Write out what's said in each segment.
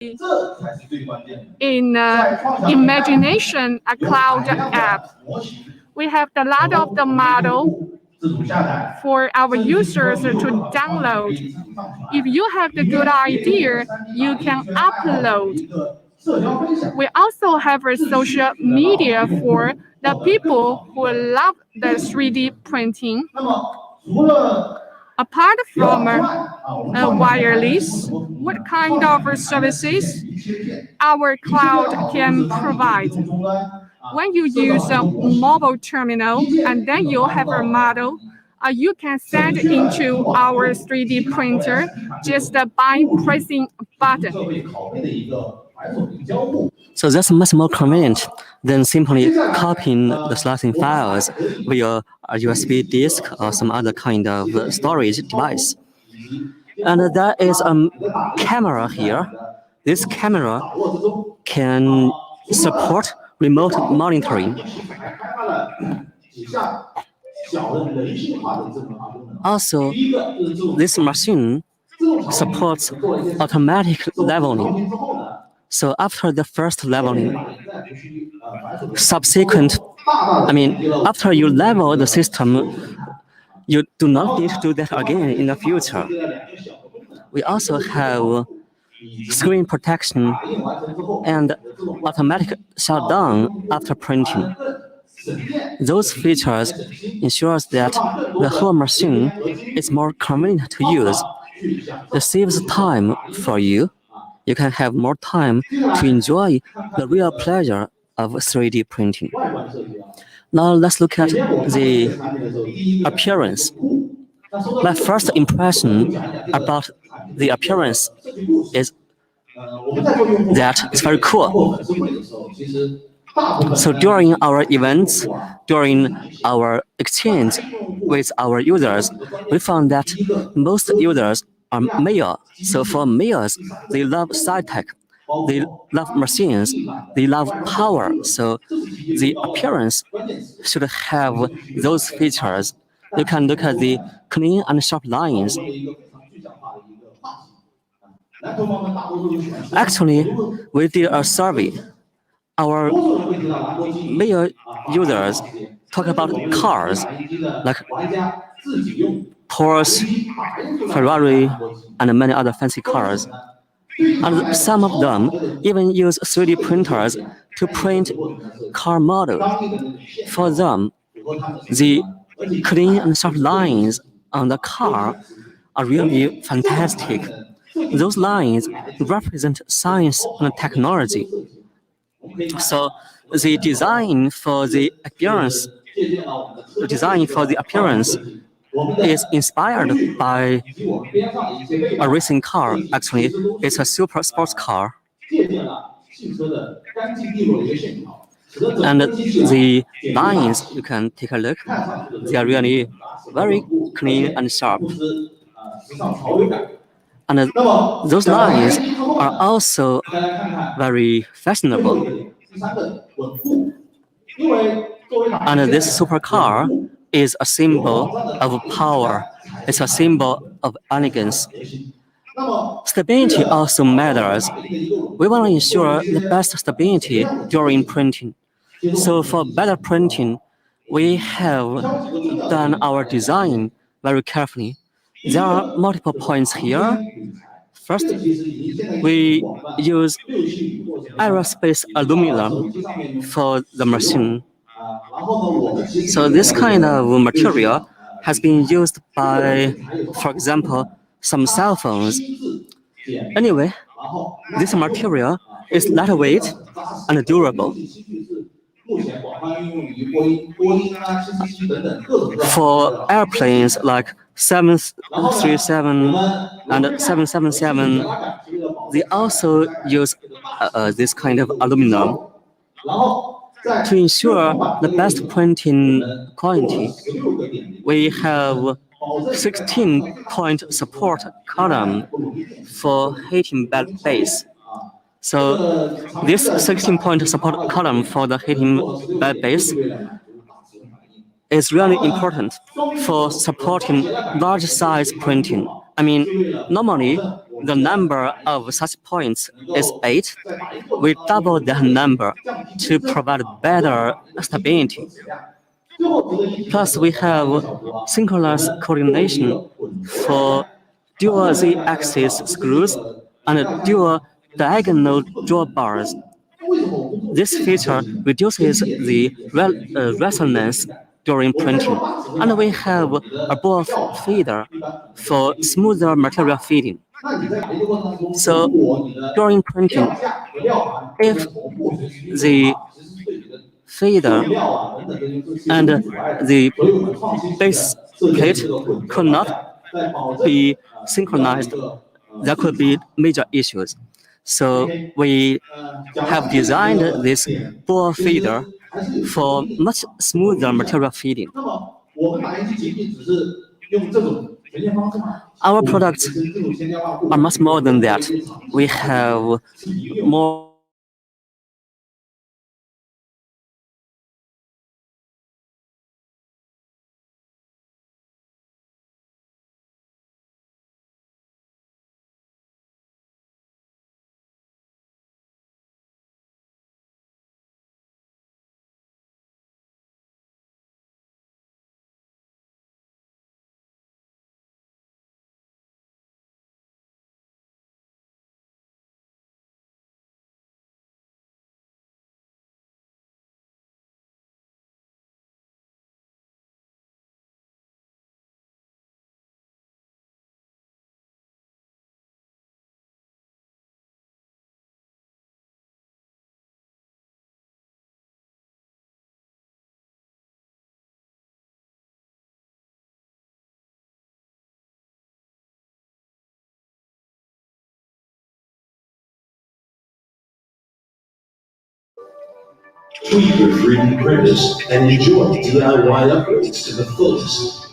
in Imagination, a cloud app. We have a lot of the model for our users to download. If you have the good idea, you can upload. We also have a social media for the people who love the 3D printing. Apart from wireless, what kind of services our cloud can provide? When you use a mobile terminal and then you have a model, you can send into our 3D printer just by pressing a button. So that's much more convenient than simply copying the slicing files via a USB disk or some other kind of storage device. And there is a camera here. This camera can support remote monitoring. Also, this machine supports automatic leveling. So after the first leveling, after you level the system, you do not need to do that again in the future. We also have screen protection and automatic shutdown after printing. Those features ensure that the whole machine is more convenient to use. It saves time for you. You can have more time to enjoy the real pleasure of 3D printing. Now let's look at the appearance. My first impression about the appearance is that it's very cool. So during our events, during our exchange with our users, we found that most users are male. So for males, they love sci-tech, they love machines, they love power. So the appearance should have those features. You can look at the clean and sharp lines. Actually, we did a survey. Our male users talk about cars like Porsche, Ferrari, and many other fancy cars. And some of them even use 3D printers to print car models. For them, the clean and sharp lines on the car are really fantastic. Those lines represent science and technology. So the design for the appearance is inspired by a racing car. Actually, it's a super sports car. And the lines, you can take a look, they are really very clean and sharp. And those lines are also very fashionable. And this supercar is a symbol of power. It's a symbol of elegance. Stability also matters. We want to ensure the best stability during printing. So for better printing, we have done our design very carefully. There are multiple points here. First, we use aerospace aluminum for the machine. So this kind of material has been used by, for example, some cell phones. Anyway, this material is lightweight and durable. For airplanes like 737 and 777, they also use this kind of aluminum. To ensure the best printing quality, we have 16-point support column for heating bed base. So this 16-point support column for the heating bed base is really important for supporting large size printing. I mean, normally the number of such points is 8, we double that number to provide better stability. Plus, we have synchronous coordination for dual Z-axis screws and dual diagonal drawbars. This feature reduces the resonance during printing, and we have a ball feeder for smoother material feeding. So during printing, if the feeder and the base plate could not be synchronized, there could be major issues. So we have designed this ball feeder for much smoother material feeding. Our products are much more than that. We have more Tweak your 3D printers and enjoy DIY upgrades to the fullest.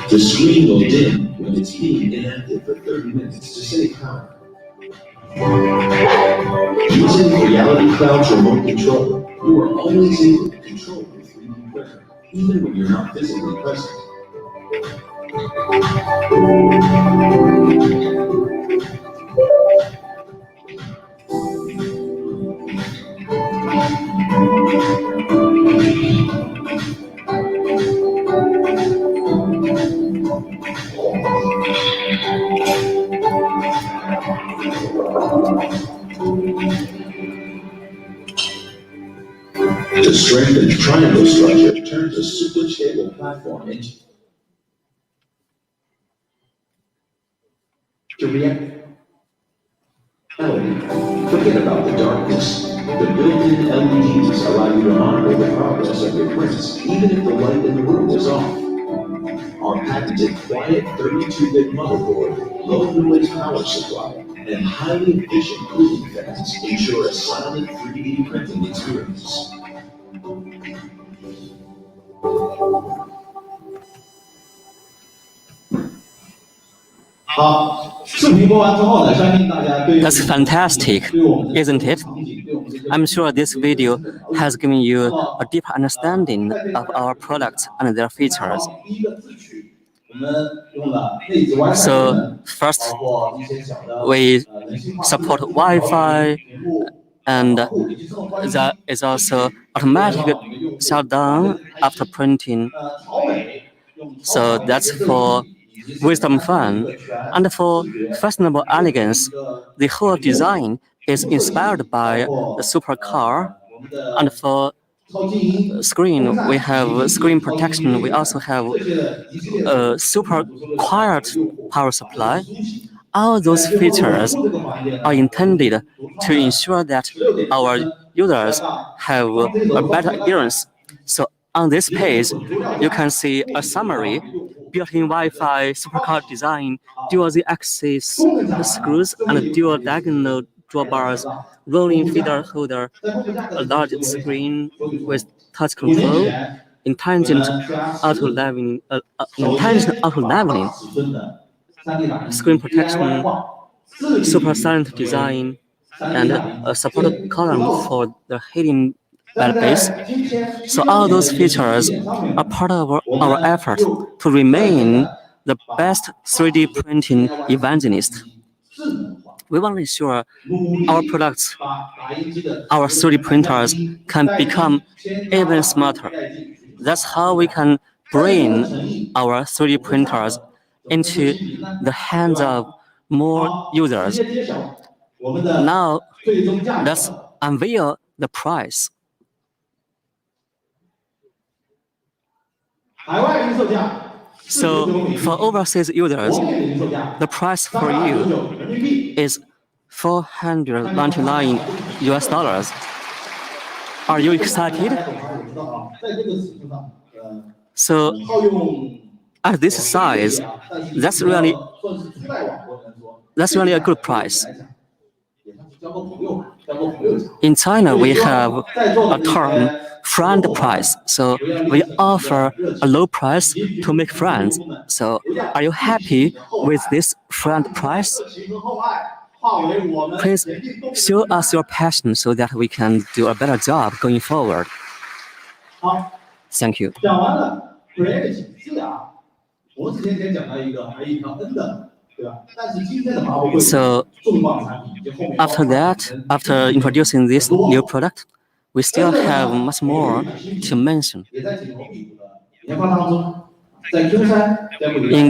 The screen will dim when it's being inactive for 30 minutes to save power. Using Creality Cloud's remote controller, you are always able to control your 3D printer, even when you're not physically present. The strengthened triangle structure turns a super stable platform into reality. Forget about the darkness. The built-in LEDs allow you to monitor the progress of your prints, even if the light in the room is off. Our patented quiet 32-bit motherboard, low-noise power supply, and highly efficient cooling fans ensure a silent 3D printing experience. That's fantastic, isn't it? I'm sure this video has given you a deeper understanding of our products and their features. So first, we support Wi-Fi, and there is also automatic shutdown after printing. So that's for wisdom fun. And for fashionable elegance, the whole design is inspired by the supercar. And for screen, we have screen protection. We also have a super quiet power supply. All those features are intended to ensure that our users have a better experience. So on this page, you can see a summary: built-in Wi-Fi, supercar design, dual Z-axis screws, and dual diagonal drawbars, rolling feeder holder, a large screen with touch control, intelligent auto-leveling, screen protection, super silent design, and a support column for the hidden base. So all those features are part of our effort to remain the best 3D printing evangelist. We want to ensure our products, our 3D printers can become even smarter. That's how we can bring our 3D printers into the hands of more users. Now, let's unveil the price. So, for overseas users, the price for you is $499 US. Are you excited? So, at this size, that's really a good price. In China, we have a term, friend price. So we offer a low price to make friends. So are you happy with this friend price? Please show us your passion so that we can do a better job going forward. Thank you. So after that, after introducing this new product, we still have much more to mention. In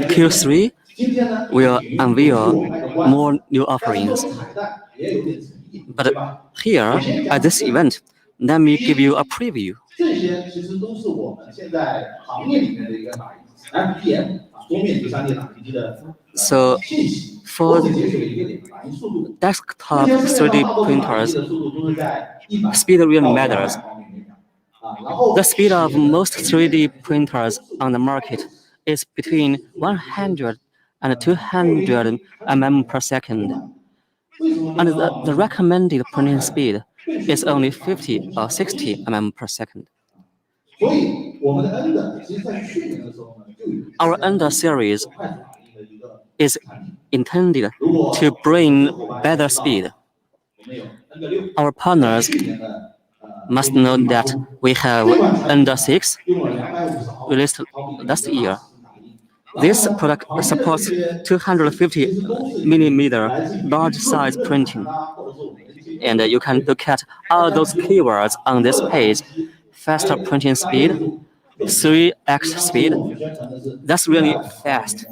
Q3, we'll unveil more new offerings. But here, at this event, let me give you a preview. So, for desktop 3D printers, speed really matters. The speed of most 3D printers on the market is between 100 and 200 mm per second. And the recommended printing speed is only 50 or 60 mm per second. Our Ender series is intended to bring better speed. Our partners must know that we have Ender 6 released last year. This product supports 250 millimeter large size printing. And you can look at all those keywords on this page. Faster printing speed, 3x speed. That's really fast.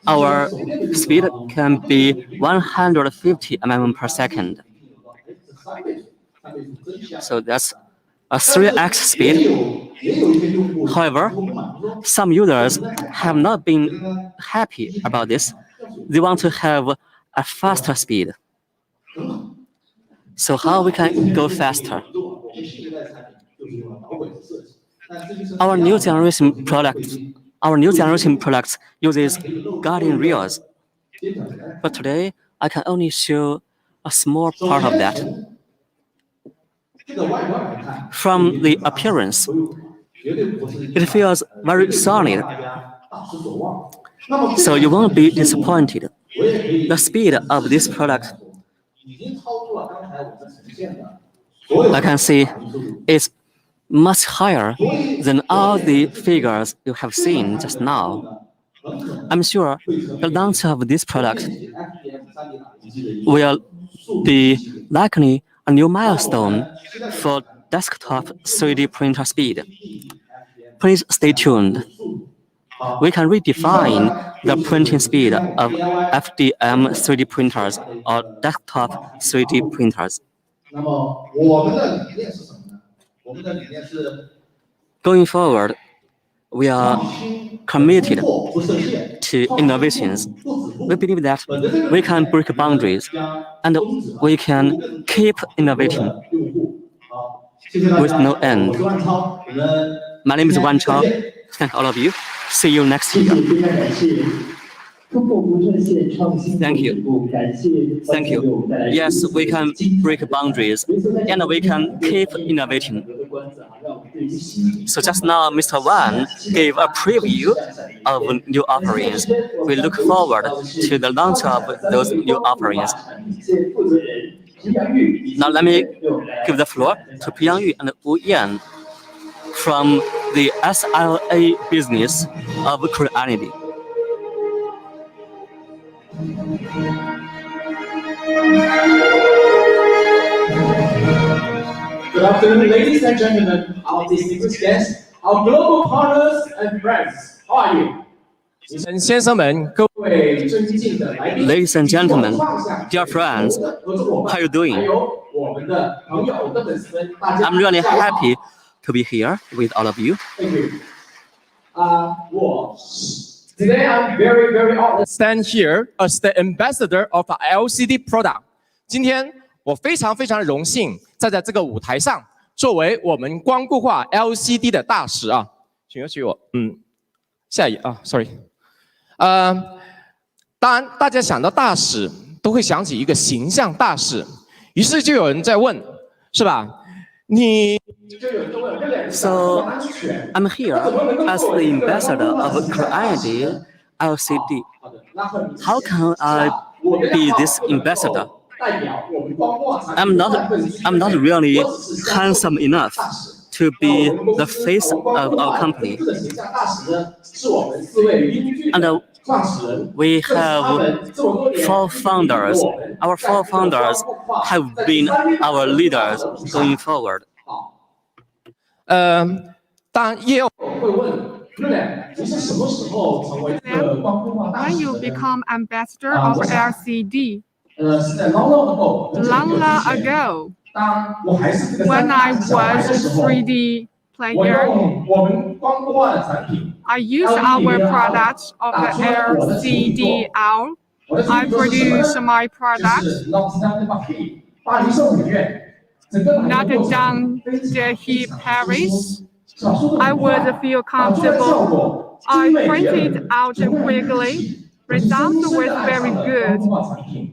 Our speed can be 150 mm per second. So that's a 3x speed. However, some users have not been happy about this. They want to have a faster speed. So how we can go faster? Our new generation products uses guardian rails. But today, I can only show a small part of that. From the appearance, it feels very solid. So you won't be disappointed. The speed of this product, I can see, is much higher than all the figures you have seen just now. I'm sure the launch of this product will be likely a new milestone for desktop 3D printer speed. Please stay tuned. We can redefine the printing speed of FDM 3D printers or desktop 3D printers. Going forward, we are committed to innovations. We believe that we can break boundaries and we can keep innovating with no end. My name is Wan Chao. Thank all of you. See you next year. Thank you. Thank you. Yes, we can break boundaries and we can keep innovating. So just now, Mr. Wan gave a preview of new offerings. We look forward to the launch of those new offerings. Now let me give the floor to Yang Yu and Wu Yan from the SLA business of Creality. Good afternoon, ladies and gentlemen, our distinguished guests, our global partners and friends. How are you? Ladies and gentlemen, dear friends, how are you doing? I'm really happy to be here with all of you. Thank you. Today I'm very honored to stand here as the ambassador of our LCD product. 今天我非常荣幸站在这个舞台上，作为我们光固化 LCD 的大使啊，请允许我，下一啊 ，sorry，当然大家想到大使都会想起一个形象大使，于是就有人在问，是吧？So I'm here as the ambassador of Creality LCD. How can I be this ambassador? I'm not really handsome enough to be the face of our company. And we have 4 founders. Our 4 founders have been our leaders going forward. 当然也有会问你是什么时候成为这个光固化大使 When you become ambassador of LCD? 是在 long ago. 当我还是这个 When I 3D 小白的 was 时候 3D 我 player, 用我们光固化的产品 I use our products of the LCDL. I produce my 就 products, 是 巴黎圣母院整个 not down the heat Paris. I would feel comfortable. I printed out quickly. Results were very good.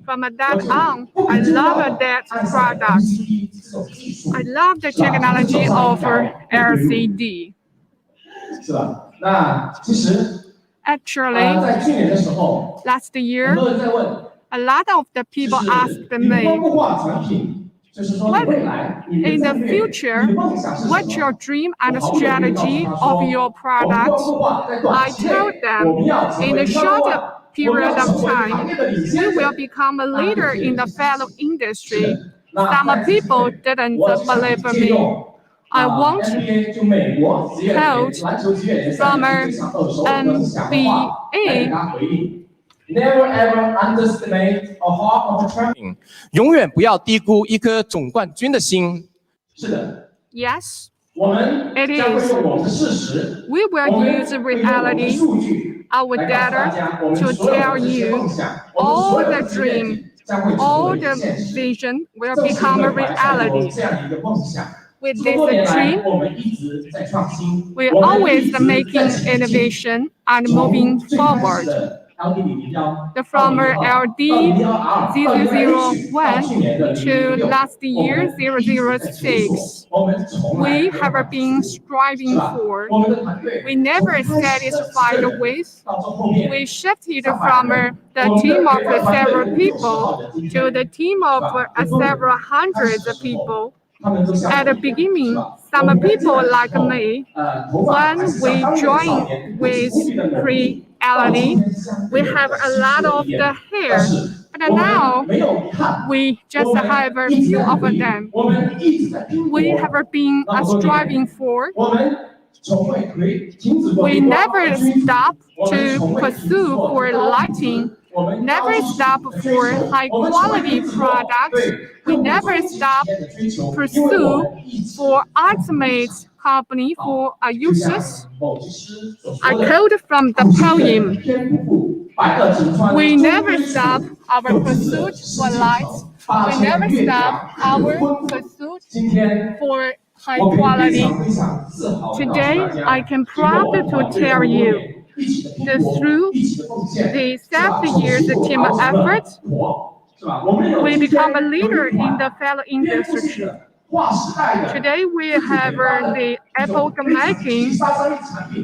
From that on, I love that product. I love the technology of LCD. 是吧？那其实 Actually, 在去年的时候， last 很 year, 多人在问， a lot of the 就 people 是 asked 你光 me, 固化产品，就是说你未来你的 in 战 the 略 future, 你的梦想是什 what's 么？ your dream and 我毫不犹豫地告诉 strategy 他 of 说， your 我们光 product? 固化在 I 短期 told 内， them 我们要成 in 为 a short number one， 我们 period 要 of 成为行 time, 业的领 we 先 will 者。 become a leader in the fellow industry. 那 Some 在此之 people 前 didn't 我想 believe 借 me. 用 I want NBA 就美国职业联 coach 篮球职业联赛 from 非常耳熟能详的话来给他回应。Never ever underestimate a heart of a champion. 永远不要低估一颗总冠军的心。是的， yes, 我们 It 将会 is. 用我们的事实， we 我 will 们 use 会用我们的 reality, 数据 our 来告诉大 data 家，我们 to 所有 tell 的这些 you 梦想，我们 all 所有 the 的职业 dream, 将会成 all 为 the 现实。 vision will 正是因 become 为 a 怀揣着 reality. 这样一个梦想， With 这么多年 this 来 dream, 我们一直在创新， we're 我们一 always 直在 making 前进。 innovation and 从 moving 最开始 forward. 的 LD001 The from LD 001 to last year 006, 我们从来 we have been striving for. 我们的团队 We never satisfied with. 到最后面 We shifted from the team of several people to the team of several hundreds of people. 他们都像 At the beginning, some people like me, when we joined with Creality, we have a lot of the hair, but now 没有遗憾， we just have a few of them. 我们一直在拼搏 We have been striving for. 我们从未停止过 We 拼搏 never stop to pursue for lighting, 我们 never stop for high quality products. We never stop pursue for ultimate company for our users. I quote from the poem. We never stop our pursuit for light. We never stop our pursuit for high quality. Today, I can proud to tell you that through the 7 years team effort, we become a leader in the fellow industry. Today, we have the Apple making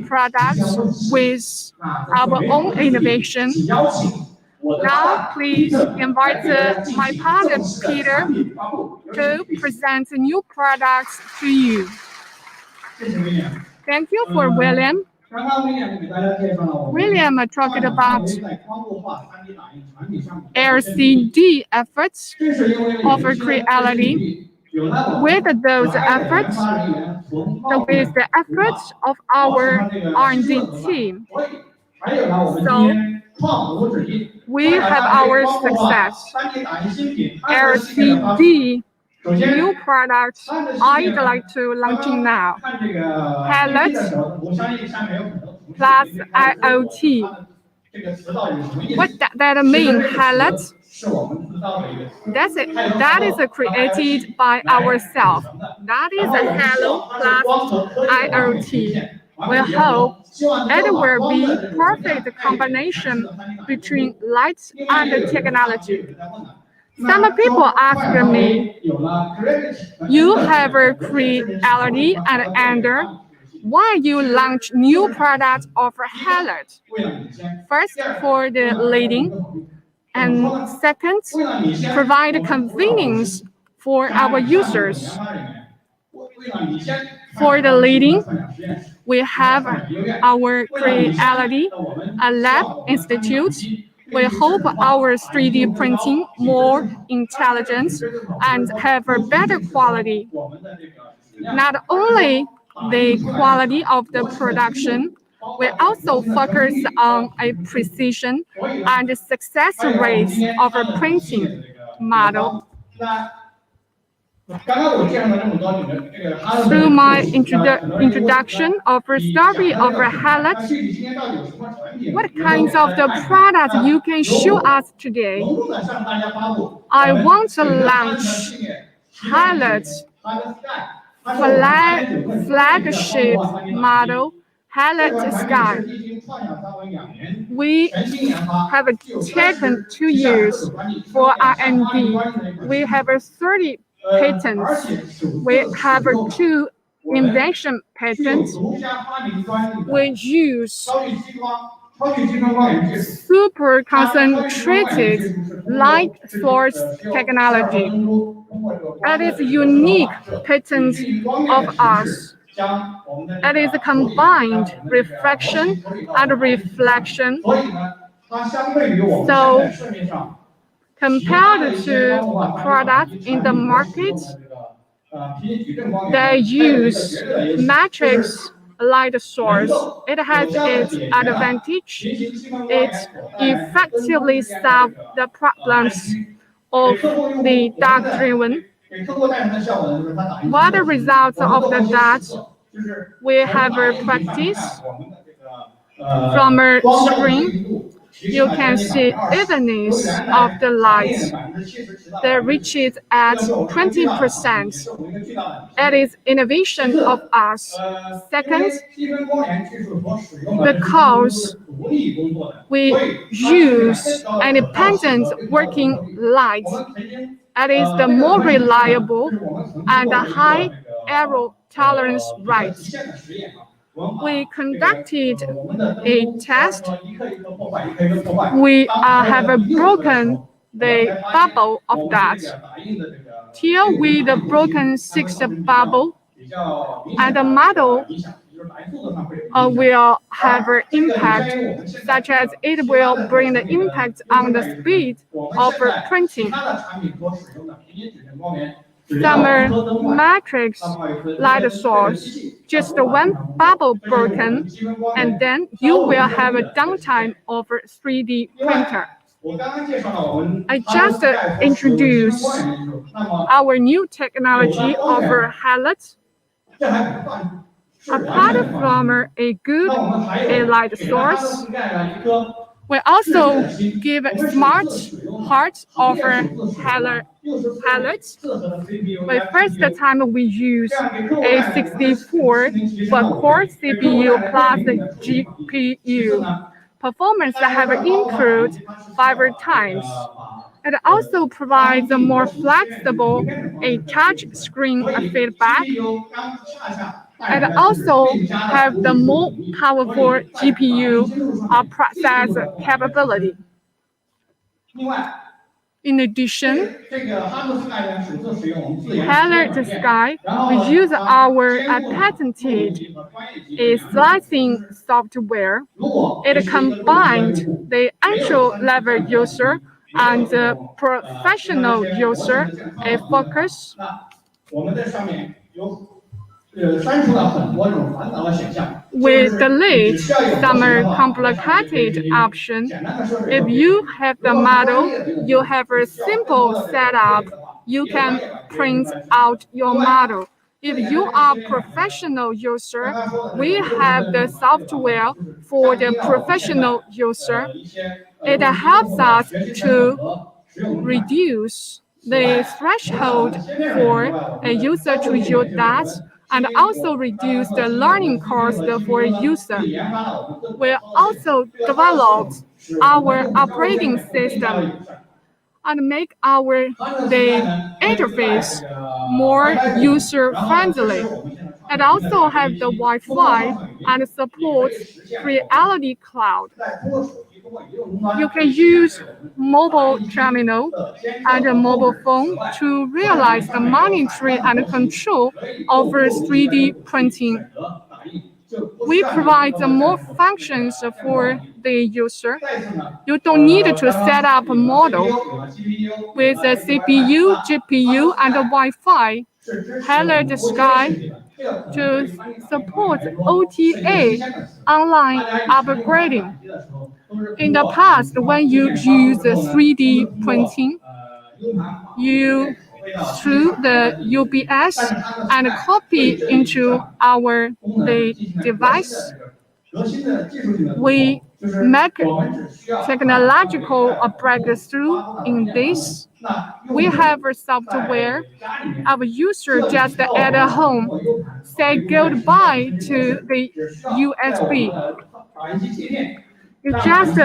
products with our own innovation. Now, please invite my partner Peter to present new products to you. Thank you for William. William talked about LCD efforts of Creality. With those efforts, with the efforts of our R&D team, so we have our success. LCD new products I'd like to launching now. Palette plus IoT. What does that mean, Palette? That's it. That is created by ourselves. That is a Hello plus IoT. We hope it will be perfect combination between light and technology. Some people ask me, you have a Creality and Ender, why you launch new products of Highlight? First, for the leading, and second, provide convenience for our users. For the leading, we have our Creality, a lab institute. We hope our 3D printing more intelligent and have a better quality. Not only the quality of the production, we also focus on a precision and success rate of a printing model. Through my introduction of a story of a highlight, what kinds of the products you can show us today? I want to launch highlights flagship model highlight sky. We have taken 2 years for R&D. We have 30 patents. We have 2 invention patents. We use super concentrated light source technology. It is a unique patent of us. It is a combined refraction and reflection. So, compared to products in the market, they use matrix light source. It has its advantage. It effectively solves the problems of the dark-driven. What are the results of that? We have a practice from a screen. You can see evenness of the light. The reaches at 20%. It is innovation of us. Second, because we use independent working light, it is the more reliable and high error tolerance rate. We conducted a test. We have broken the bubble of that. Till we the broken 6th bubble, and the model will have an impact, such as it will bring the impact on the speed of printing. Some matrix light source, just one bubble broken, and then you will have a downtime of a 3D printer. I just introduced our new technology of highlights. Apart from a good light source, we also give smart heart of highlights. The first time we use a 64-core CPU plus GPU. Performance have improved 5 times. It also provides a more flexible touch screen feedback. It also have the more powerful GPU process capability. In addition, Highlight Sky, we use our patented slicing software. It combined the entry-level user and the professional user a focus. We delete some complicated options. If you have the model, you have a simple setup. You can print out your model. If you are a professional user, we have the software for the professional user. It helps us to reduce the threshold for a user to use that and also reduce the learning cost for a user. We also developed our operating system and make the interface more user-friendly. It also has the Wi-Fi and supports Creality Cloud. You can use mobile terminal and a mobile phone to realize the monitoring and control of 3D printing. We provide more functions for the user. You don't need to set up a model. With a CPU, GPU, and a Wi-Fi, Highlight Sky to support OTA, online upgrading. In the past, when you use 3D printing, you through the UPS and copy into the device. We make technological breakthrough in this. We have a software. Our user just at home say goodbye to the USB. You just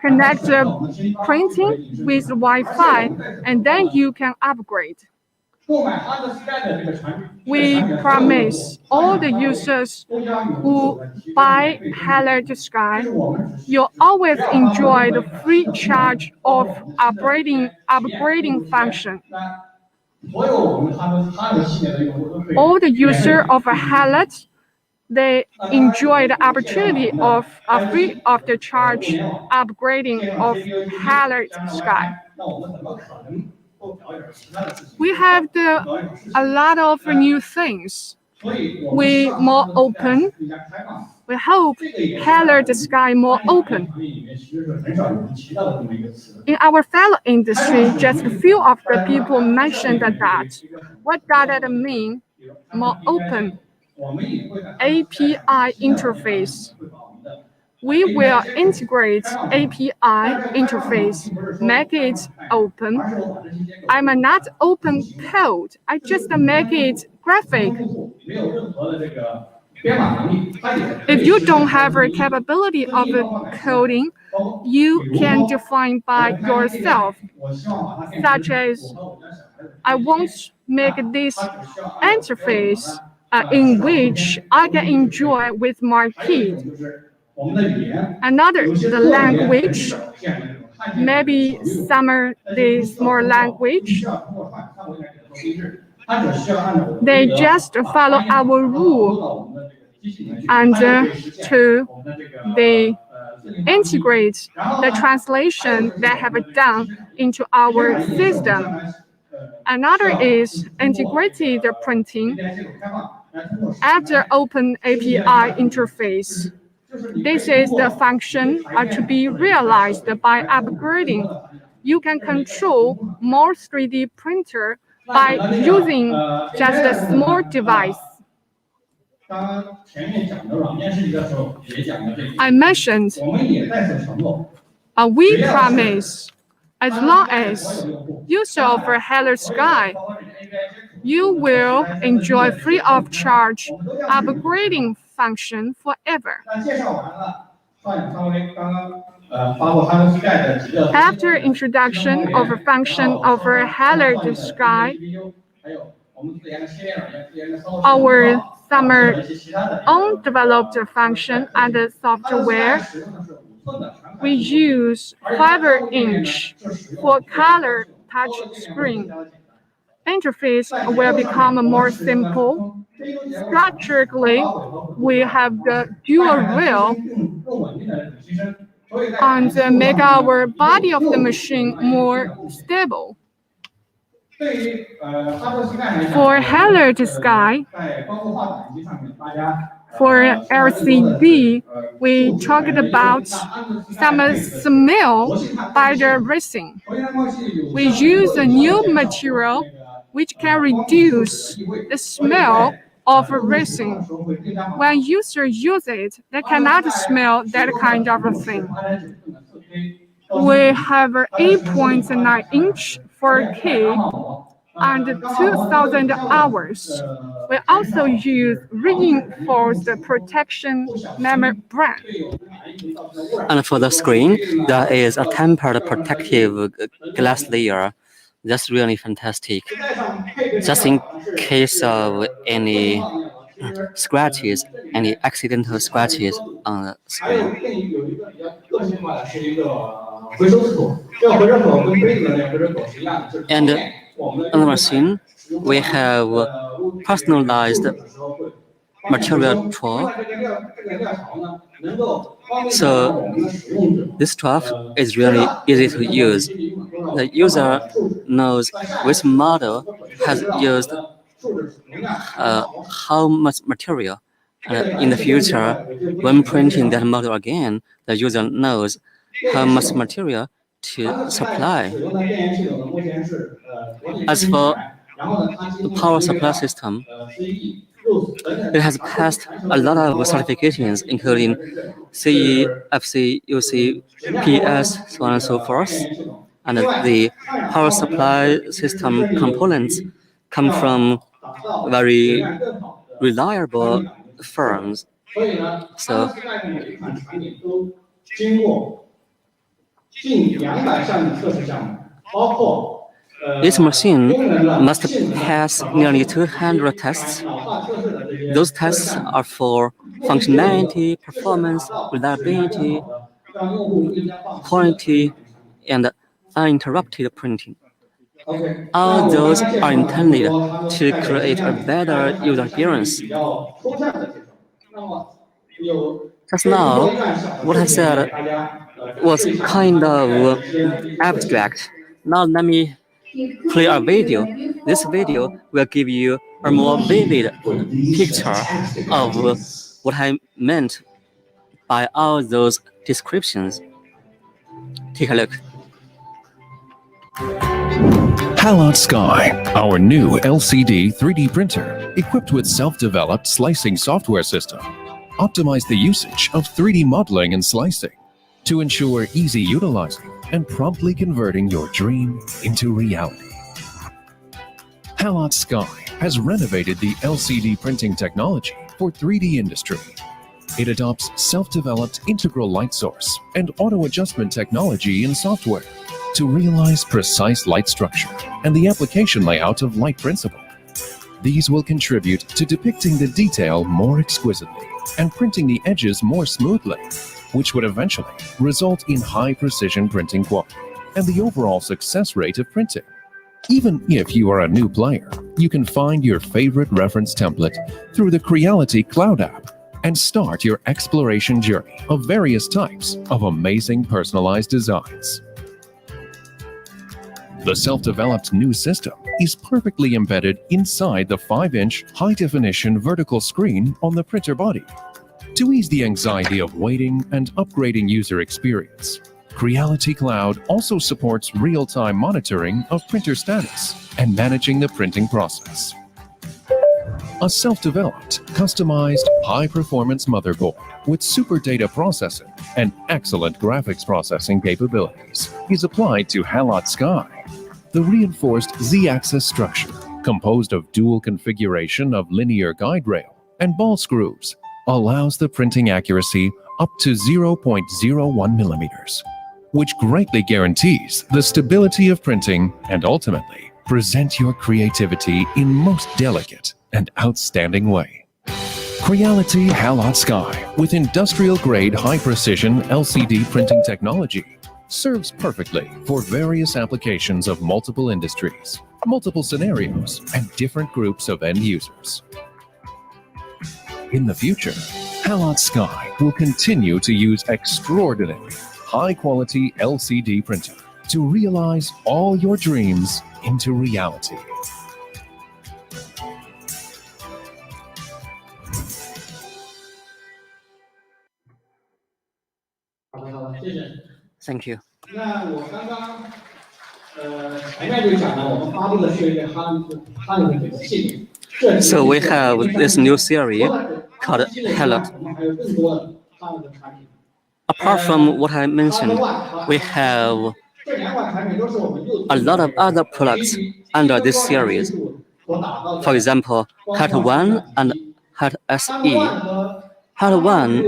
connect the printing with Wi-Fi, and then you can upgrade. We promise all the users who buy Highlight Sky, you'll always enjoy the free charge of upgrading function. All the users of Highlight, they enjoy the opportunity of a free of the charge upgrading of Highlight Sky. We have a lot of new things. We more open. We hope Highlight Sky more open. In our fellow industry, just a few of the people mentioned that. What does that mean? More open. API interface. We will integrate API interface, make it open. I'm not open code. I just make it graphic. If you don't have a capability of coding, you can define by yourself, such as I want to make this interface in which I can enjoy with my kid. Another, the language, maybe the small language. They just follow our rule and they integrate the translation they have done into our system. Another is integrated printing after open API interface. This is the function to be realized by upgrading. You can control more 3D printer by using just a small device. I mentioned we promise as long as use of Highlight Sky, you will enjoy free of charge upgrading function forever. After introduction of a function of Highlight Sky, our own developed function and software, we use 5-inch for color touch screen. Interface will become more simple. Structurally, we have the dual wheel and make our body of the machine more stable. For Halard Sky, for LCD, we talked about some smell by the racing. We use a new material which can reduce the smell of racing. When users use it, they cannot smell that kind of a thing. We have 8.9-inch 4K and 2,000 hours. We also use reinforced protection membrane. And for the screen, there is a tempered protective glass layer. That's really fantastic. Just in case of any scratches, any accidental scratches on the screen. And on the machine, we have personalized material trough. So this trough is really easy to use. The user knows which model has used how much material. In the future, when printing that model again, the user knows how much material to supply. As for the power supply system, it has passed a lot of certifications, including CE, FC, UC, PS, so on and so forth. And the power supply system components come from very reliable firms. So this machine must pass nearly 200 tests. Those tests are for functionality, performance, reliability, quality, and uninterrupted printing. All those are intended to create a better user experience. Just now, what I said was kind of abstract. Now let me play a video. This video will give you a more vivid picture of what I meant by all those descriptions. Take a look. Halard Sky, our new LCD 3D printer equipped with self-developed slicing software system, optimize the usage of 3D modeling and slicing to ensure easy utilizing and promptly converting your dream into reality. Halard Sky has renovated the LCD printing technology for 3D industry. It adopts self-developed integral light source and auto-adjustment technology in software to realize precise light structure and the application layout of light principle. These will contribute to depicting the detail more exquisitely and printing the edges more smoothly, which would eventually result in high precision printing quality and the overall success rate of printing. Even if you are a new player, you can find your favorite reference template through the Creality Cloud app and start your exploration journey of various types of amazing personalized designs. The self-developed new system is perfectly embedded inside the 5-inch high-definition vertical screen on the printer body. To ease the anxiety of waiting and upgrading user experience, Creality Cloud also supports real-time monitoring of printer status and managing the printing process. A self-developed, customized, high-performance motherboard with super data processing and excellent graphics processing capabilities is applied to Halard Sky. The reinforced Z-axis structure, composed of dual configuration of linear guide rail and ball screws, allows the printing accuracy up to 0.01 millimeters, which greatly guarantees the stability of printing and ultimately present your creativity in most delicate and outstanding way. Creality Halot Sky with industrial-grade high-precision LCD printing technology serves perfectly for various applications of multiple industries, multiple scenarios, and different groups of end users. In the future, Halot Sky will continue to use extraordinary, high-quality LCD printing to realize all your dreams into reality. Thank you. 那我刚刚前面就讲了，我们发布的是一个汉语的系列。 So we have this new series called Helot. 我们还有更多的汉语的产品。 Apart from what I mentioned, we have 这两款产品都是我们又 a lot of other products under this series. 所打造的。 For example, Hat 1 and Hat SE. Hat 1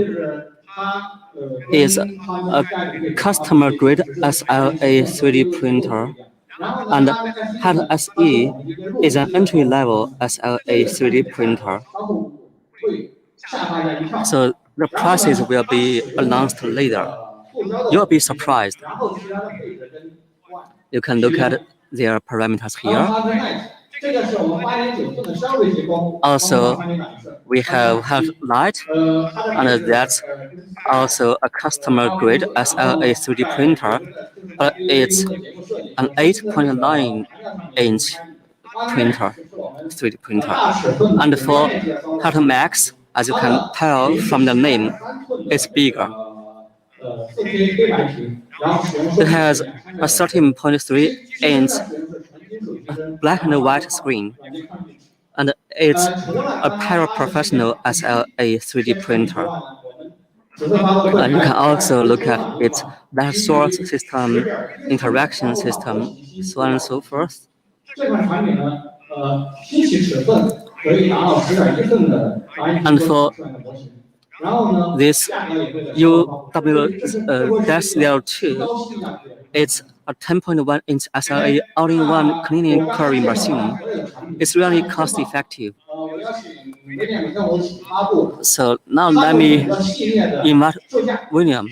is a customer-grade SLA 3D printer, and Hat SE is an entry-level SLA 3D printer. So the prices will be announced later. You'll be surprised. You can look at their parameters here. Also, we have Light, and that's also a customer-grade SLA 3D printer, but it's an 8.9-inch printer, 3D printer. And for Hat Max, as you can tell from the name, it's bigger. It has a 13.3-inch black and white screen, and it's a paraprofessional SLA 3D printer. And you can also look at its data source system, interaction system, so on and so forth. And for this UW-02, it's a 10.1-inch SLA all-in-one cleaning curry machine. It's really cost-effective. So now let me invite William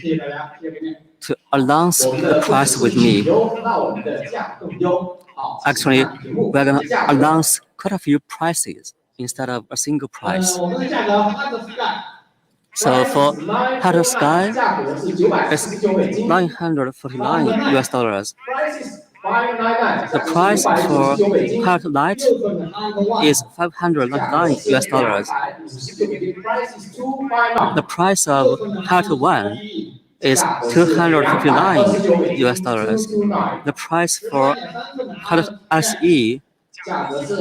to announce the price with me. Actually, we're going to announce quite a few prices instead of a single price. So for Hat Sky, it's $949 US. The price for Hat Light is $599 US. The price of Hat 1 is $259 US. The price for Hat SE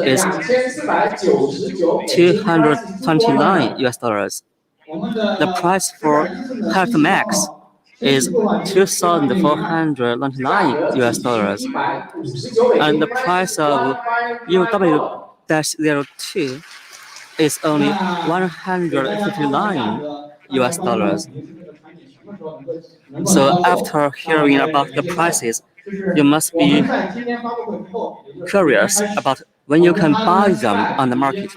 is $229 US. The price for Hat Max is $2,499 US. And the price of UW-02 is only $159 US. So after hearing about the prices, you must be curious about when you can buy them on the market.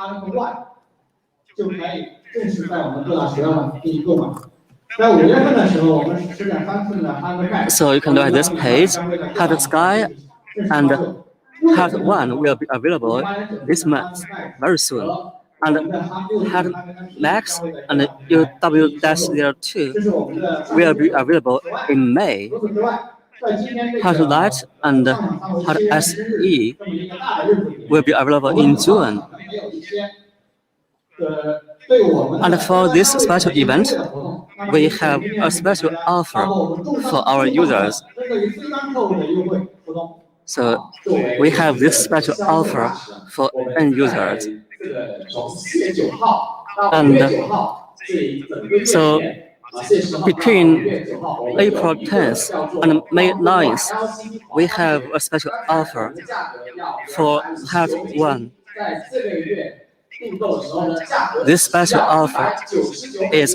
So you can look at this page. Hat Sky and Hat 1 will be available this month, very soon. And Hat Max and UW-02 will be available in May. Hat Light and Hat SE will be available in June. And for this special event, we have a special offer for our users. So we have this special offer for end users. And so between April 10th and May 9th, we have a special offer for Hat 1. This special offer is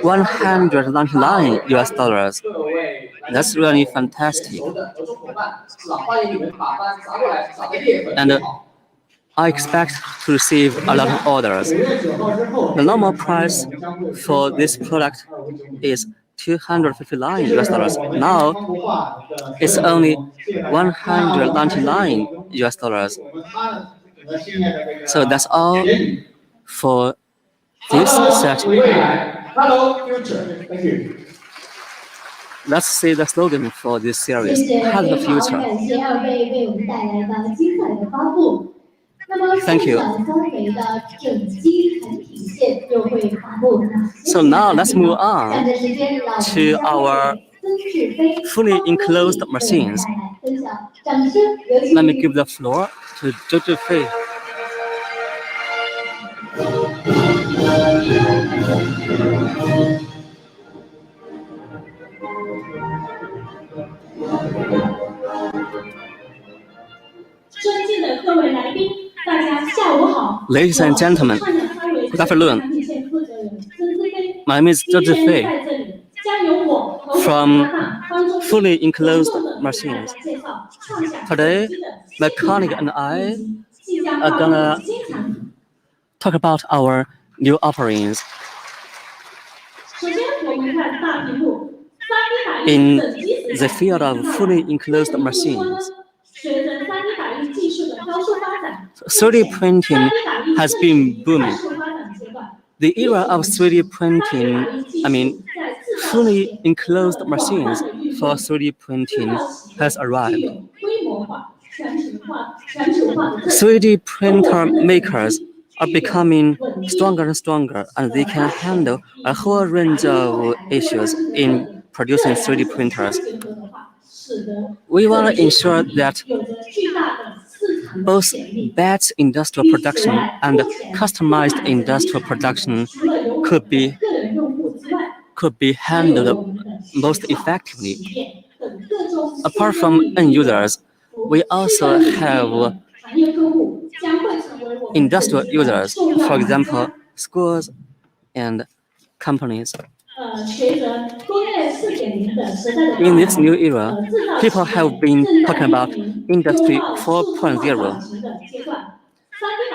$199 US. That's really fantastic. And I expect to receive a lot of orders. 9月9号之后， The normal 这款产 price 品我们将会 for this product 25.9 is $259 这是 US. 我们 Now 康国化的 it's 所有 only 谢谢大家。$199 US. 我们它的整个新的这个 So that's all 结语 for this section. 未来 Hello Future Thank you Let's see the slogan for this 谢 series. 谢， Hello 非常 Future. 感谢二位为我们带来的精彩的发布。那么， Thank you. 共享三维的整机产品线又会发布哪些 So now let's move on 下面时间，让我们 to 交 our 给曾志飞 fully enclosed 为我们 machines. 带来分享，掌声有请。 Let me give the floor to Zhou Fei. Ladies and gentlemen, good afternoon. My name is Zhou Fei from Fully Enclosed Machines. Today, my colleague and I are gonna talk about our new offerings. In the field of fully enclosed machines, 3D printing has been booming. The era of 3D printing, fully enclosed machines for 3D printing has arrived. 3D printer makers are becoming stronger and stronger, and they can handle a whole range of issues in producing 3D printers. We want to ensure that both batch industrial production and customized industrial production could be handled most effectively. Apart from end users, we also have industrial users, for example, schools and companies. In this new era, people have been talking about Industry 4.0.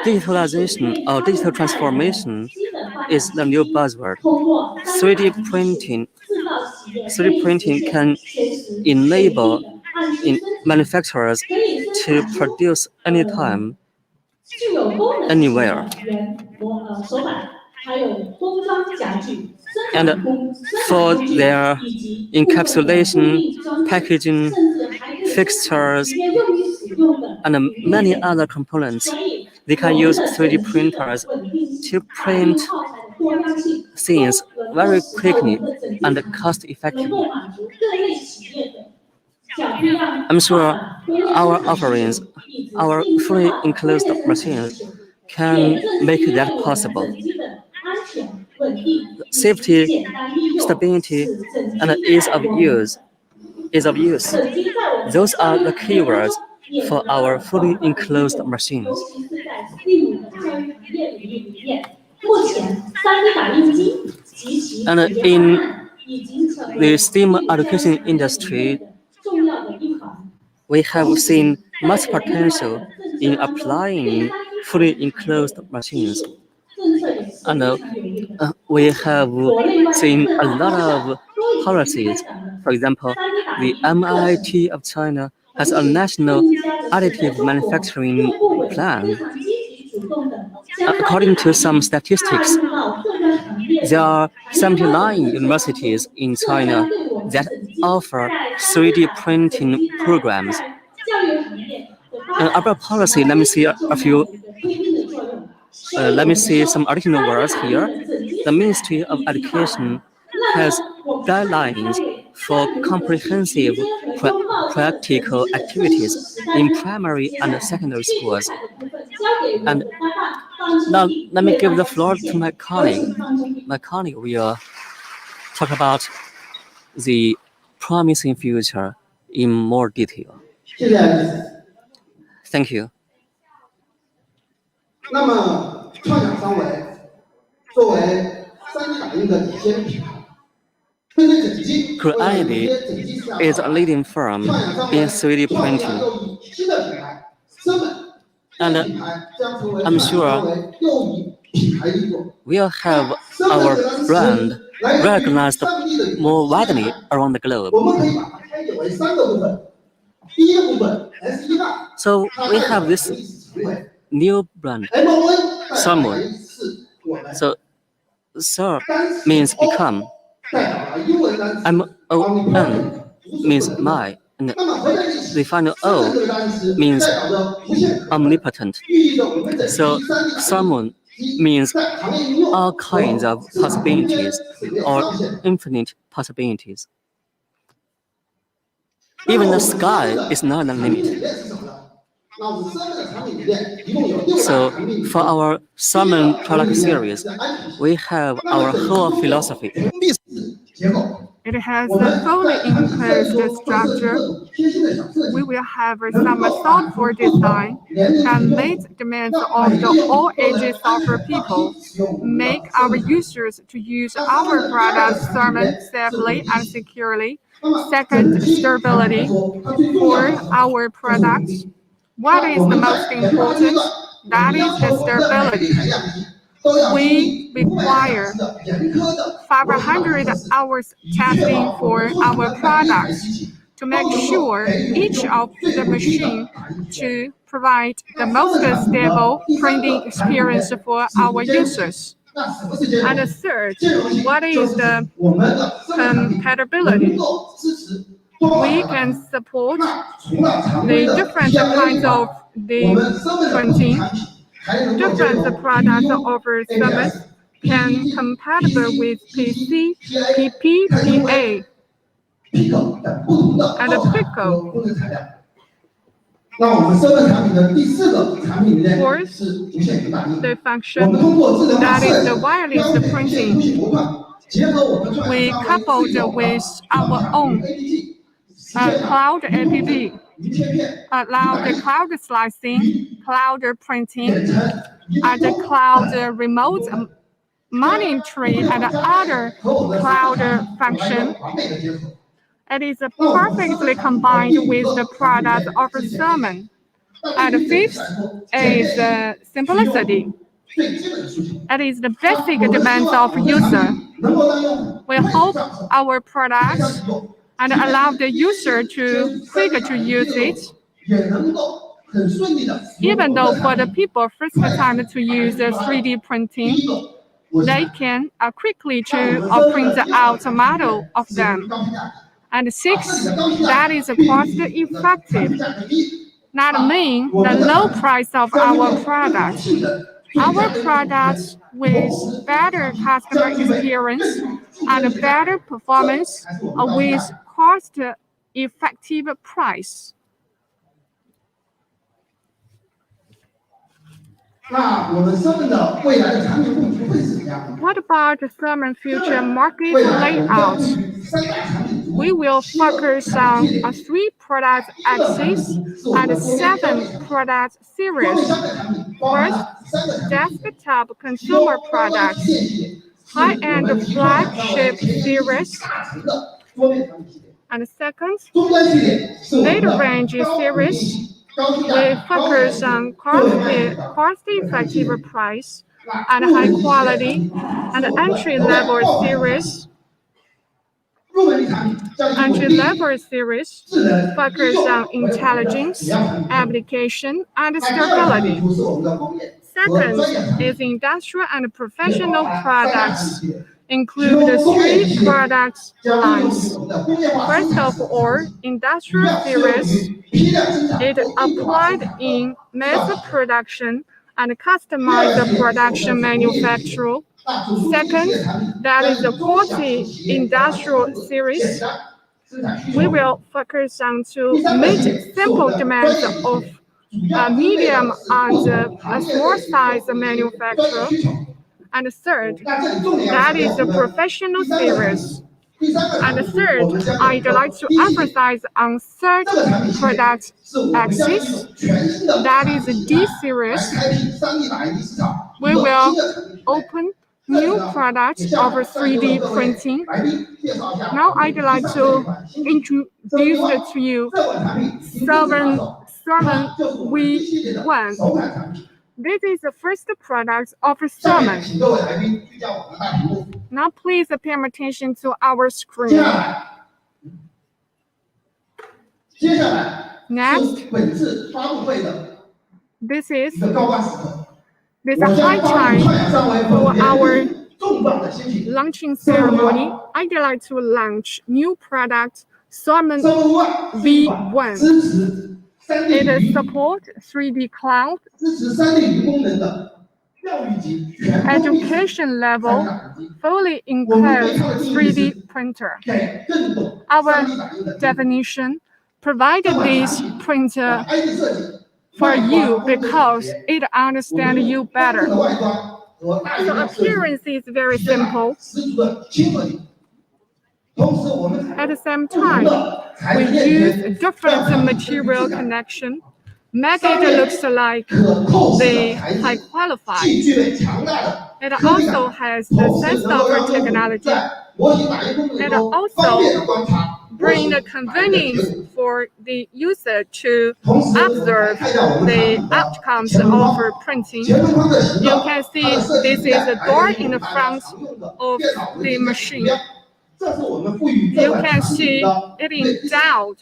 Digitalization or digital transformation is the new buzzword. 3D printing can enable manufacturers to produce anytime, anywhere. And for their encapsulation, packaging, fixtures, and many other components, they can use 3D printers to print things very quickly and cost effectively. I'm sure our offerings, our fully enclosed machines, can make that possible. Safety, stability, and ease of use. Those are the keywords for our fully enclosed machines. And in the STEM education industry, we have seen much potential in applying fully enclosed machines. And we have seen a lot of policies. For example, the MIT of China has a national additive manufacturing plan. According to some statistics, there are 79 universities in China that offer 3D printing programs. Our policy, let me see some additional words here. The Ministry of Education has guidelines for comprehensive practical activities in primary and secondary schools. And now let me give the floor to my colleague. My colleague will talk about the promising future in more detail. Thank you. 那么，创想三维作为3D 打印的领先品牌，针对整机， Creality is a leading firm in 3D printing. And I'm sure we'll have our brand recognized more widely around the globe. 我们可以把它拆解为3个部分。第一个部分 S1 大， So 它 we 代表 have 了 this 历史智慧 new brand. ；MON 代表 Salmon 为是我们 So serve 单词 means O become. 代表了英文单词 MON means my. And 那么合在一起 the final ，salmon O 这个单词 means 代表着无限可能， omnipotent. 寓意着我们在 So 第三大 salmon means 在行业应用 all kinds of 和市场空间 possibilities 是没有 or 上限的。 infinite possibilities. Even the sky is not the 产品理 limit. 念是什么呢？那我们salmon的产品理念一共有6 So 大产品理 for 念。 our salmon product series, we have our whole philosophy. 第四结构， It has 我 a 们 fully 在产品设计 enclosed 中会设计 structure. 各种贴心的小设计 We，will have 能 some 够满足 thoughtful 不同 design 年龄 and 群 meet 众。 demands 让 of 每 the 个用户 all 都能 ages 安 software 全放 people, 心使用我们的 make salmon our 产品。 users to use 那 our salmon 的第二个 products 产品理 sermon 念是 safely 稳 and 定性。 securely. 那么 Second, 整体产品来 stability. 说，它最重要 For 的是什么？ our 就是稳 products, 定。 what 那 is 我 the 们 most 在研发阶 important? 段，我 That 们要 is 求 the 我们的每一 stability. 台样品都要经 We 历500个小 require 时的严苛的逻辑化500 测试， hours 以确 testing 保我们 for 做出 our 的每一台 products 机器 to 都 make 能够 sure 给用 each 户 of 最 the 稳定的 machine 打印体验。 to provide the 那 most salmon 产品的 stable 第三 printing 个产品理 experience 念 for 是 our 兼容性。 users. 那什么是兼容 And 性？ third, 兼容性 what 就 is 是 the 指我们的salmon 产品 compatibility? 能够支持多种 We 的 can 打印。 support 那除了常 the 规的 different PLA kinds 以外， of 我 the 们salmon 的不同 printing. 产品还能够兼 Different 容 products PU over ABS summit can PET compatible with PC PC, PP, PA, Pico 等不同的 and 耗材 Pico. 和工程材料。那我们salmon产品的第4个产品理念 Fourth, 是无线云打印。 the 我们 function 通过智能化 that 设 is 计 the wireless 标配无线图 printing. 形模块，结合我们 We 创 coupled 自有的 with 创 our 产 own 云 APP， 实现了 cloud 云控制 app, 云切片、 allow the cloud slicing, cloud 远 printing, 程、云 and 控 cloud remote monitoring and other 和我们的 cloud 产品 function. 完美的结合。 It is perfectly combined with the products of salmon. And fifth is simplicity. 最基本的诉求。 It is the basic demands of user. 能够让用户 We hope our 非常 products 使用， and allow the user to quick to use it, 也能够很顺利的使用 even 我 though 们 for 的 the 产品。 people first time to use 3D 第 printing, 一个，我是 they can quickly 让我 to 们真 print 的 out a model of 是 them. 高性价比。 And 把 six, 自己的高性价 that 比 is 与 cost 产品 effective, 价格低， not mean the low price of our product. Our products with better customer experience and better performance with cost-effective price. 那我们salmon的未来的产品布局会是怎样的？ What about the salmon future market 未来我们要 layout? 布局3大产品组， We will 7个 focus 产 on 品系列 a 3 product axis and 7 product 消费 series. 消费产品包含了3个产品系列， Desktop consumer 高端 products, 旗舰系列，是我 high-end 们提供厂商 flagship 为全球 series, 大成的桌面产品系列。 and second, 终端系列是我们的 mid-range 高稳定 series. 性、高性价 We 比、高 focus 性 on 作为卖点的 cost-effective price 那 and 入门 high 级系列 quality 是 and 我们 entry-level 爆款 series. 入门级产品将以稳定、 Entry-level series 智能、 focus 低售 on 为我们的 intelligence, 主要产品。 application, and 那第二个产品 stability. 图是我们的工业和 Second 专业产品， is industrial and 也 professional 包含3大产 products, 品系列， include the 3 products 将应用于 lines. 我们的工业化生 First 产 of 系统 all, 主 industrial 要适用 series. 于批量生产 It 和定制化生 applied 产的 in 制 mass 造厂。 production and customized production manufacture. 那主输出系列产品 That 将 is 以 the 中小型 quality 企业 industrial 简 series. 单生产需 We 求。 will focus on 第 to 三个系 meet 列是我 simple 们的专 demands 业 of 主要 a 针对的 medium 是 and 不同 a 行业 small 类型的 size 专业 manufacturer. 需求。 And third, 那这里重点要 that 强调 is 我 the 们 professional 第三个产 series. 品。第三个产 And 品，我 third, 们将 I'd 有 like to 第一系列 emphasize on third 这个产品系列 product 是我们将一 axis. 种全新的 That 产 is 品 D 形态 series. 来开辟3D 打印机市场， We 一个 will 新的产品品类。 open new products of 3D printing. 来宾介绍一下 Now I'd like to introduce to you 这款产品 7 Stormen 它就是我们一系列的 V1. 首款产品。 This is the first product of 下面 Stormen. 请各位来宾聚焦我们的大屏幕。 Now please pay attention to our 接下 screen. 来 Next, 是本次发布会的 this 一 is 个高光时刻。 this 我 high 将发布 time 创养三维 for 本 our 年重磅的新品 launching ceremony. I'd like to launch new product Stormen 3V1 V1. 支持 3D It 语音， supports 3D cloud 支持3D 语音功能的教育级全封闭式 education level, 3D 打印机， fully enclosed 3D printer. 给更懂 Our 3D 打印的听众。 definition provided this printer IT 设计 for 外观 you 工作 because 简洁 it 我 understands 们 you 方正 better. 的外观和大容 The 量设计 appearance is very 体现了 simple. 十足的亲和力。同时，我们 At the same 不同 time, 的材 we 质链 use 接， different 让 material 质感 connection, make it looks like 可控制 they 的材 high 质， qualified. 既具备强大的 It 科技 also 感， has the 同时 sense 能够 of 让用户 technology, 在模型打印过程 and 中 also 方便的观察模 bring 型 the 打印的结 convenience 果。 for the user to 同时，我们来 observe 看一下我们产 the 品的 outcomes 前门 of 框。 printing. 前门框的形 You 状， can 它 see 的设计 this 图 is 案 a 来 door 源于 in the 大家 front 常用的 of 电脑 the 文件指 machine. 标。这是我们赋予这 You 款 can 产品 see 的 it 内饰。 endowed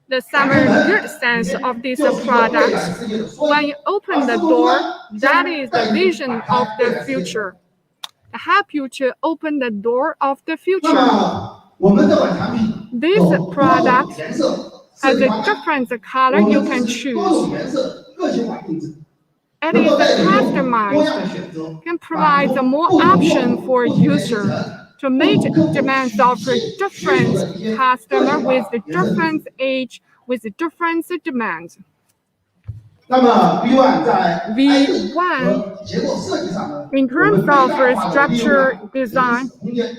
the summer good sense of this 就是一个未来 product. 世界的缩 When 影。 you open the door, that is the vision of the future. Help you to open the door of the 那 future. 么，我们这款产品 This 有多种 product 颜色设 has 计 a 方案， different 我 color you 们 can 支持多种 choose. 颜色个性化定制， It 能 is 够带给用户多样 customized, 的选择， can 满 provide 足 more 不同用 option 户 for 不同年龄 user 层、 to 不 meet 同客户 demands of 需求 different 的一些个 customer 性化 with 颜色定 different 制。 age, with different demands. 那么 V1 在 V1 和结构设计上呢， In 我们 terms 最 of 大化的利用 structure 了 design 历史空间，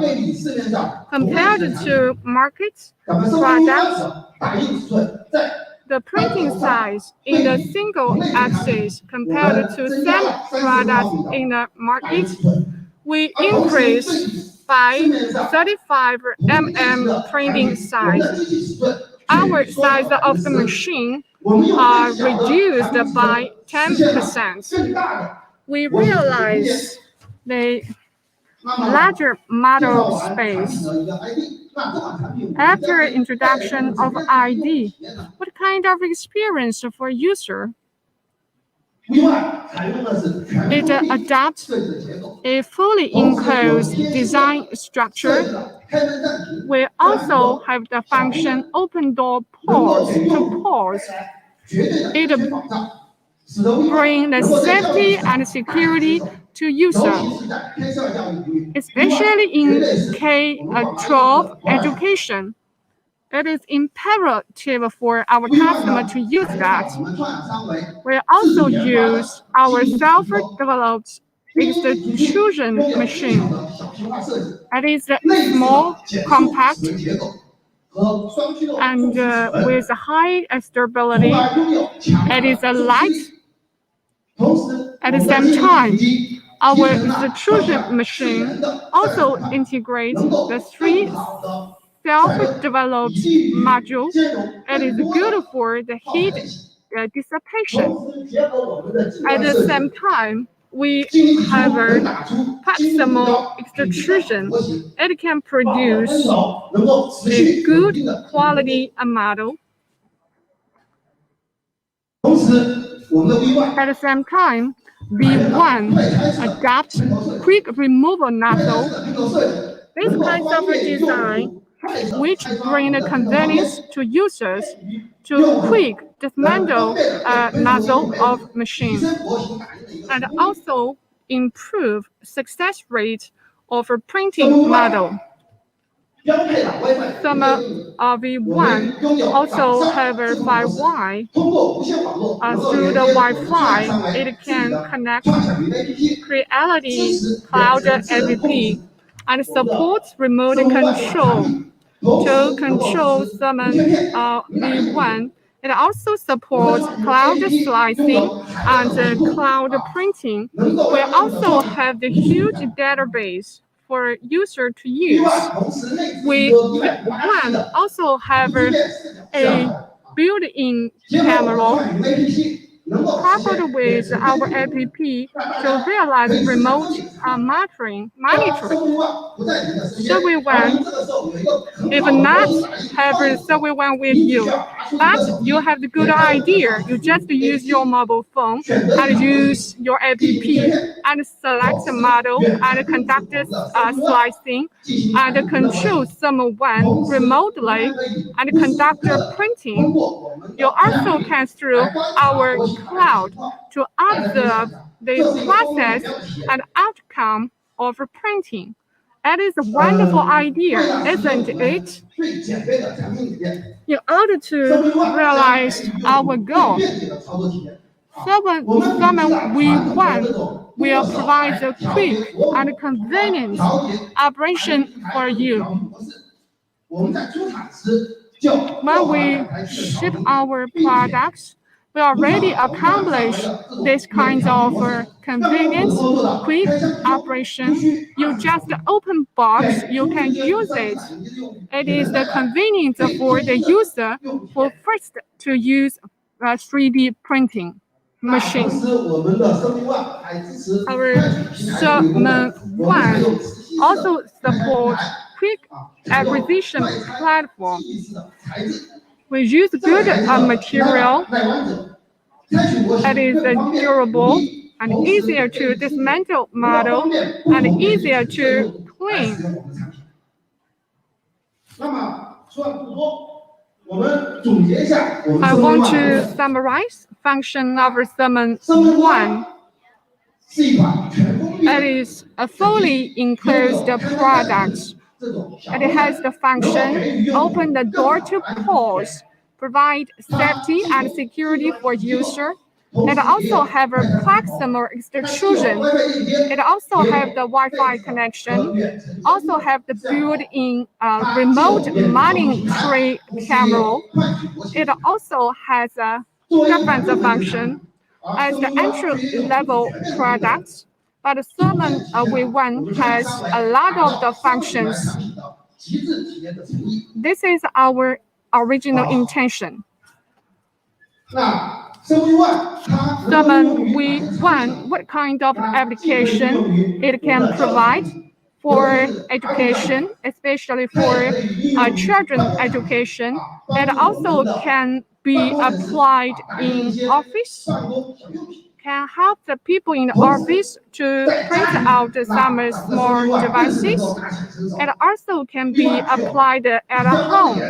对比市面上同类 compared 型的产品， to market 咱们生活 products, 的打印尺寸在 the printing size in the single axis 我 compared 们 to 增加 same 了30 products 毫米的 in the 打印 market, 尺寸， we 而同时对 increase 比 by 市面上 35 同类型 mm 的产 printing 品，我们 size. 的机器尺寸 Our 缩小 size 了 of the 10%。 machine 我们用 are 更小的产品 reduced 尺 by 寸实现了 10%. 更大的 We 模型空间。 realize the 那么 larger 介绍 model 完产品 space. 的一个 ID， 那这款产品我们 After 将会带给 introduction 用户 of 什么样的用户 ID, 体验呢？ what kind of experience for user? V1 采用的是全 It 封闭 adopts 设计的结构， a fully 同时有 enclosed 贴心 design 的设 structure. 计了开门暂停， We also have the function open door 能够 pause 给用 to 户 pause, 带来绝对的安全保障，使得 bring V1 the 能够在教育 safety 上大 and 展 security 身手， to 尤 user, 其是在 K12 教育领域 especially ，V1 绝 in 对是我们广大用户 K-12 的关爱。 education. It is imperative for our V1 呢 customer to use 采用 that. 了我们创养三维 We also 自主研发的 use our 基因体系统， self-developed 拼音体系 extrusion 拥有非 machine. 常的小型化设计， It is 类似 small, 的减速 compact, 齿轮结构和双驱动 and 控制齿轮， with high 从 stability. 而拥有强大 It 的 is a 助 light. 力。同时， At 我 the 们的 same 基因 time, 体机 our 集成了双 extrusion 向自 machine 研的 also 算法， integrates 能够 the 更 three 好的散热， self-developed 以至于 modules. 兼容 It 更 is 多 good 的 for the 耗 heat 材类型。 dissipation. 同时，结合我们的计 At 算 the 设 same 计， time, we 基因体中 have 能 a 打出精密目 proximal 标品质的 extrusion. 模型， It can 把我们 produce 能够持 a 续稳 good 定的 quality model. 同时，我们的 V1 At the same time, V1 adopts quick removal 快拆 nozzle. 式的拼头设计， This 能够 kind 方 of 便用 design 户快手 which 拆穿我 bring 们 the 的拼头方面， convenience to users 与 to 用户 quick 能 dismantle 方便的 a 对推出 nozzle 配 of 置，提 machine, 升模型打印的一个 and 成功率。 also improve success rate of a printing 3V1 model. 标配了 WiFi Some 6.1，我们 V1 拥有 also 仿 have 效 a 智能模式， 5Y. 通过无线网络能够 Through 连 the 接我们创养 Wi-Fi, 三维 it 自己 can 的 connect 创想云 APP， Creality 支持 Cloud 远程智能控制 APP and 我们的 supports remote 3V1 这款产 control 品，同时 to 能够 control 支持 some 无切片、云打印 V1. It also 我们 supports 的 cloud APP 拥 slicing 有海量的 and 数据库 cloud 啊， printing. 能够 We 让用户的 also 创 have the 意无序 huge 感。 database for user to use. V1 同时内置 We 一个180 one 的 also have 无切片视角摄 a 像头啊， built-in camera coupled with our app to realize remote monitoring. Survey one, if not have a survey one with you, but you have the good idea, you just use your mobile phone and use your app and select a model and conduct slicing and control someone remotely and conduct printing. You also can through our cloud to observe the process and outcome of printing. That is a wonderful idea, isn't it? In order to realize our goal, Summon V1 will provide a quick and convenient operation for you. When we ship our products, we already accomplish this kind of convenient, quick operation. You just open box, you can use it. It is convenient for the user who first to use 3D printing machine. Our Summon 1 also supports quick acquisition platform. We use good material. It is durable and easier to dismantle model and easier to clean. I want to summarize function of Summon 1. It is a fully enclosed product. It has the function open the door to pause, provide safety and security for user. It also have a proximal extrusion. It also have the Wi-Fi connection. Also have the built-in remote monitoring camera. It also has a different function as the entry-level product. But the Summon V1 has a lot of the functions. This is our original intention. Summon V1, what kind of application it can provide for education, especially for children education. It also can be applied in office, can help the people in the office to print out some small devices. It also can be applied at home.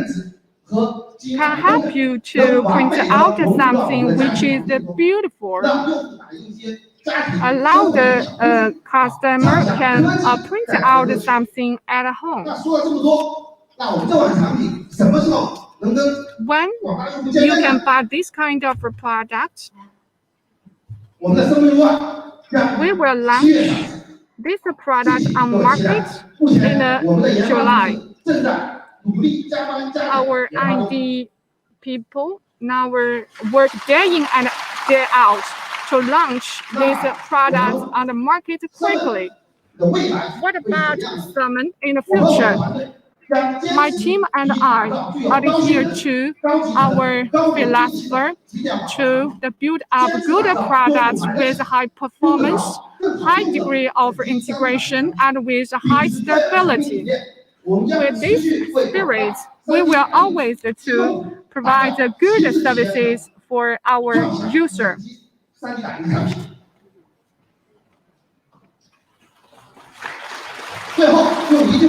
Can help you to print out something which is beautiful. Allow the customer can print out something at home. When you can buy this kind of product, we will launch this product on market in July. Our R&D people now work day in and day out to launch these products on the market quickly. What about Summon in the future? My team and I adhere to our philosophy to build up good products with high performance, high degree of integration, and with high stability. With this spirit, we will always to provide good services for our user.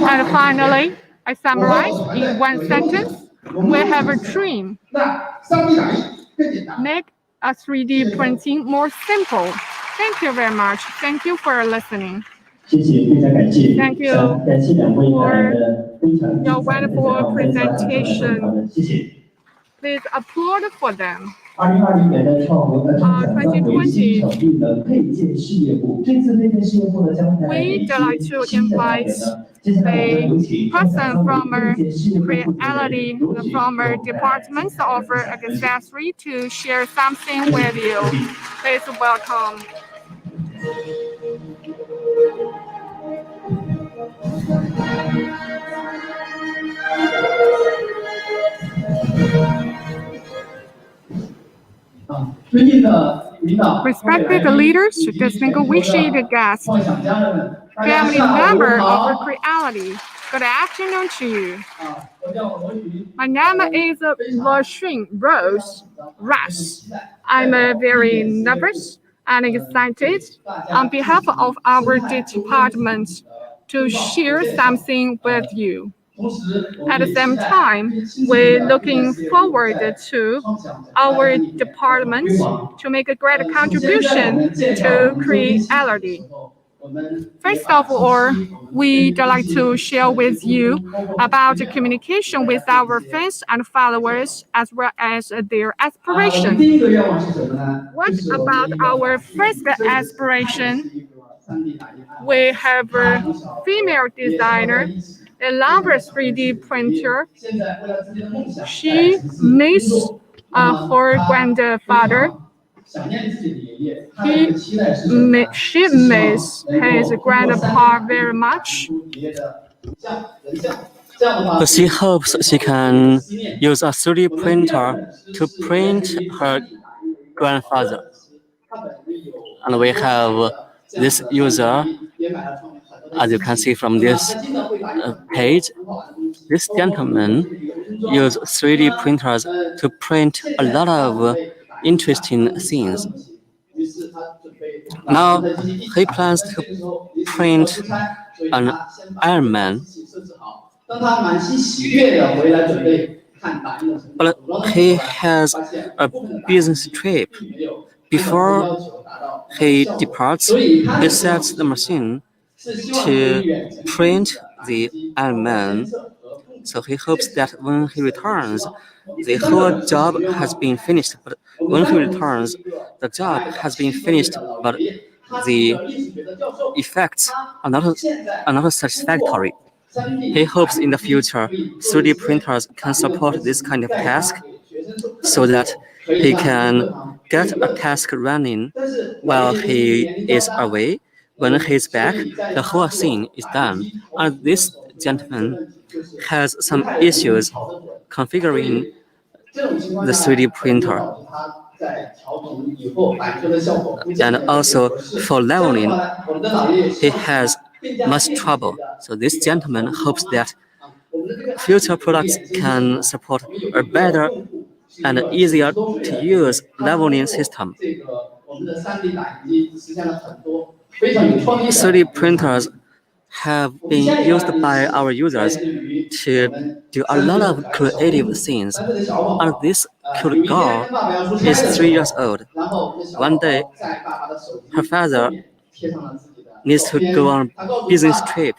And finally, I summarize in one sentence. We have a dream. Make a 3D printing more simple. Thank you very much. Thank you for listening. Thank you for your wonderful presentation. Please applaud for them. 2020, we'd like to invite the person from Creality, from departments of accessory to share something with you. Please welcome. Respected leaders, distinguished guests, family member of Creality, good afternoon to you. My name is Lashun Rose Russ. I'm very nervous and excited on behalf of our department to share something with you. At the same time, we're looking forward to our department to make a great contribution to Creality. First of all, we'd like to share with you about communication with our fans and followers as well as their aspiration. What about our first aspiration? We have a female designer, a lover 3D printer. She misses her grandfather. She misses his grandpa very much. She hopes she can use a 3D printer to print her grandfather. And we have this user, as you can see from this page. This gentleman used 3D printers to print a lot of interesting things. Now he plans to print an Iron Man, but he has a business trip. Before he departs, he sets the machine to print the Iron Man. So he hopes that when he returns, the whole job has been finished. But when he returns, the job has been finished, but the effects are not satisfactory. He hopes in the future 3D printers can support this kind of task so that he can get a task running while he is away. When he's back, the whole thing is done. And this gentleman has some issues configuring the 3D printer. And also for leveling, he has much trouble. So this gentleman hopes that future products can support a better and easier to use leveling system. 3D printers have been used by our users to do a lot of creative things. And this cute girl is 3 years old. One day, her father needs to go on a business trip.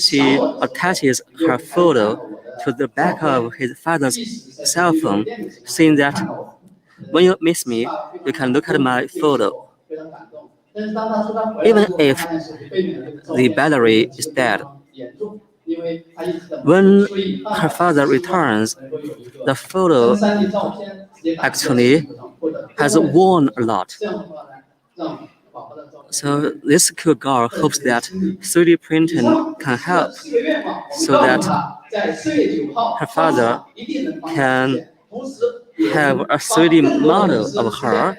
She attaches her photo to the back of his father's cell phone, saying that when you miss me, you can look at my photo. Even if the battery is dead. When her father returns, the photo actually has worn a lot. So this cute girl hopes that 3D printing can help so that her father can have a 3D model of her.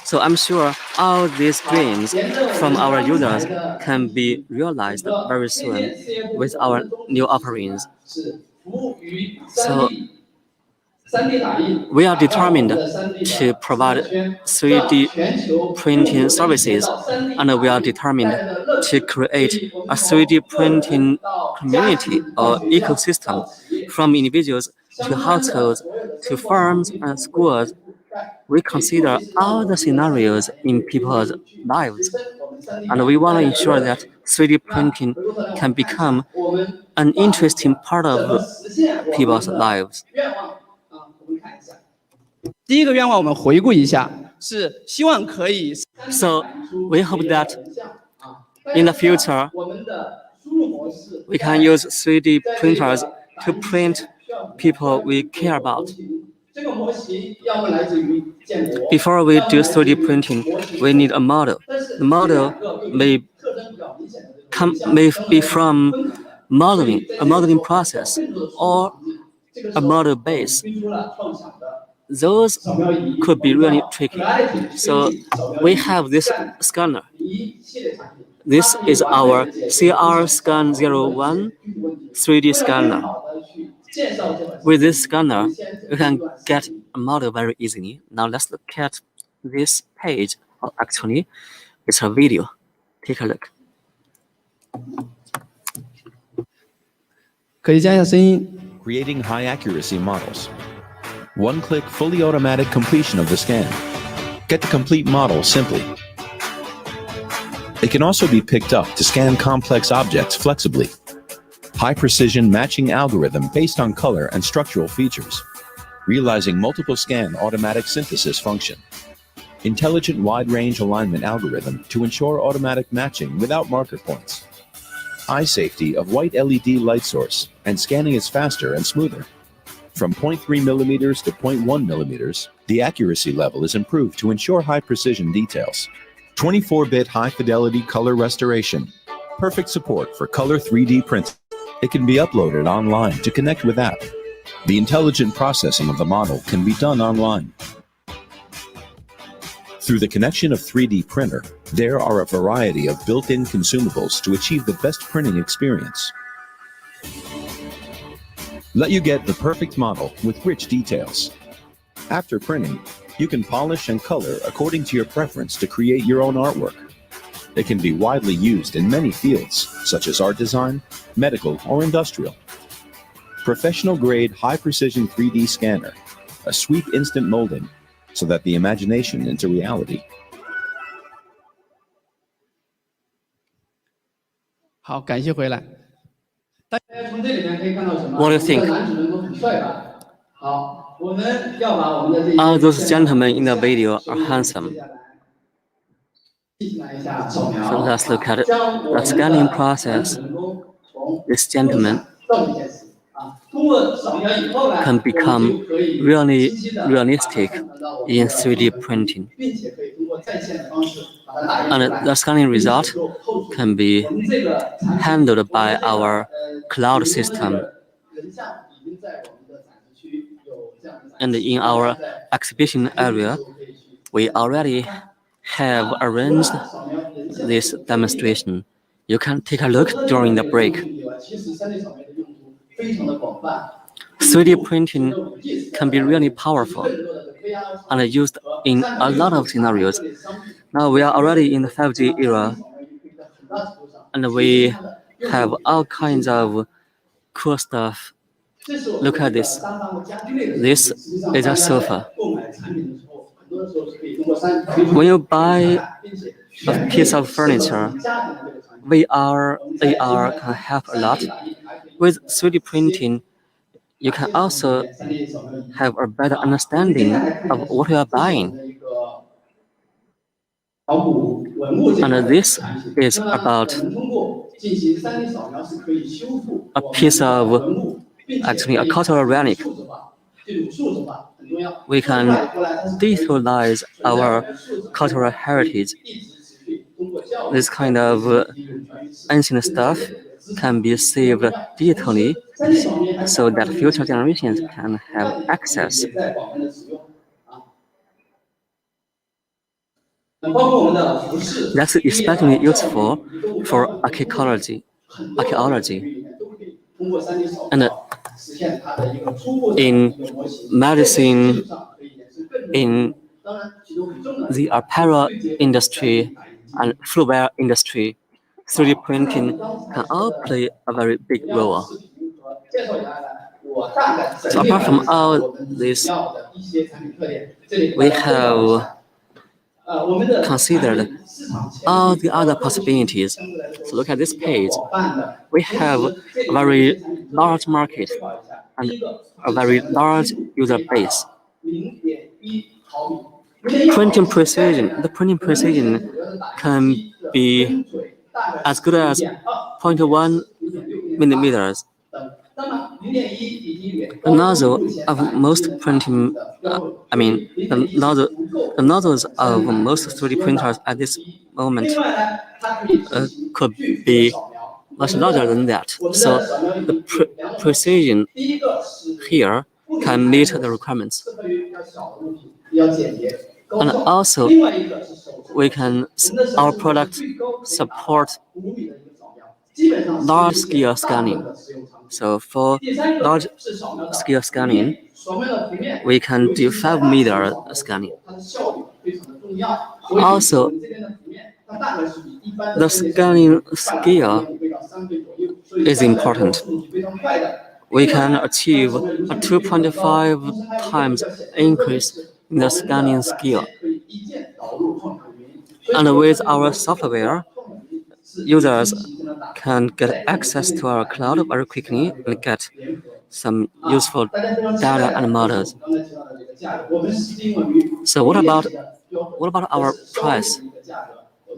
So I'm sure all these dreams from our users can be realized very soon with our new offerings. So we are determined to provide 3D printing services, and we are determined to create a 3D printing community or ecosystem from individuals to households to firms and schools. We consider all the scenarios in people's lives, and we want to ensure that 3D printing can become an interesting part of people's lives. 第一个愿望我们回顾一下，是希望可以。So we hope that in the future we can use 3D printers to print people we care about. Before we do 3D printing, we need a model. The model may be from a modeling process, or a model base. those could be really tricky. So we have this scanner. This is our CR Scan 01 3D scanner. With this scanner, you can get a model very easily. Now let's look at this page. Oh, actually, it's a video. Take a look. 可以加一下声音。 Creating high accuracy models. One-click fully automatic completion of the scan. Get the complete model simply. It can also be picked up to scan complex objects flexibly. High-precision matching algorithm based on color and structural features. Realizing multiple scan automatic synthesis function. Intelligent wide-range alignment algorithm to ensure automatic matching without marker points. Eye safety of white LED light source, and scanning is faster and smoother. From 0.3 millimeters to 0.1 millimeters, the accuracy level is improved to ensure high precision details. 24-bit high-fidelity color restoration. Perfect support for color 3D printing. It can be uploaded online to connect with app. The intelligent processing of the model can be done online. Through the connection of 3D printer, there are a variety of built-in consumables to achieve the best printing experience. Let you get the perfect model with rich details. After printing, you can polish and color according to your preference to create your own artwork. It can be widely used in many fields, such as art design, medical, or industrial. Professional-grade high-precision 3D scanner, a sweep instant molding, so that the imagination into reality. 好，感谢回来。大家从这里面可以看到什么？ What do you think? 这男主人公很帅吧？好，我们要把我们的这些 All those gentlemen in the video are handsome. 进行一下扫描。 So let's look at the scanning process. This gentleman can become really realistic in 3D printing. And the scanning result can be handled by our cloud system. And in our exhibition area, we already have arranged this demonstration. You can take a look during the break. 3D printing can be really powerful and used in a lot of scenarios. Now we are already in the 5G era, and we have all kinds of cool stuff. Look at this. This is a sofa. When you buy a piece of furniture, VR, AR can help a lot. With 3D printing, you can also have a better understanding of what you are buying. And this is about a piece of, actually a cultural relic. We can digitalize our cultural heritage. This kind of ancient stuff can be saved digitally so that future generations can have access. That's especially useful for archaeology. And in medicine, in the apparel industry and footwear industry, 3D printing can all play a very big role. So apart from all this, we have considered all the other possibilities. So look at this page. We have a very large market and a very large user base. Printing precision, the printing precision can be as good as 0.1 millimeters. The nozzle of most printing, the nozzles of most 3D printers at this moment could be much larger than that. So the precision here can meet the requirements. And also, our product support large scale scanning. So for large scale scanning, we can do 5-meter scanning. Also, the scanning scale is important. We can achieve a 2.5 times increase in the scanning scale. And with our software, users can get access to our cloud very quickly and get some useful data and models. So what about our price?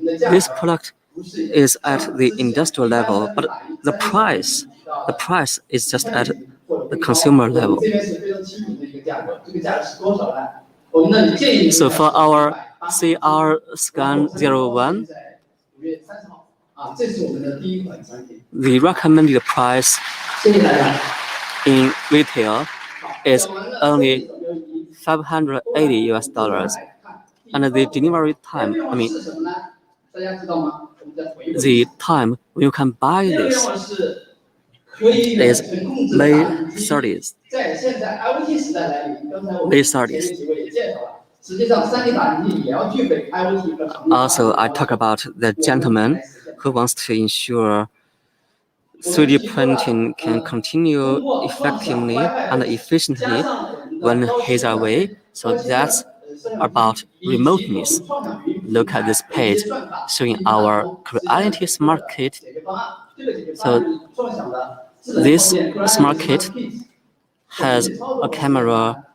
This product is at the industrial level, but the price is just at the consumer level. So for our CR Scan 01, the recommended price in retail is only $580, and the delivery time, the time when you can buy this is late 30s. Also, I talk about the gentleman who wants to ensure 3D printing can continue effectively and efficiently when he's away. So that's about remoteness. Look at this page showing our Creality Smart Kit. So this Smart Kit has a camera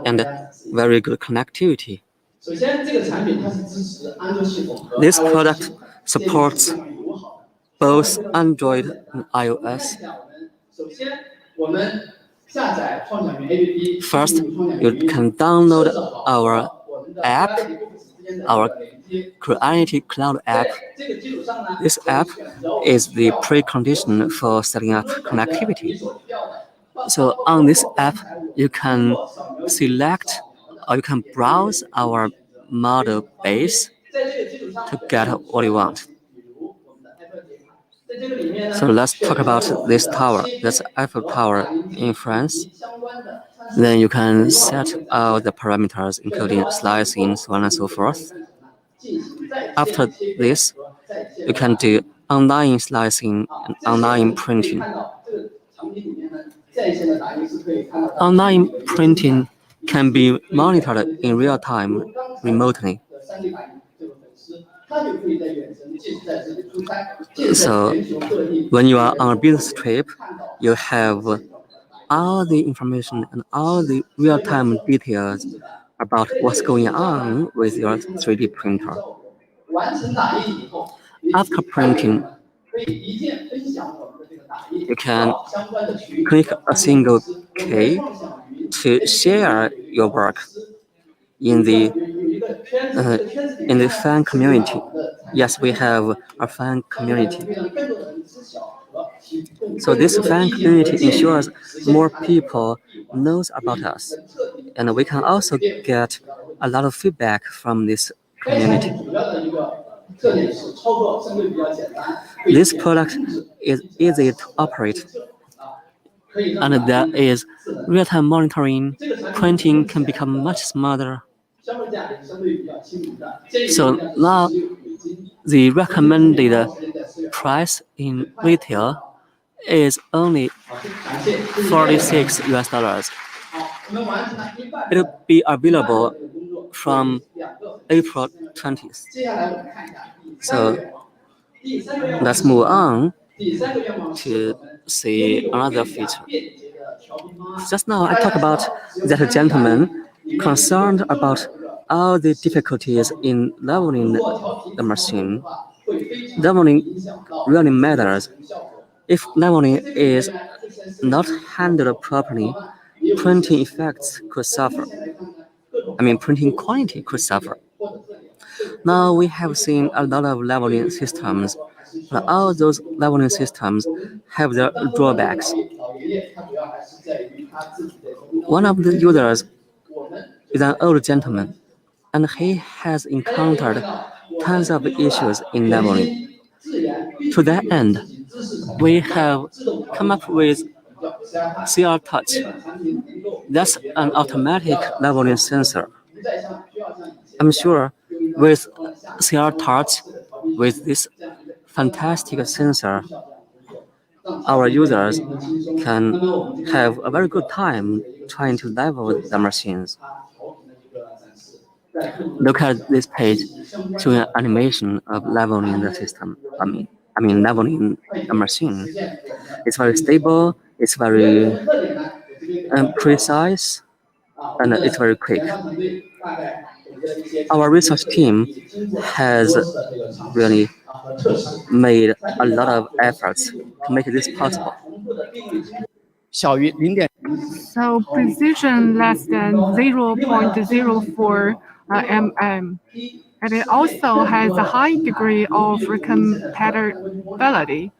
and very good connectivity. This product supports both Android and iOS. First, you can download our app, our Creality Cloud app. This app is the precondition for setting up connectivity. So on this app, you can select or you can browse our model base to get what you want. So let's talk about this tower. That's Eiffel Tower in France. Then you can set all the parameters, including slicing, so on and so forth. After this, you can do online slicing and online printing. Online printing can be monitored in real time remotely. So when you are on a business trip, you have all the information and all the real-time details about what's going on with your 3D printer. After printing, you can click a single key to share your work in the fan community. Yes, we have a fan community. So this fan community ensures more people knows about us, and we can also get a lot of feedback from this community. This product is easy to operate, and there is real-time monitoring. Printing can become much smarter. So now the recommended price in retail is only $46. It will be available from April 20th. So let's move on to see another feature. Just now I talked about that gentleman concerned about all the difficulties in leveling the machine. Leveling really matters. If leveling is not handled properly, printing effects could suffer. Printing quality could suffer. Now we have seen a lot of leveling systems, but all those leveling systems have their drawbacks. One of the users is an old gentleman, and he has encountered tons of issues in leveling. To that end, we have come up with CR Touch. That's an automatic leveling sensor. I'm sure with CR Touch, with this fantastic sensor, our users can have a very good time trying to level the machines. Look at this page showing an animation of leveling the system. I mean leveling the machine. It's very stable. It's very precise, and it's very quick. Our research team has really made a lot of efforts to make this possible. 小于0. So precision less than 0.04 mm. And it also has a high degree of compatibility.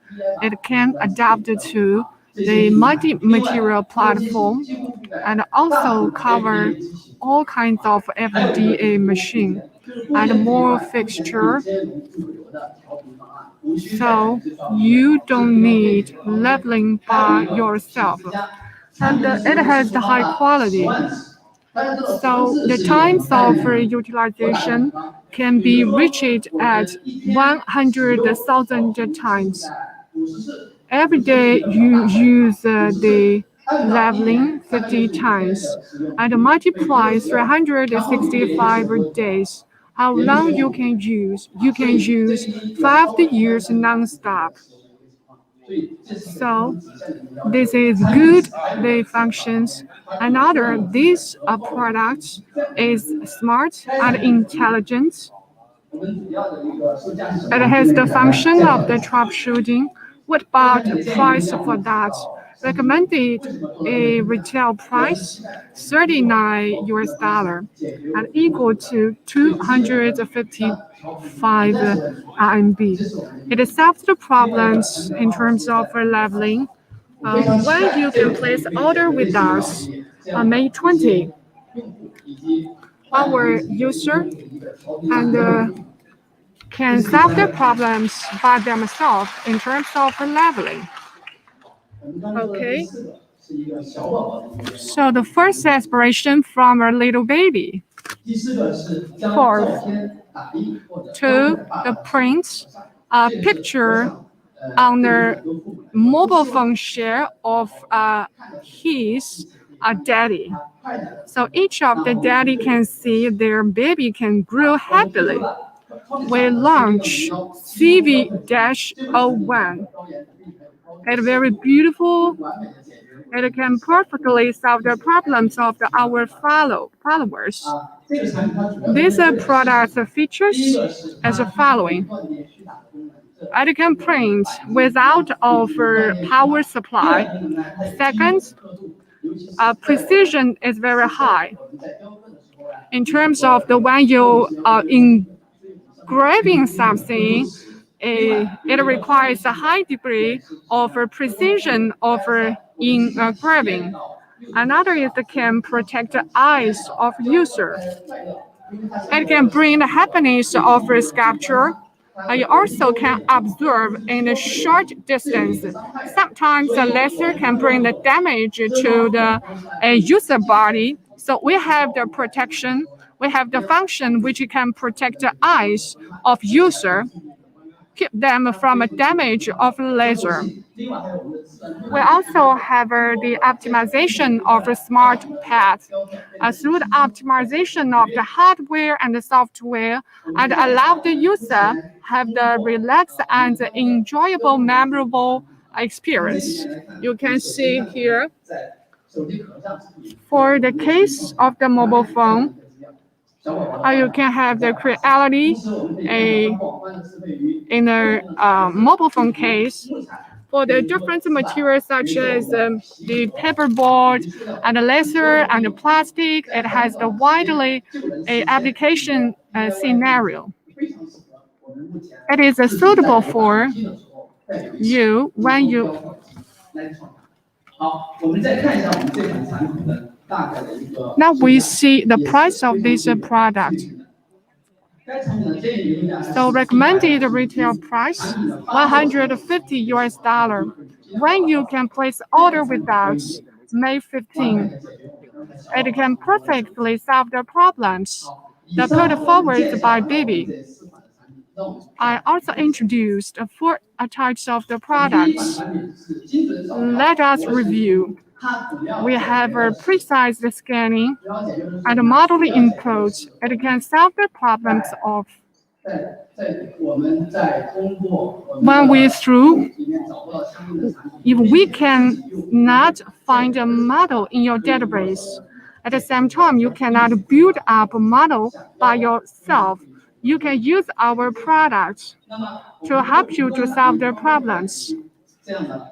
It can adapt to the multi-material platform and also cover all kinds of FDA machine and more fixture. So you don't need leveling by yourself. And it has the high quality. So the times of utilization can be reached at 100,000 times. Every day you use the leveling 50 times and multiply 365 days. How long you can use? You can use 5 years non-stop. So this is good, the functions. Another, this product is smart and intelligent. It has the function of the troubleshooting. What about the price for that? Recommended a retail price $39 and equal to 255 RMB. It solves the problems in terms of leveling. When you can place order with us on May 20, our user and can solve the problems by themselves in terms of leveling. Okay. So the first aspiration from a little baby. Fourth, to the print a picture on the mobile phone share of his daddy. So each of the daddy can see their baby can grow happily. We launch CV-01. It's very beautiful. It can perfectly solve the problems of our followers. These product features as following. It can print without offer power supply. Second, precision is very high. In terms of the when you engraving something, it requires a high degree of precision of engraving. Another is it can protect the eyes of user. It can bring the happiness of sculpture. You also can observe in a short distance. Sometimes the laser can bring the damage to the user body. So we have the protection. We have the function which can protect the eyes of user, keep them from damage of laser. We also have the optimization of the smart path. Through the optimization of the hardware and the software, and allow the user have the relaxed and enjoyable, memorable experience. You can see here, for the case of the mobile phone, you can have the Creality in a mobile phone case. For the different materials such as the paperboard and the laser and the plastic, it has the widely application scenario. It is suitable for you when you Now we see the price of this product. So recommended retail price, $150. When you can place order with us, May 15. It can perfectly solve the problems that put forward by baby. I also introduced 4 types of the products. Let us review. We have a precise scanning and modeling input. It can solve the problems of when we through. If we can not find a model in your database, at the same time, you cannot build up a model by yourself. You can use our products to help you to solve the problems.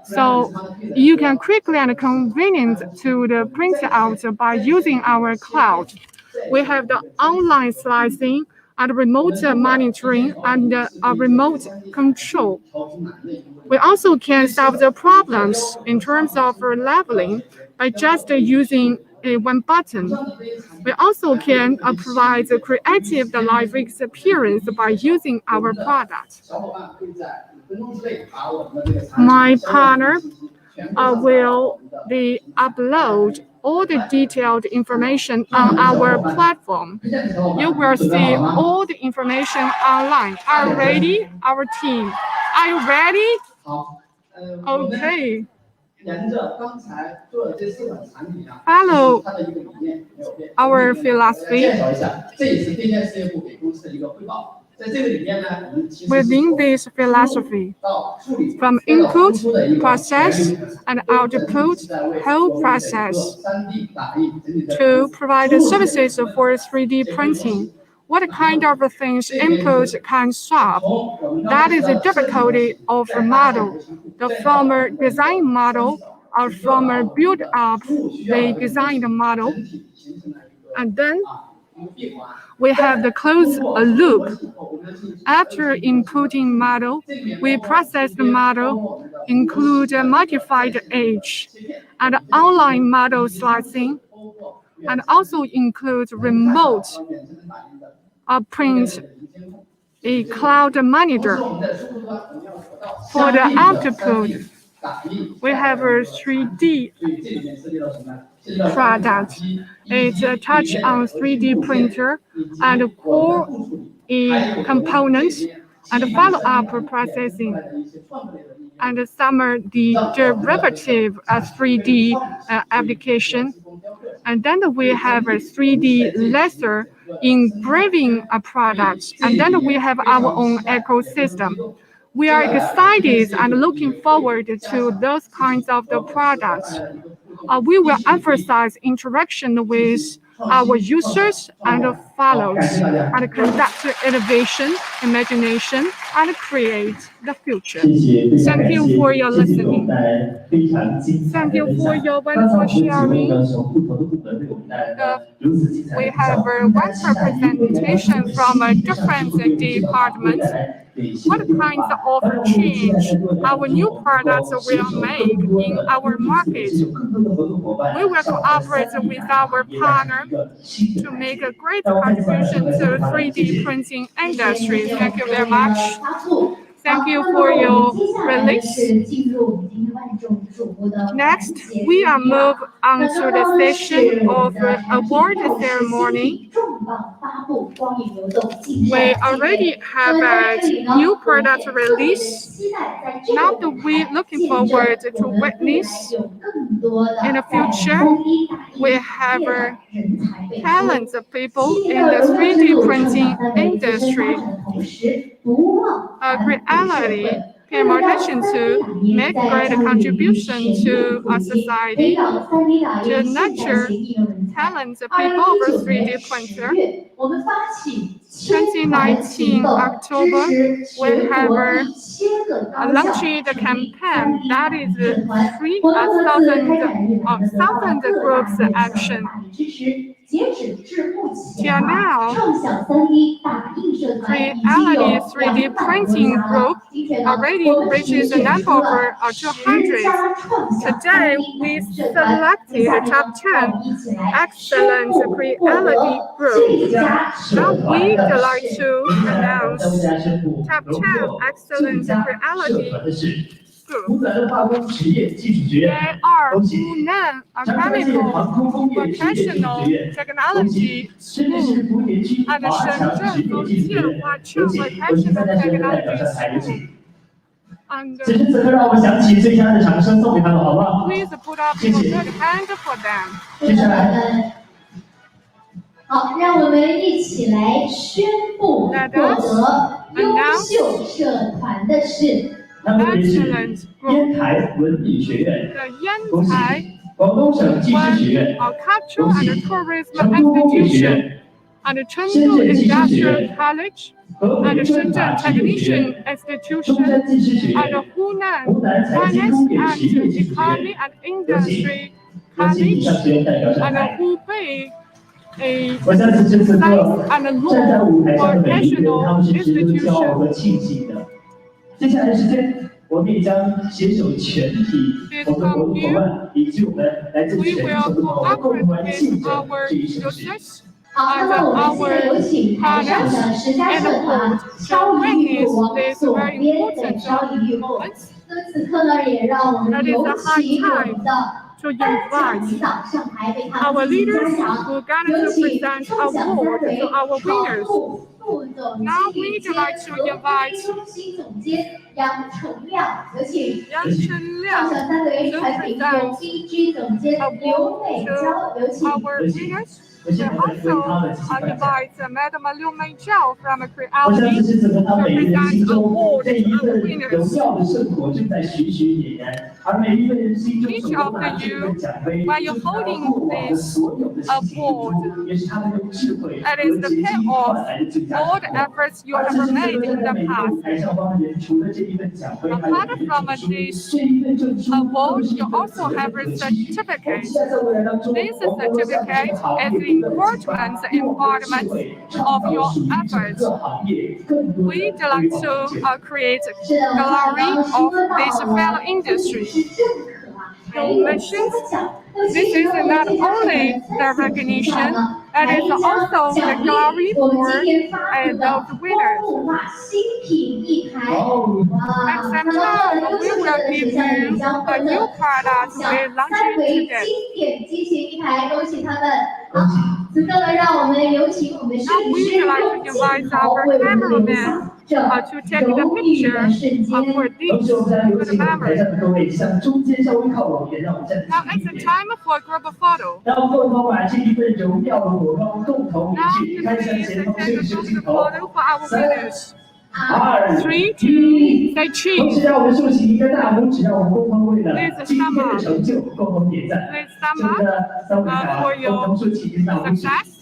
So you can quickly and convenient to the print out by using our cloud. We have the online slicing and remote monitoring and a remote control. We also can solve the problems in terms of leveling by just using one button. We also can provide a creative live experience by using our product. My partner will upload all the detailed information on our platform. You will see all the information online. Are you ready, our team? Are you ready? Okay. Follow our philosophy. Within this philosophy, from input, process, and output, whole process, to provide services for 3D printing, what kind of things input can solve? That is the difficulty of a model. The former design model or former build up the designed model, and then we have the closed loop. After inputting model, we process the model, include a modified age, and online model slicing, and also includes remote print, a cloud monitor. For the output, we have a 3D product. It's a touch on 3D printer and core components and follow-up processing and some the derivative 3D application. And then we have a 3D laser engraving products. And then we have our own ecosystem. We are excited and looking forward to those kinds of the products. We will emphasize interaction with our users and followers and conduct innovation, imagination, and create the future. Thank you for your listening. Thank you for your wonderful sharing. We have one representation from different departments. What kinds of change our new products will make in our market? We will cooperate with our partner to make a great contribution to 3D printing industry. Thank you very much. Thank you for your release. Next, we are moved on to the session of award ceremony. We already have a new product release. Now we're looking forward to witness in the future. We have talented people in the 3D printing industry. Creality pay more attention to make great contribution to our society, to nurture talented people over 3D printer. 2019 October, we have launched the campaign that is 3,000 groups action. 截止至目前 Till now, 畅想3D 打印社团已经有 Creality 3D 200多 printing 家了。 group 今天呢， already 我们只 reaches a 选 number 出 of 了 200. 10家创想 Today, 3D 打 we 印社团。那 selected 下 the 面 top 呢，让 10 我们一起来宣 excellent 布获 Creality 得 group. 最佳社 Now 团 we'd 的 like 是。 to 接下来我们 announce 将为大家宣布 top 荣 10 获最 excellent 佳社 Creality 团的是 group. 湖南化工实业技术学 They 院， are 恭喜！ Hunan 长春县航 Chemical 空工业实业技术 Professional 学院，恭 Technology 喜！深圳市 School 福田区 and 华强实 Shenzhen 业技术学 Futian 院， Huaqiang 有请！有请参 Professional 加学员代表 Technology 上台，有 School. 请！ And 此时此刻，让我们响起最佳的掌声送给他们，好不好？ please put up 谢 your 谢。 good hand for them. 接下来，好，让我们一起来宣布获得优秀社团的是 那分别是 Excellent 烟 group. 台文理学院， The 恭喜！ Yantai 广东省技师学院， Cultural 恭喜！ and Tourism 成都工业学 Institution 院， and 深 Chengdu 圳技师学 Industrial 院， College 河北 and 政法 Shenzhen 职业学 Technician 院， Institution 中山技师学 and 院， Hunan 湖南财经 Finance 工业实业 and 技术学 Economy 院， and 有请！ Industry 有请以 College 上学员代表上 and 台。 Hubei a 我相信这次 Science and 站在 Law 舞台上的每一个人，他 Vocational 们是值得骄傲 Institution. 和庆幸的。接下来的时间，我们也将携手全体我们的合作伙伴以及我们来自 We 全 will 球的朋友，共同来 cooperate 见 with 证 our 这一盛事。 users 好，那 and 么我们现在有 our 请台上的 partners 10家 and 社团 board 稍 to 一预 witness 后， this 左 very 边的 important 稍一预后。 moment. 那此刻呢，也让我们有请我们的 To 颁奖 invite 领导上台为他 our 们进行 leaders 嘉 who 奖。 are 有 going to 请 present 创想 award 分为 to our 常 winners. 务副总 Now 经理 we'd 兼 like to 合规 invite 中心总监杨成亮，有请 Yang 创 Chenliang 想三维 to 产品部 present BG 总监刘 award 美 to 娇，有请。 our winners. 我 We 现在为 also 他们进行颁奖。 invite Madam Liu Meijiao from 我相信 Creality 此时此刻，他每一个人心 to present 中 award 这一 to our 份荣 winners. 耀的圣火正在徐徐点燃，而每一个人心中 Each 手中 of 拿着这 you, 份奖杯， while 就 you're 是他们 holding 过往的 this 所有的辛勤付出，也是他们用智慧 that 和 is the 结晶 payoff 换来的最佳 all 成 the 果。 efforts you 而 have 此时此 made 刻， in 站在 the 每一个 past. 舞台上方的人，除了这一份奖杯，还有 Apart 一份 from 证书， this 这一份证书 award, 更是一 you 份 also 责 have 任 a 和期许。我们 certificate. 现在在未来当中， This 我们要向这 certificate 个行 is 业 the 不断地激发， encouragement 用我们的智 embodiment 慧 of 创造 your 属于整 efforts. 个行业更多的 We'd 辉 like 煌 to 的 create 是的，我们刚 glory 刚 of 说到 this 了， fellow 不仅 industry. 是认可啊，还 No 有 mentions. 嘉奖。 This is not only the recognition, it is also the glory 我们 for 今天发布的 those 光 winners. 木化新品一台，哇！ At 那 some 么获 time, 得优 we 秀 will 的 give 选项呢，也 you 将获 a 得 new 创 product 想 we're 三 launching 维 today. 经典机型一台，恭喜他们！好，此刻呢，让我们有请我们摄 Now 影 we'd 师 like 用 to 镜 invite 头 our 为我们留 cameraman 下这 to take the 荣誉 picture 的瞬间。 for 同 this 时，我们将有 good 请我们台 memory. 上的各位向中间稍微靠拢一点，让我们站得 Now 近 it's 一 the 点。 time for a group photo. 让我们共同把这一份荣耀的火光共同凝 Now 聚，看向 please 前方 take 摄 a 影师 group 镜头。 photo for our 3、 winners. 2、 3, 1， 2, say 同时 cheese. 让我们竖起一个大拇指，让我们共同为了 Please 今天的 sum up. 成就共同点赞。 Please 祝 sum 福 up 的三位台 for 湾共同 your 竖起一个大拇指。 success.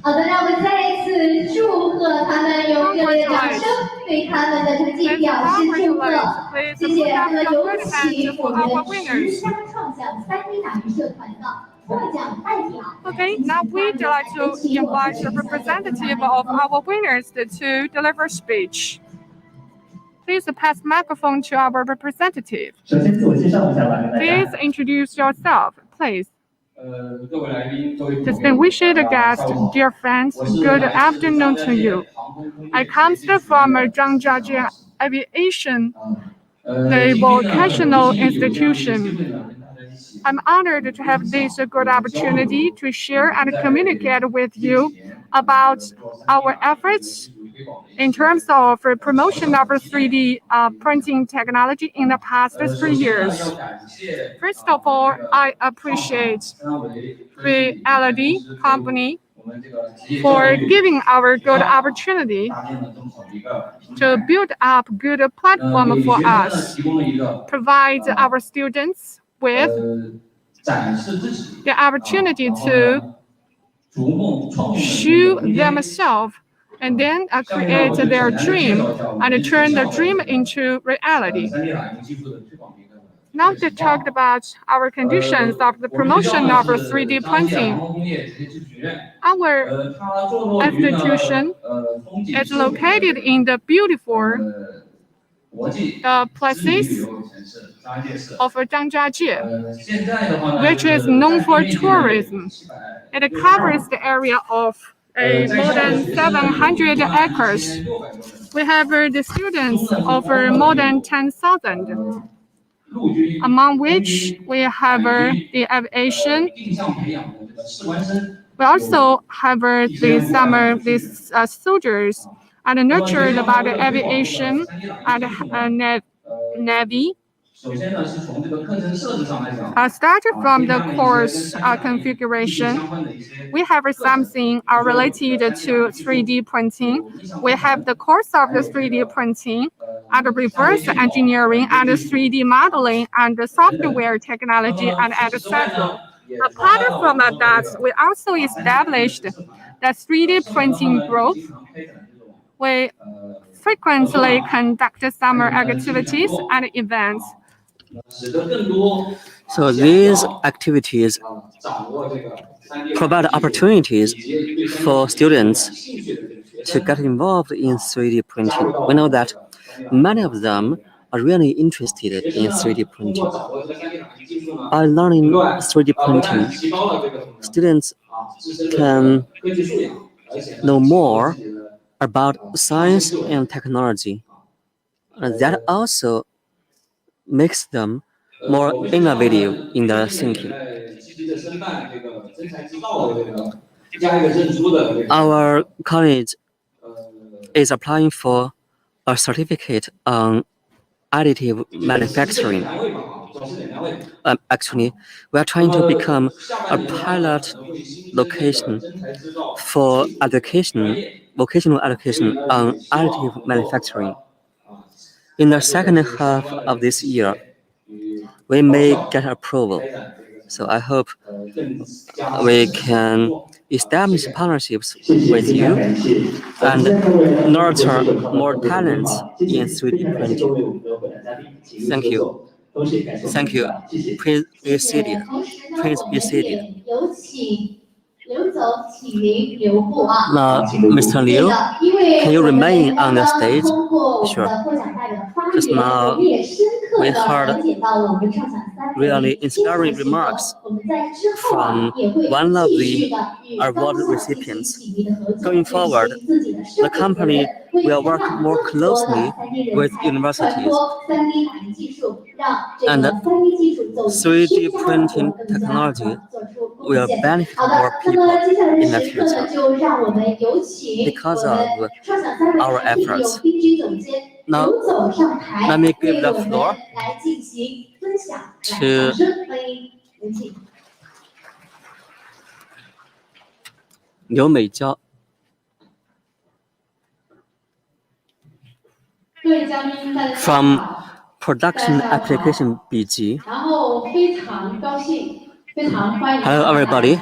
好的，让我们再一次祝贺他们，用热烈的掌声对他们的成绩 Let's 表示祝贺。 congratulate. 谢 Please 谢。 put 那 up 么 your 有 good 请 hands 我 for 们 our 十 winners. 佳创想3D 打印社团的获奖代表。 Okay, now we'd like to invite the representative of our winners to deliver speech. Please pass microphone to our representative. 首先自我介绍一下吧，跟大 Please 家。 introduce yourself, please. 各位来宾，各位朋友， Distinguished guests, dear friends, good afternoon to you. I come from Zhangjiajie Aviation Naval Vocational Institution. I'm honored to have this good opportunity to share and communicate with you about our efforts in terms of promotion of 3D printing technology in the past 3 years. First of all, I appreciate Creality company for giving our good opportunity to build up good platform for us, provide our students with the opportunity to show themselves and then create their dream and turn the dream into reality. Now they talked about our conditions of the promotion of 3D printing. Our institution is located in the beautiful places of Zhangjiajie, which is known for tourism. It covers the area of more than 700 acres. We have the students of more than 10,000, among which we have the aviation. We also have these soldiers and nurtured about the aviation and navy. Starting from the course configuration, we have something related to 3D printing. We have the course of the 3D printing and reverse engineering and 3D modeling and the software technology and etc. Apart from that, we also established the 3D printing group. We frequently conduct summer activities and events. So these activities provide opportunities for students to get involved in 3D printing. We know that many of them are really interested in 3D printing. By learning 3D printing, students can know more about science and technology. And that also makes them more innovative in their thinking. Our college is applying for a certificate on additive manufacturing. Actually, we are trying to become a pilot location for vocational education on additive manufacturing. In the second half of this year, we may get approval. So I hope we can establish partnerships with you and nurture more talents in 3D printing. Thank you. Thank you. Please be seated. Please be seated. Now, Mr. Liu, can you remain on the stage? Sure. Just now, we heard really inspiring remarks from one of the award recipients. Going forward, the company will work more closely with universities, and 3D printing technology will benefit more people in the future because of our efforts. Now, let me give the floor to Liu Meijiao. From Production Application BG. Hello everybody,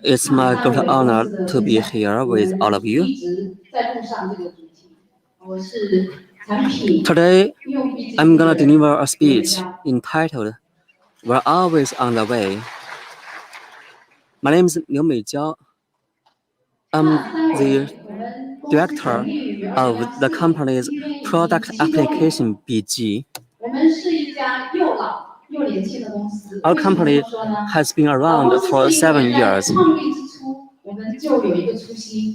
it's my great honor to be here with all of you. Today, I'm gonna deliver a speech entitled, "We're Always on the Way." My name is Liu Meijiao. I'm the director of the company's Product Application BG. Our company has been around for 7 years.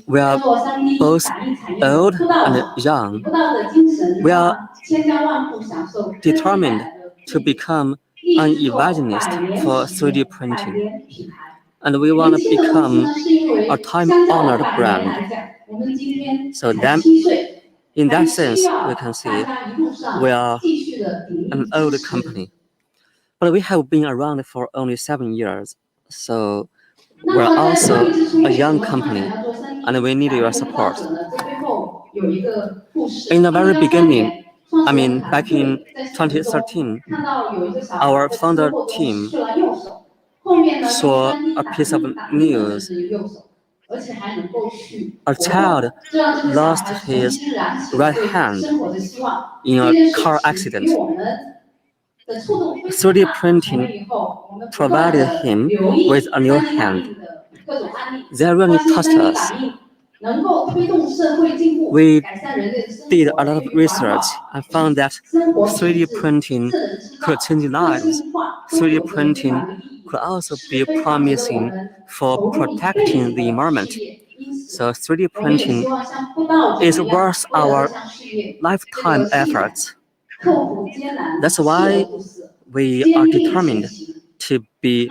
We are both old and young. We are determined to become an evangelist for 3D printing. And we want to become a time-honored brand. So then, in that sense, we can say we are an old company. But we have been around for only 7 years. So we're also a young company, and we need your support. In the very beginning, back in 2013, our founder team saw a piece of news. A child lost his right hand in a car accident. 3D printing provided him with a new hand. They really touched us. We did a lot of research and found that 3D printing could change lives. 3D printing could also be promising for protecting the environment. So 3D printing is worth our lifetime efforts. That's why we are determined to be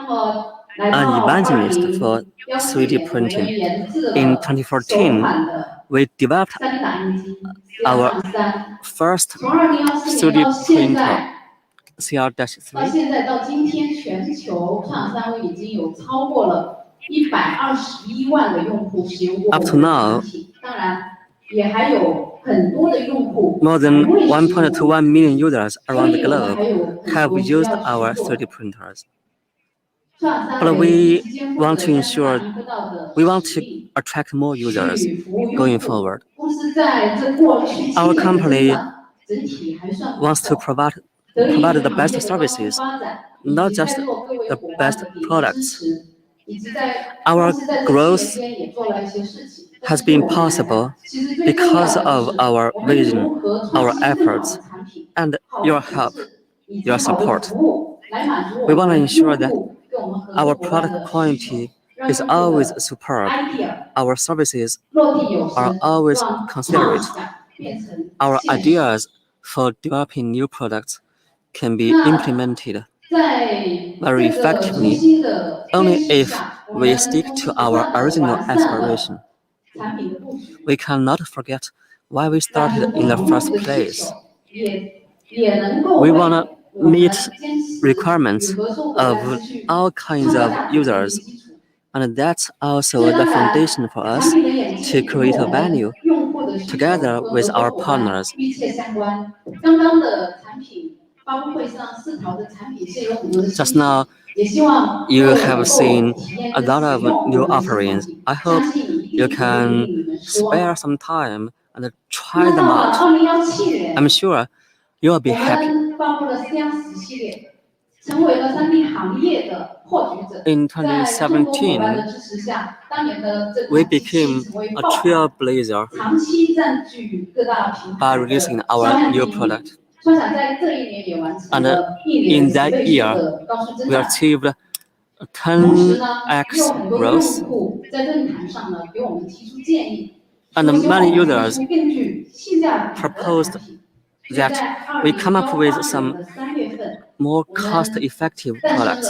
an evangelist for 3D printing. In 2014, we developed our first 3D printer, CR-3. 现在到今天，全球创伤单位已经有超过了121万的用户使用过我们的产品。当然，也还有很多的用户 more than 1.21 million users around the globe have used our 3D printers. But we want to attract more users going forward. Our company wants to provide the best services, not just the best products. Our growth has been possible because of our vision, our efforts, and your help, your support. We want to ensure that our product quality is always superb. Our services are always considerate. Our ideas for developing new products can be implemented very effectively only if we stick to our original aspiration. We cannot forget why we started in the first place. We want to meet requirements of all kinds of users, and that's also the foundation for us to create a value together with our partners. Just now, you have seen a lot of new offerings. I hope you can spare some time and try them out. I'm sure you will be happy. In 2017, we became a trailblazer by releasing our new product. And in that year, we achieved 10x growth. And many users proposed that we come up with some more cost-effective products.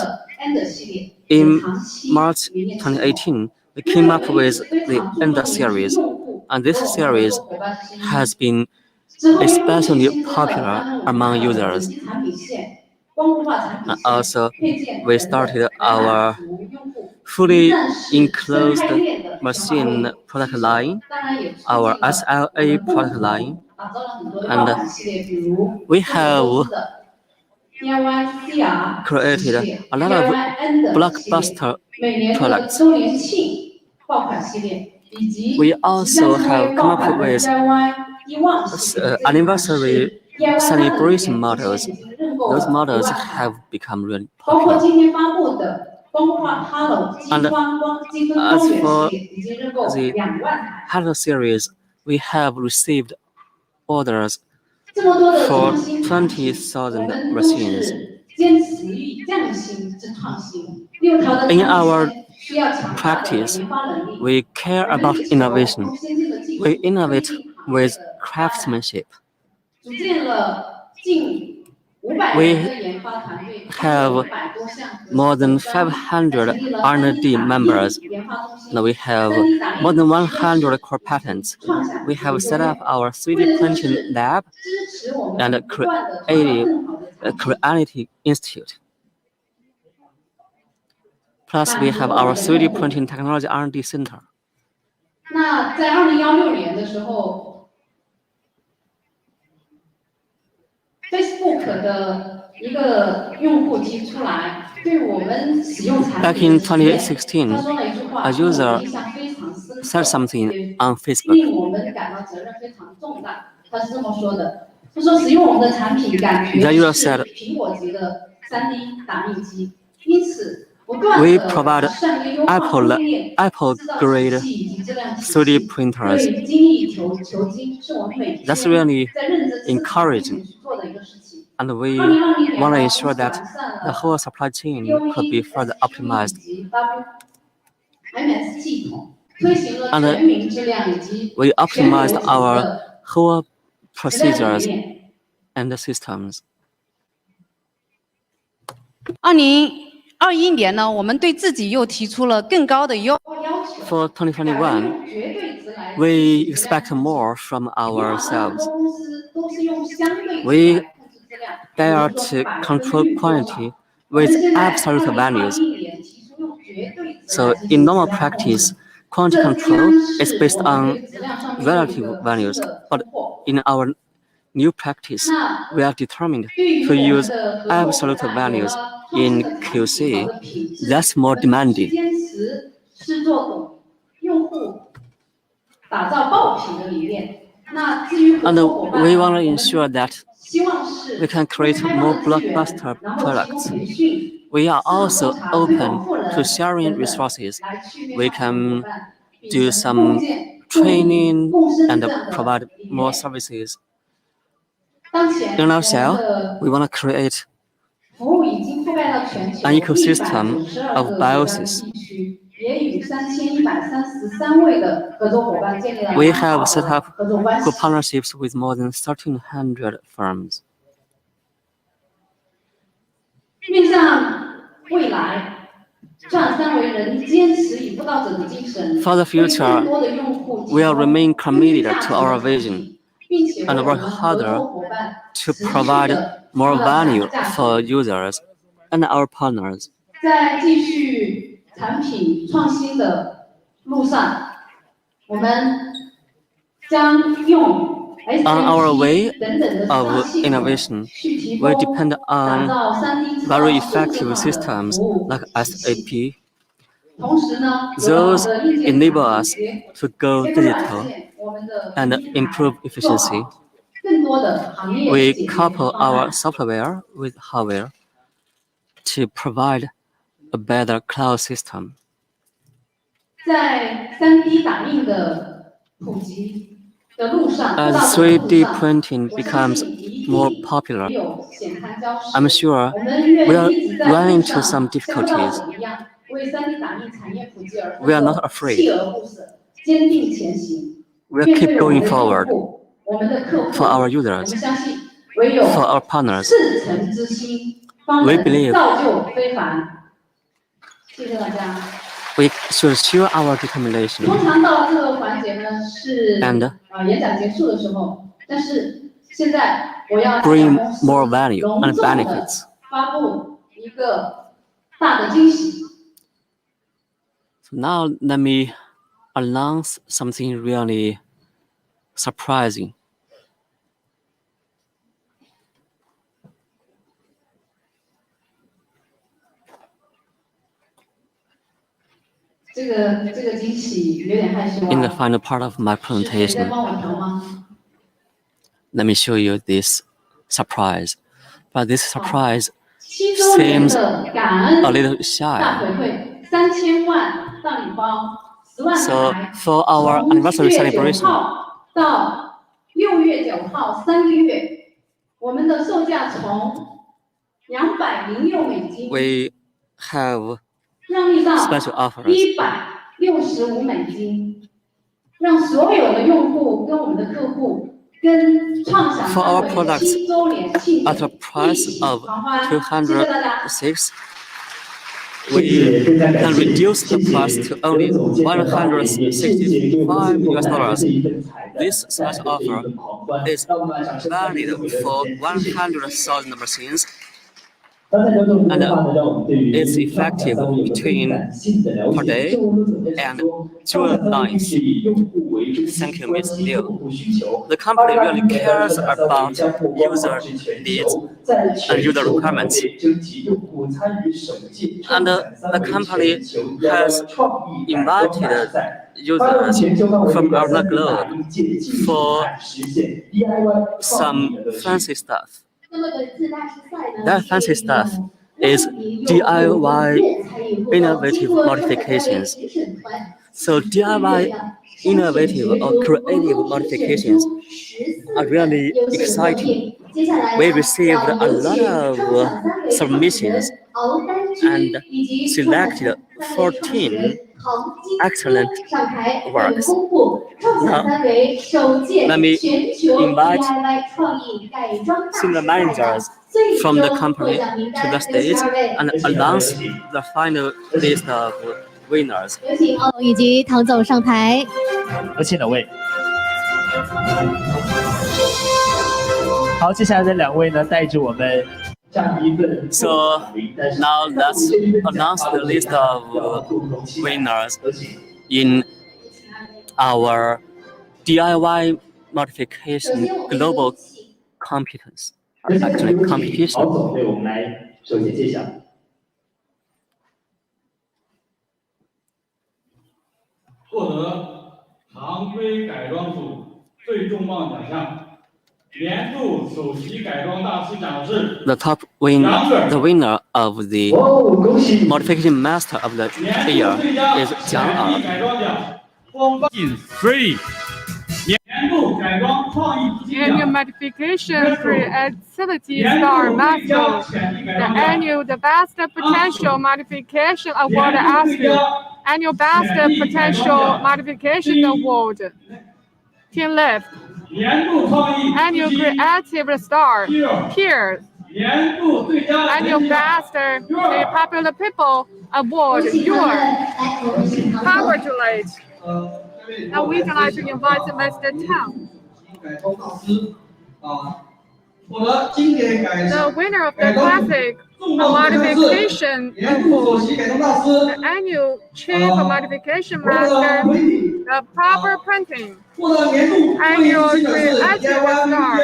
In March 2018, we came up with the Ender series, and this series has been especially popular among users. And also, we started our fully enclosed machine product line, our SLA product line, and we have created a lot of blockbuster products. We also have come up with anniversary celebration models. Those models have become really popular. And as for the Hello series, we have received orders for 20,000 machines. In our practice, we care about innovation. We innovate with craftsmanship. We have more than 500 R&D members. And we have more than 100 core patents. We have set up our 3D printing lab and Creality Institute. Plus, we have our 3D printing technology R&D center. 那在2016年的时候 ，Facebook 的一个用户提出来，对我们使用产品。Back in 2016, a user said something on Facebook. 令我们感到责任非常重大。他是这么说的他说使用我们的产品感 The 觉 user 是 said 苹果级的3D 打印机，因此不断 we 的 provide 善于优化供应链、 Apple 制造体 grade 系以及质量体 3D 系， printers. 对精益求精是我们每 That's 天 really 在认真思考并 encouraging. 且去做的一个事情。 And we 2020 年 want to 呢， 公 ensure 司 that 完善 the 了 whole supply chain could be further DOE、SQE optimized. 以及 WMS 系统，推行了 And 全民质量以及 we 全 optimized 国级 our 的 whole 质量检 procedures 验。 and systems. 2021年呢，我们对自己又提出了更高的要求。 For 2021, we expect more from ourselves. We dare to control quantity with absolute values. So in normal practice, quantity control is based on relative values, but in our new practice, we are determined to use absolute values in QC. That's more demanding. 坚持是做用户打造爆品的理念。那至于合 And 作伙伴， we 我 want to 们 ensure that 希望是 we can create 开 more 放资源， blockbuster 然后提供 products. 培训， We are 市场 also 调查、推 open 广赋能 to sharing 等等， resources. 来去 We 面向合作伙 can 伴，秉 do 承 some 共建、共赢、 training 共生 and 这样的 provide 理 more 念。 services. 当前 In 我 our 们 cell, 的 we want to create 服务已经覆盖到全球 an ecosystem 192 of 个国家和 biosis. 地区，也与3133位的合作伙伴建立了 We 良好 have set 的 up 合作关 good 系。 partnerships with more than 1,300 firms. 面向未来，创三维人坚持以不道者的精神， For the 为 future, 更多的用户 we 提 will 供 remain 更具 committed 价值 to 的 our 产品， vision 并且为 and 我 work 们合 harder 作伙伴 to 持续 provide 的 more 创造 value 价值。 for users and our partners. 在继续产品创新的路上，我们将用 On our way SAP 等等的 of 创系统 innovation, 去提 we 供 depend 打 on 造 3D 制造 very 数字 effective 化的 systems 服务 like 体系。 SAP. 同时呢，有了 Those 好的硬件 enable 产 us 品， to go 结合软 digital 件，我们的 and 平台 improve 做 efficiency. 好更多的行业 We 解决 couple 方 our 案。 software with hardware to provide a better cloud system. 在3D 打印的普及的路上， As 不道德的路 3D 上， printing 我相 becomes 信一 more 定 popular, 有险滩礁石。 I'm sure 我们愿 we are 一直在 run 路 into 上 some 像不道 difficulties. 者一样，为3D 打印产业普及而奋 We are not 斗， afraid. 锲而不舍，坚定前行。 We'll 面 keep 对我们 going 的 forward 用户、我们的客户， for our 我 users, 们相信唯有 for our partners. 赤诚之心，方 We 能 believe 造就非凡。谢谢大家。 We should show our determination 通常到了这个环节呢，是 and 演讲结束的时候，但是现在我要代表 bring 公司 more value 隆 and 重的 benefits. 发布一个大的惊喜。 So now let me announce something really surprising. 这个惊喜有点害羞 In the 啊， final part of my 是谁在 presentation, 帮我调吗？ let me show you this surprise. But this surprise 7周年 seems 的感恩 a little 大 shy. 回馈，3000万大礼包，10万 So 台， for our 从 anniversary 7月9 celebration, 号到6月9号3个月，我们的售价从206美金 we have 让利到 special offers. 165美金，让所有的用户跟我们的客户跟创想 For our 三维 products 7周年庆 at 典 a 一 price 起 of 狂欢，谢谢大家。 206, we can reduce the price to only $165 US. This special offer is valid for 100,000 machines and it's effective between today and June 9th. Thank you, Ms. Liu. The company really cares about user needs and user requirements. And the company has invited users from around the globe for some fancy stuff. That fancy stuff is DIY innovative modifications. So DIY innovative or creative modifications are really exciting. We received a lot of submissions and selected 14 excellent works. Now, let me invite senior managers from the company to the stage and announce the final list of winners. 以及唐总上台。有请两位。好，接下来的两位呢，带着我们。So now let's announce the list of winners in our DIY modification global competence, actually competition. 曹总为我们来首先揭晓。获得常规改装组最重磅奖项。 The the winner of the modification master of the year is Jiang Er. In 3. Annual modification creativity star master. The best potential modification award annual best potential modification award. Team left. Annual creative star. Peers. Annual best the popular people award. Congratulate. Now we'd like to invite Mr. Tang. The winner of the classic modification award, the annual chief modification master, the proper printing, annual creative star,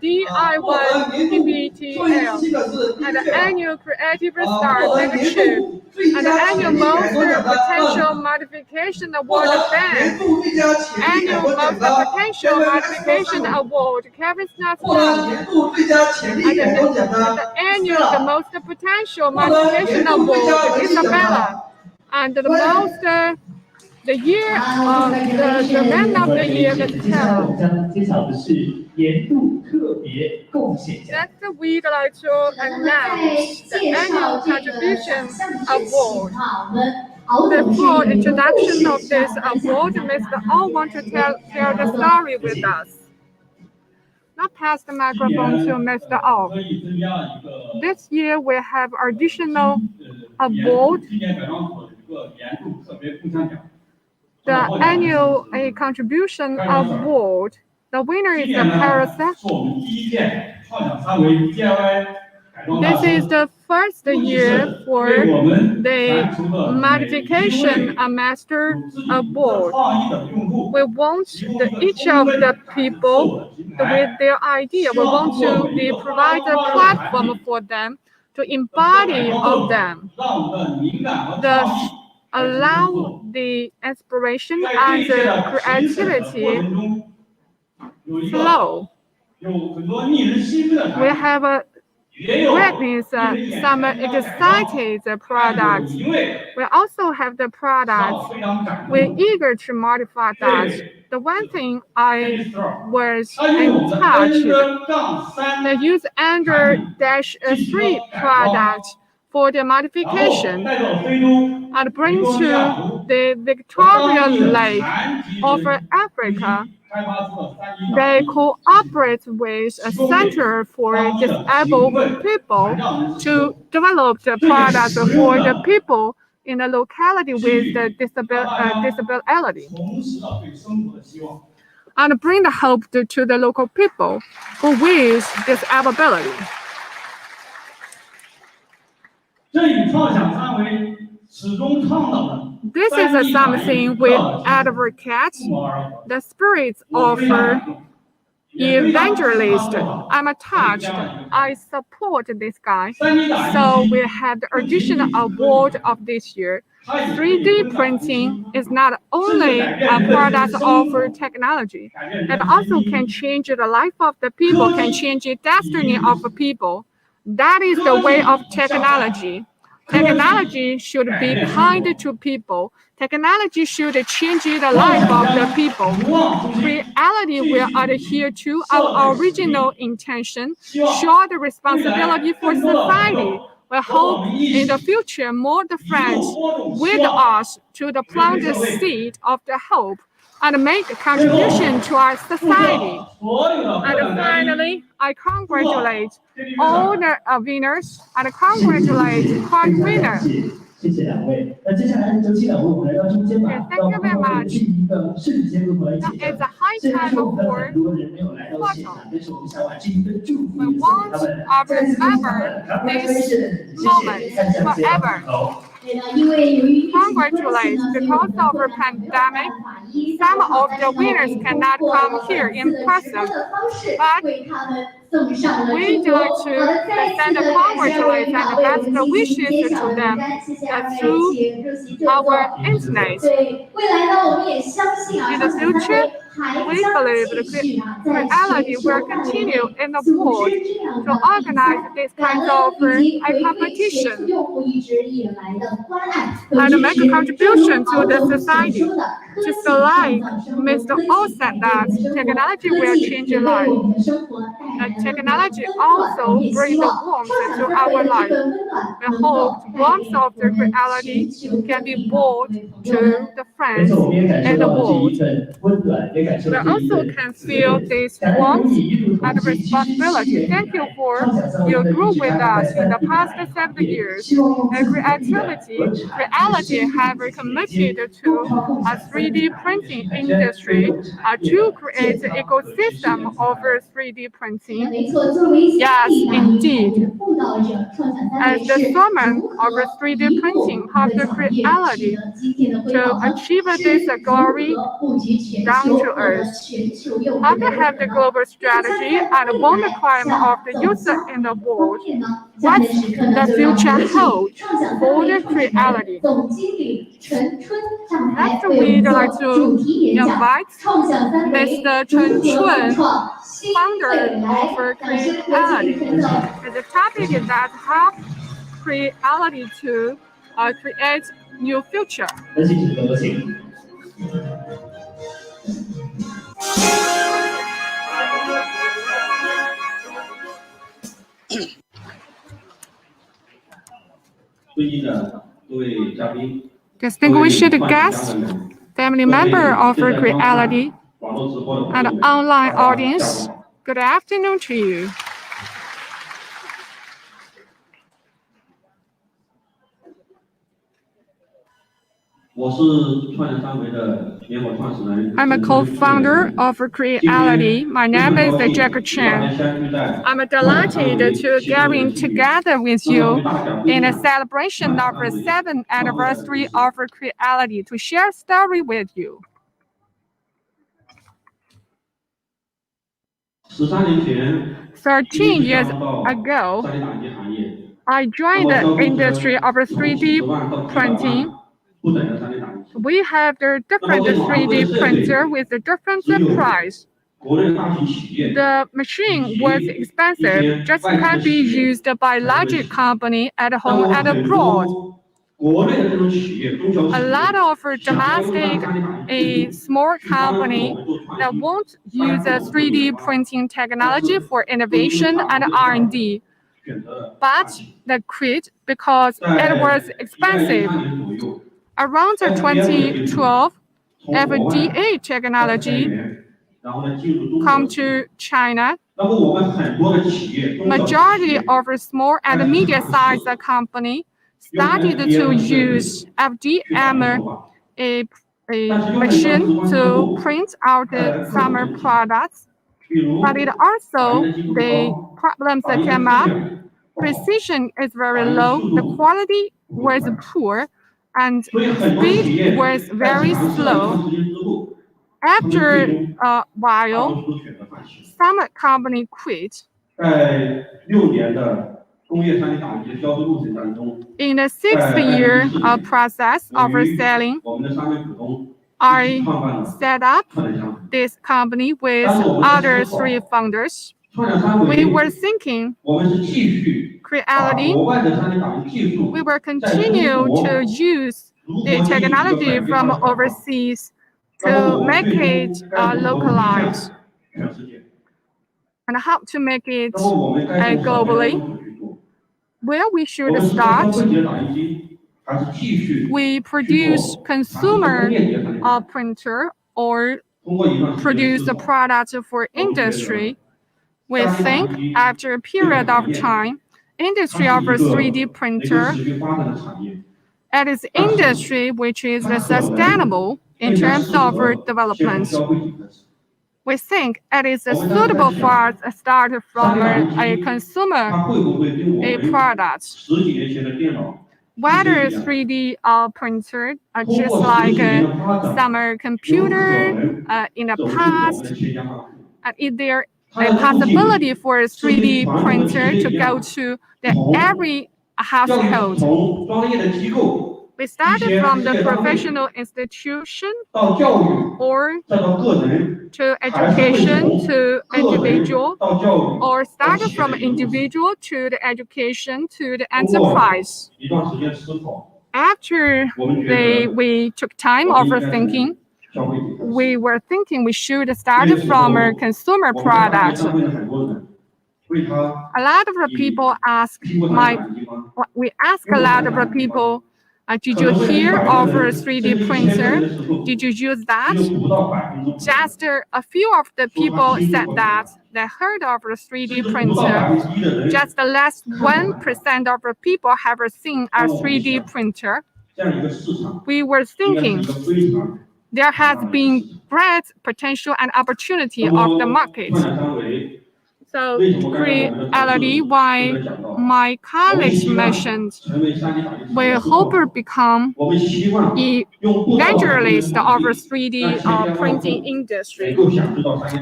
DIY PBTL, and the annual creative star leadership, and the annual most potential modification award band, annual most potential modification award Kevin Snap, and the annual the most potential modification award Isabella, and the most the year of the man of the year is Carol. Next, we'd like to announce the annual contribution award. Before introduction of this award, Mr. O want to tell the story with us. Now pass the microphone to Mr. O. This year we have additional award. The annual contribution award. The winner is the Parasat. This is the first year for the modification master award. We want each of the people with their idea. We want to provide a platform for them to embody of them. Thus, allow the inspiration and the creativity flow. We have witnessed some excited products. We also have the products. We're eager to modify that. The one thing I was in touch, they use Under-3 product for the modification and bring to the Victoria Lake of Africa. They cooperate with a center for disabled people to develop the products for the people in the locality with the disability and bring the hope to the local people who with disability. This is something we advocate the spirits of evangelist. I'm touched. I support this guy. So we have the additional award of this year. 3D printing is not only a product of technology, it also can change the life of the people, can change the destiny of the people. That is the way of technology. Technology should be kind to people. Technology should change the life of the people. Creality will adhere to our original intention, show the responsibility for society. We hope in the future more the friends with us to plant the seed of the hope and make a contribution to our society. And finally, I congratulate all the winners and congratulate prize winner. 谢谢两位。那接下来周期呢，我们来到中间吧，让我们来进行一个瞬间的来解答。虽然说我们很多人没有来到现场，但是我们想把这一份祝福给他们。再次祝福他们 ，Congratulations， 谢谢，看向前好。 Congratulate, because of the pandemic, some of the winners cannot come here in person, but we'd like to send a congratulations and best wishes to them through our internet. In the future, we believe the Creality will continue in the world to organize this kind of a competition and make a contribution to the society. Just like Mr. O said that technology will change your life. And technology also brings the warmth to our life. We hope the warmth of the Creality can be brought to the friends and the world. We also can feel this warmth and responsibility. Thank you for your group with us in the past 7 years. And Creality have committed to a 3D printing industry to create an ecosystem of 3D printing. Yes, indeed. As the summon of 3D printing have the Creality to achieve this glory down to earth. After have the global strategy and won the crime of the user in the world, what's the future hold for the Creality? Next, we'd like to invite Mr. Chen Chun, founder of Creality. The topic is that help Creality to create new future. 尊敬的各位嘉宾， Distinguished guests, family member of Creality, and online audience, good afternoon to you. 我是创研三维的联合创始人。 I'm a co-founder of Creality. My name is Jack Chen. I'm delighted to gather together with you in a celebration of the 7th anniversary of Creality to share a story with you. 13年前 13 years ago, I joined the industry of 3D printing. We have the different 3D printer with a different price. The machine was expensive, just can be used by large company at home and abroad. A lot of domestic, a small company that won't use a 3D printing technology for innovation and R&D, but they quit because it was expensive. Around 2012, FDA technology come to China. Majority of small and medium-sized company started to use FDM, a machine to print out summer products. But it also, the problems that came up, precision is very low, the quality was poor, and speed was very slow. After a while, some company quit. In the 6th-year process of selling, I set up this company with other 3 founders. We were thinking, Creality, we will continue to use the technology from overseas to make it localized, and how to make it globally. Where we should start? We produce consumer printer or produce a product for industry. We think after a period of time, industry of a 3D printer, it is industry which is sustainable in terms of development. We think it is suitable for us to start from a consumer product. Whether 3D printer, just like some computer in the past, is there a possibility for a 3D printer to go to every household? We started from the professional institution or to education to individual, or started from individual to the education to the enterprise. After we took time overthinking, we were thinking we should start from a consumer product. A lot of the people we ask a lot of the people, did you hear of a 3D printer? Did you use that? Just a few of the people said that they heard of a 3D printer. Just the last 1% of the people have seen a 3D printer. We were thinking there has been great potential and opportunity of the market. So Creality, why my colleagues mentioned, we hope to become evangelist of the 3D printing industry.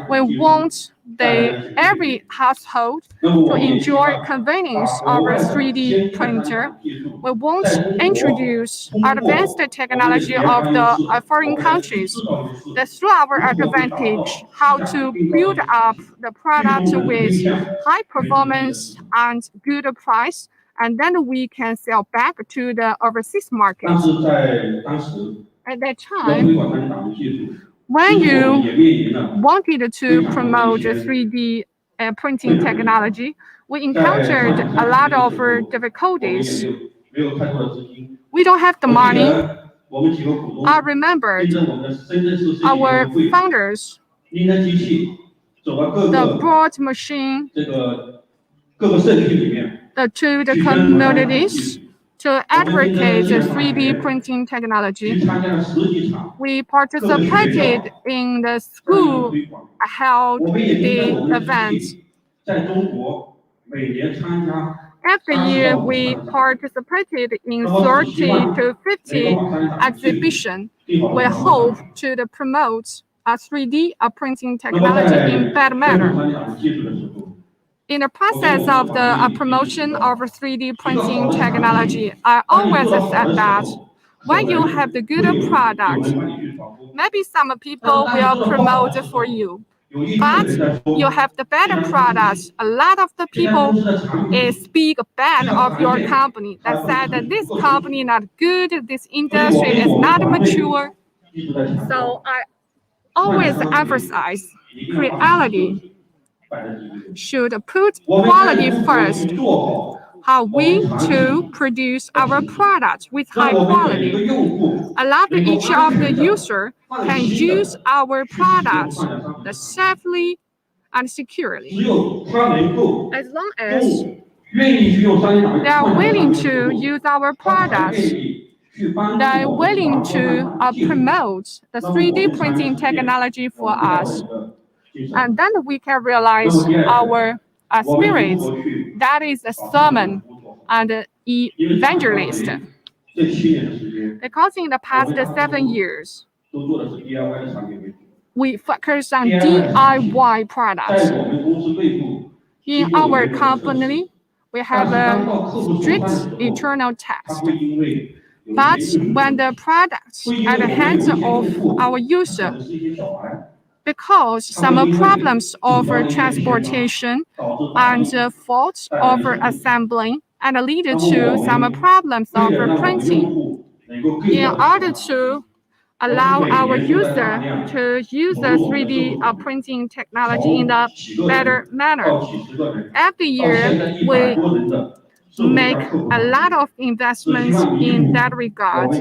We want every household to enjoy convenience of a 3D printer. We want to introduce advanced technology of the foreign countries. That's through our advantage, how to build up the product with high performance and good price, and then we can sell back to the overseas market. At that time, when you wanted to promote 3D printing technology, we encountered a lot of difficulties. We don't have the money. I remembered our founders, the broad machine to the communities to advocate 3D printing technology. We participated in the school held the event. Every year, we participated in 30 to 50 exhibitions. We hope to promote 3D printing technology in better manner. In the process of the promotion of 3D printing technology, I always said that when you have the good product, maybe some people will promote for you. But you have the better products. A lot of the people speak bad of your company. That said that this company is not good, this industry is not mature. So I always emphasize Creality should put quality first. How we to produce our products with high quality. Allow each of the user can use our products safely and securely. As long as they are willing to use our products, they are willing to promote the 3D printing technology for us. And then we can realize our spirit. That is a sermon and evangelist. Because in the past 7 years, we focus on DIY products. In our company, we have a strict internal test. But when the product at the hands of our user, because some problems of transportation and faults of assembling and lead to some problems of printing, in order to allow our user to use the 3D printing technology in a better manner. Every year, we make a lot of investments in that regard.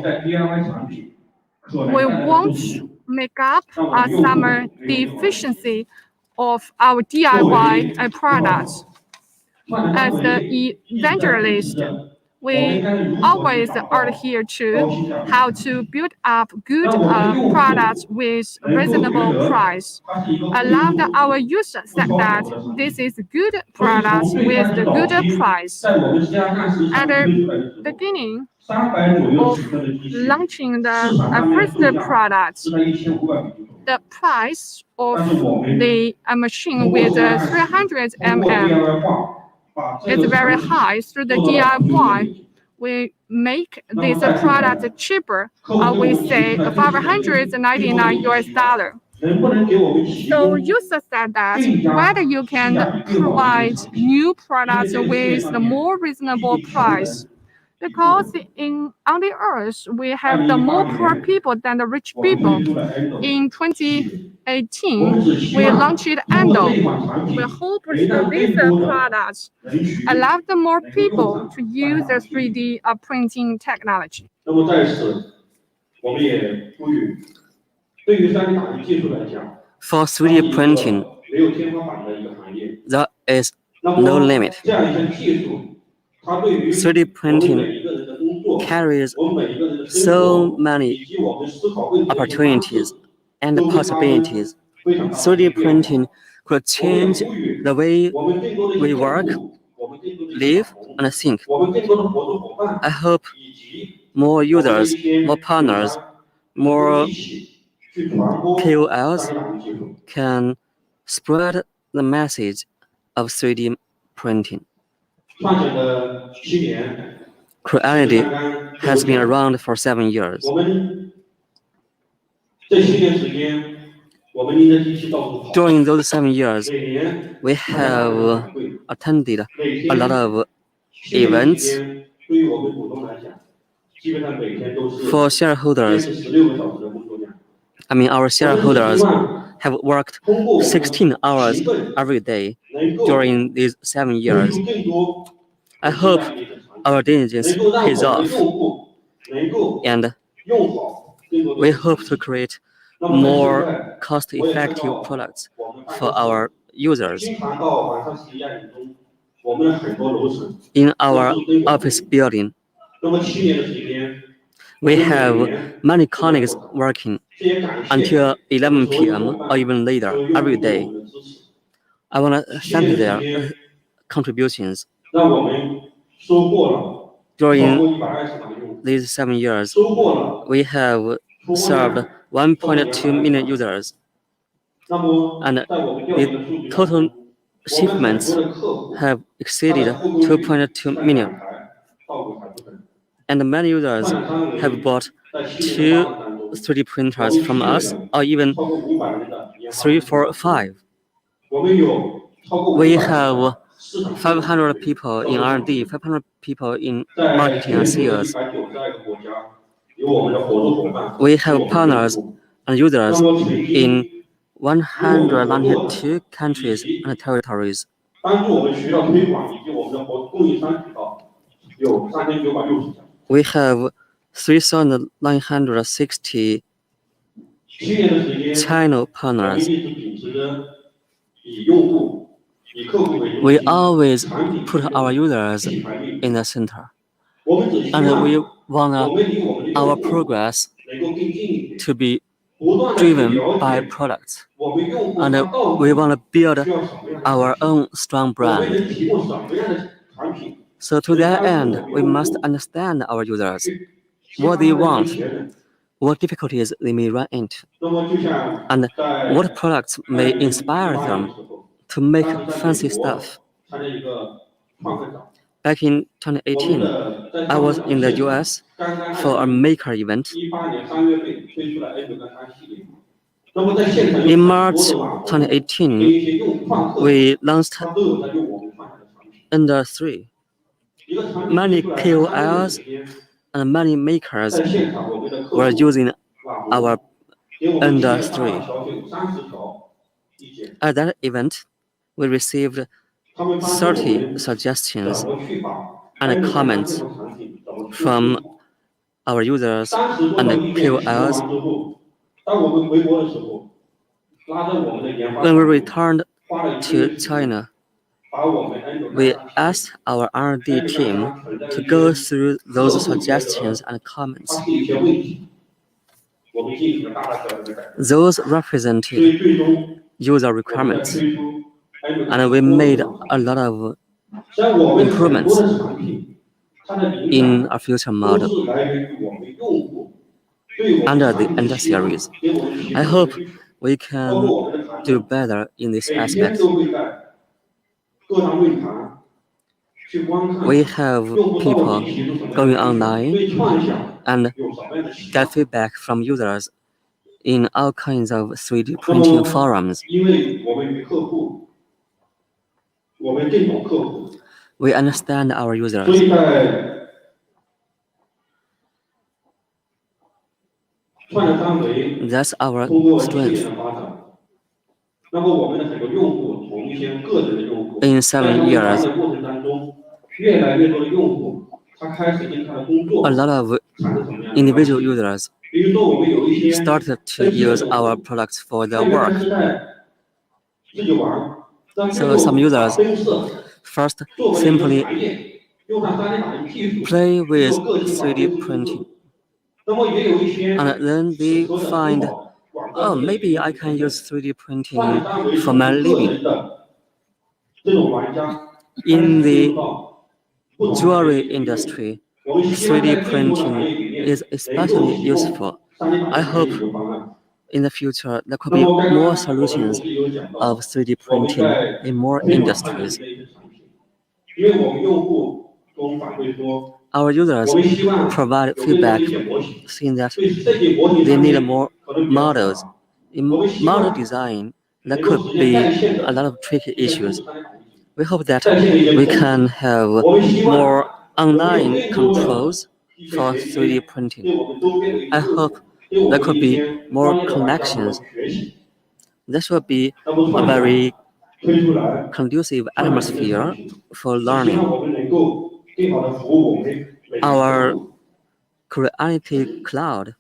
We won't make up some deficiency of our DIY products. As the evangelist, we always adhere to how to build up good products with reasonable price. Allow our users that this is good products with the good price. At the beginning of launching the first product, the price of the machine with 300 mm is very high. Through the DIY, we make this product cheaper. We say $599. So users said that whether you can provide new products with the more reasonable price, because on the earth we have the more poor people than the rich people. In 2018, we launched Endo. We hope that these products allow the more people to use the 3D printing technology. For 3D printing, there is no limit. 3D printing carries so many opportunities and possibilities. 3D printing could change the way we work, live, and think. I hope more users, more partners, more KOLs can spread the message of 3D printing. Creality has been around for 7 years. During those 7 years, we have attended a lot of events. For shareholders, our shareholders have worked 16 hours every day during these 7 years. I hope our diligence pays off, and we hope to create more cost-effective products for our users. In our office building, we have many colleagues working until 11 p.m. or even later every day. I want to thank their contributions. During these 7 years, we have served 1.2 million users, and the total shipments have exceeded 2.2 million. And many users have bought 2 3D printers from us, or even 3, 4, 5. We have 500 people in R&D, 500 people in marketing and sales. We have partners and users in 192 countries and territories. We have 3,960 channel partners. We always put our users in the center, and we want our progress to be driven by products, and we want to build our own strong brand. So to that end, we must understand our users. what they want, what difficulties they may run into, and what products may inspire them to make fancy stuff. Back in 2018, I was in the US for a maker event. In March 2018, we launched Ender 3. Many KOLs and many makers were using our Ender 3. At that event, we received 30 suggestions and comments from our users and KOLs. When we returned to China, we asked our R&D team to go through those suggestions and comments. Those represented user requirements, and we made a lot of improvements in our future model under the Ender series. I hope we can do better in this aspect. We have people going online and get feedback from users in all kinds of 3D printing forums. We understand our users. That's our strength. In 7 years, a lot of individual users started to use our products for their work. So some users first simply play with 3D printing, and then they find, oh, maybe I can use 3D printing for my living. In the jewelry industry, 3D printing is especially useful. I hope in the future there could be more solutions of 3D printing in more industries. Our users provide feedback saying that they need more models. In model design, there could be a lot of tricky issues. We hope that we can have more online controls for 3D printing. I hope there could be more connections. This will be a very conducive atmosphere for learning. Our Creality cloud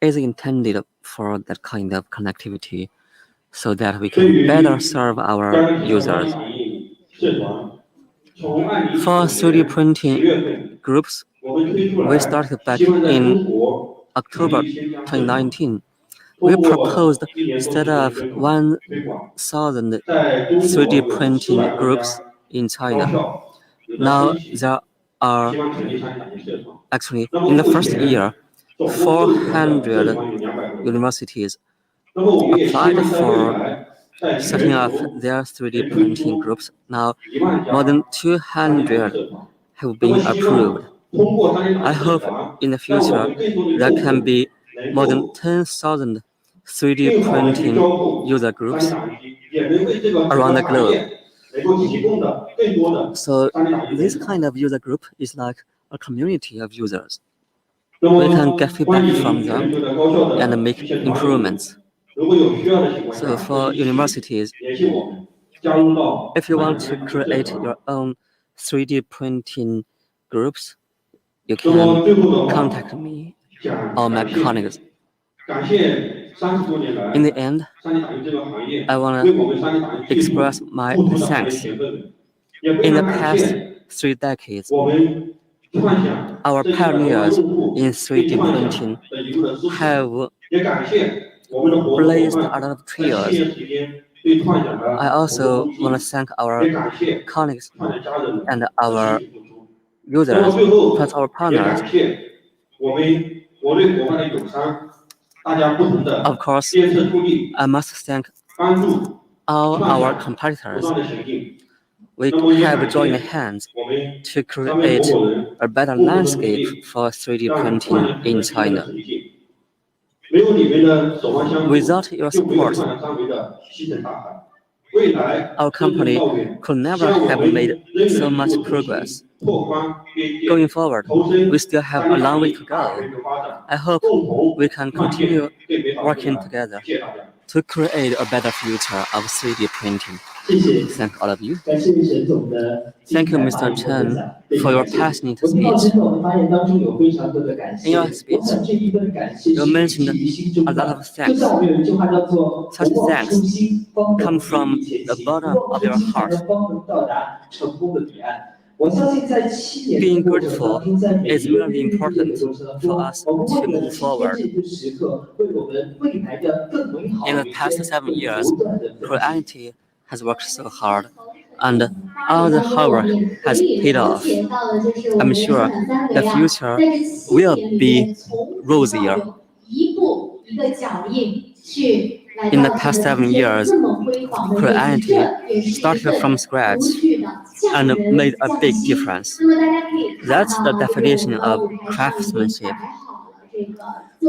is intended for that kind of connectivity so that we can better serve our users. For 3D printing groups, we started back in October 2019. We proposed instead of 1,000 3D printing groups in China. Now there are actually, in the first year, 400 universities applied for setting up their 3D printing groups. Now, more than 200 have been approved. I hope in the future there can be more than 10,000 3D printing user groups around the globe. So this kind of user group is like a community of users. We can get feedback from them and make improvements. So for universities, if you want to create your own 3D printing groups, you can contact me or my colleagues. In the end, I want to express my thanks. In the past 3 decades, our pioneers in 3D printing have blazed a lot of trails. I also want to thank our colleagues and our users, plus our partners Of course, I must thank all our competitors. We have joined hands to create a better landscape for 3D printing in China. Without your support, our company could never have made so much progress. Going forward, we still have a long way to go. I hope we can continue working together to create a better future of 3D printing. Thank all of you. Thank you, Mr. Chen, for your passionate speech. In your speech, you mentioned a lot of thanks. Such thanks come from the bottom of your heart. Being grateful is really important for us to move forward. In the past 7 years, Creality has worked so hard, and all the hard work has paid off. I'm sure the future will be rosier. In the past 7 years, Creality started from scratch and made a big difference. That's the definition of craftsmanship.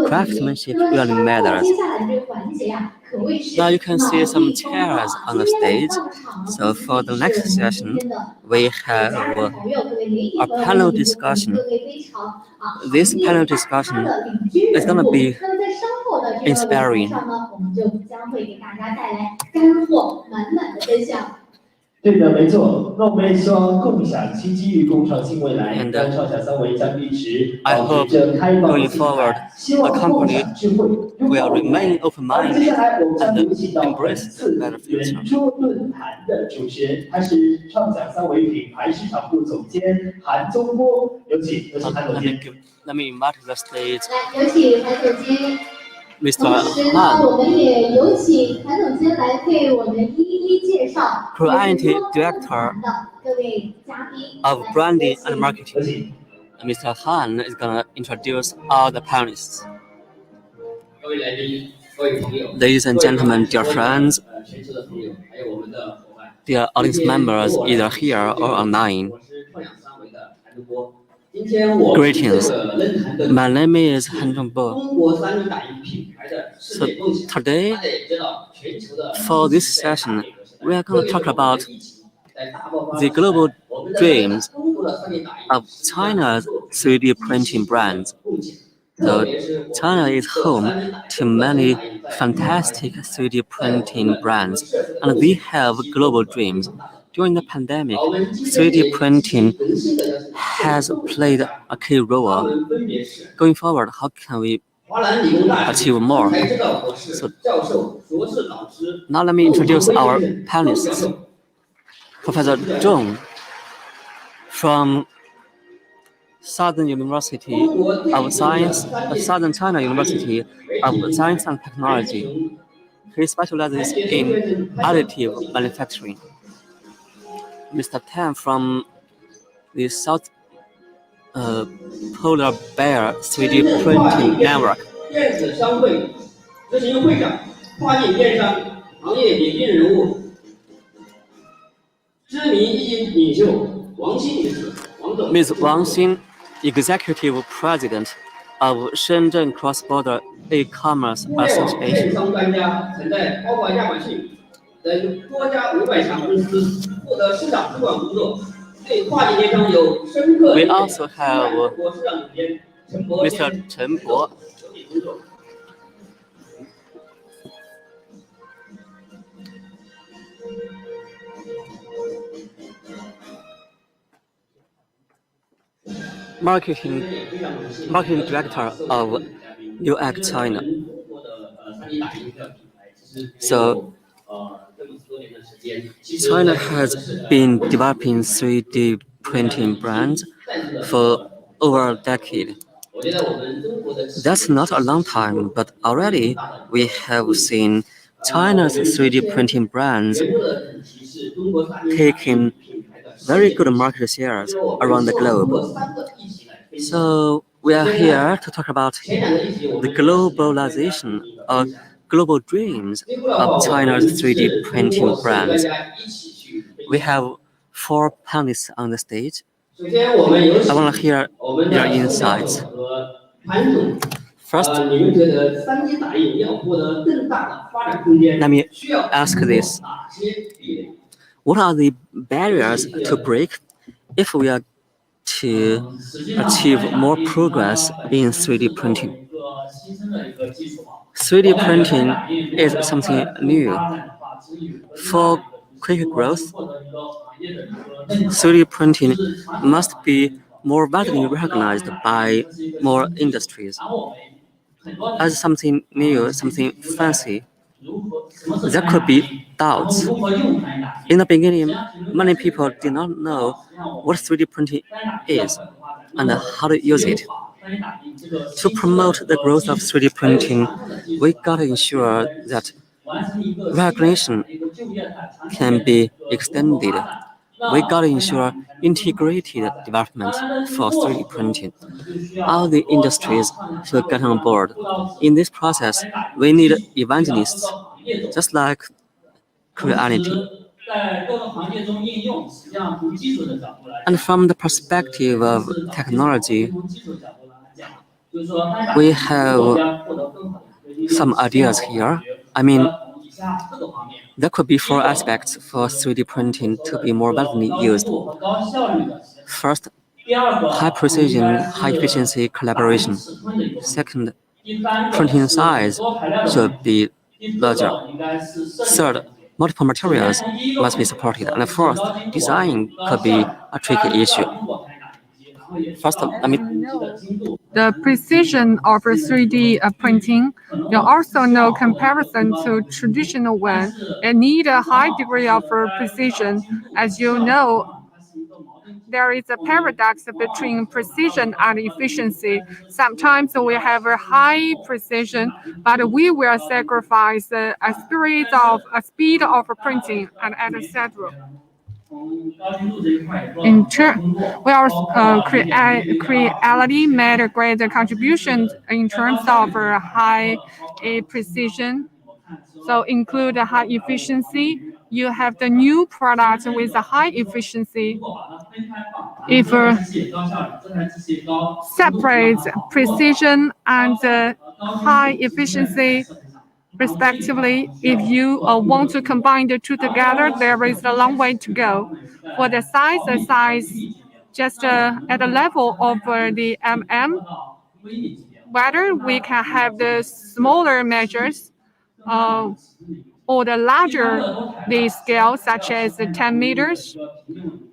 Craftsmanship really matters. Now you can see some chairs on the stage. So for the next session, we have a panel discussion. This panel discussion is going to be inspiring. 对的，没错。那我们也希望共享新机遇，共创新未来。让创想三维将一直保持着开放的心态，希望共享智慧，拥抱未来。而接下来，我们将有请到本次圆桌论坛的主持人，他是创想三维品牌市场部总监韩宗波，有请韩总监。Let me invite the stage. 来，有请韩总监。 Mr. 同时呢，我们也有请韩总监来为我们一一介绍 Creality Director 各位嘉宾 of Branding and Marketing. Mr. Han is going to introduce all the panelists. Ladies and gentlemen, dear friends, dear audience members, either here or online. Greetings. My name is Han Zhongbo. So today, for this session, we are going to talk about the global dreams of China's 3D printing brands. So China is home to many fantastic 3D printing brands, and they have global dreams. During the pandemic, 3D printing has played a key role. Going forward, how can we achieve more? So now let me introduce our panelists. Professor Zhong from Southern University of Science, Southern China University of Science and Technology. He specializes in additive manufacturing. Mr. Tan from the South Polar Bear 3D Printing Network. 电子商会执行会长、跨境电商行业领军人物、知名意义领袖王鑫女士，王总。Ms. Wang Xin, Executive President of Shenzhen Cross-Border E-commerce Association. 电商专家曾在包括亚马逊等多家500强公司负责市场推广工作。 We also have Mr. Chen Bo. Marketing Director of UX China. So, China has been developing 3D printing brands for over a decade. That's not a long time, but already we have seen China's 3D printing brands taking very good market shares around the globe. So We are here to talk about the globalization of global dreams of China's 3D printing brands. We have 4 panelists on the stage. I want to hear their insights. First, let me ask this. What are the barriers to break if we are to achieve more progress in 3D printing? 3D printing is something new. For quick growth, 3D printing must be more widely recognized by more industries. As something new, something fancy, there could be doubts. In the beginning, many people did not know what 3D printing is and how to use it. To promote the growth of 3D printing, we gotta ensure that recognition can be extended. We gotta ensure integrated development for 3D printing. All the industries should get on board. In this process, we need evangelists, just like Creality. And from the perspective of technology, we have some ideas here. I mean, there could be 4 aspects for 3D printing to be more widely used. First, high precision, high efficiency collaboration. Second, printing size should be larger. Third, multiple materials must be supported. And fourth, design could be a tricky issue. First, let me the precision of 3D printing. You also know comparison to traditional one. It need a high degree of precision. As you know, there is a paradox between precision and efficiency. Sometimes we have a high precision, but we will sacrifice a speed of printing and etc. In turn, Creality made a great contribution in terms of high precision. So include high efficiency. You have the new product with a high efficiency. If separate precision and high efficiency respectively, if you want to combine the two together, there is a long way to go. For the size just at the level of the whether we can have the smaller measures or the larger the scale, such as 10 meters.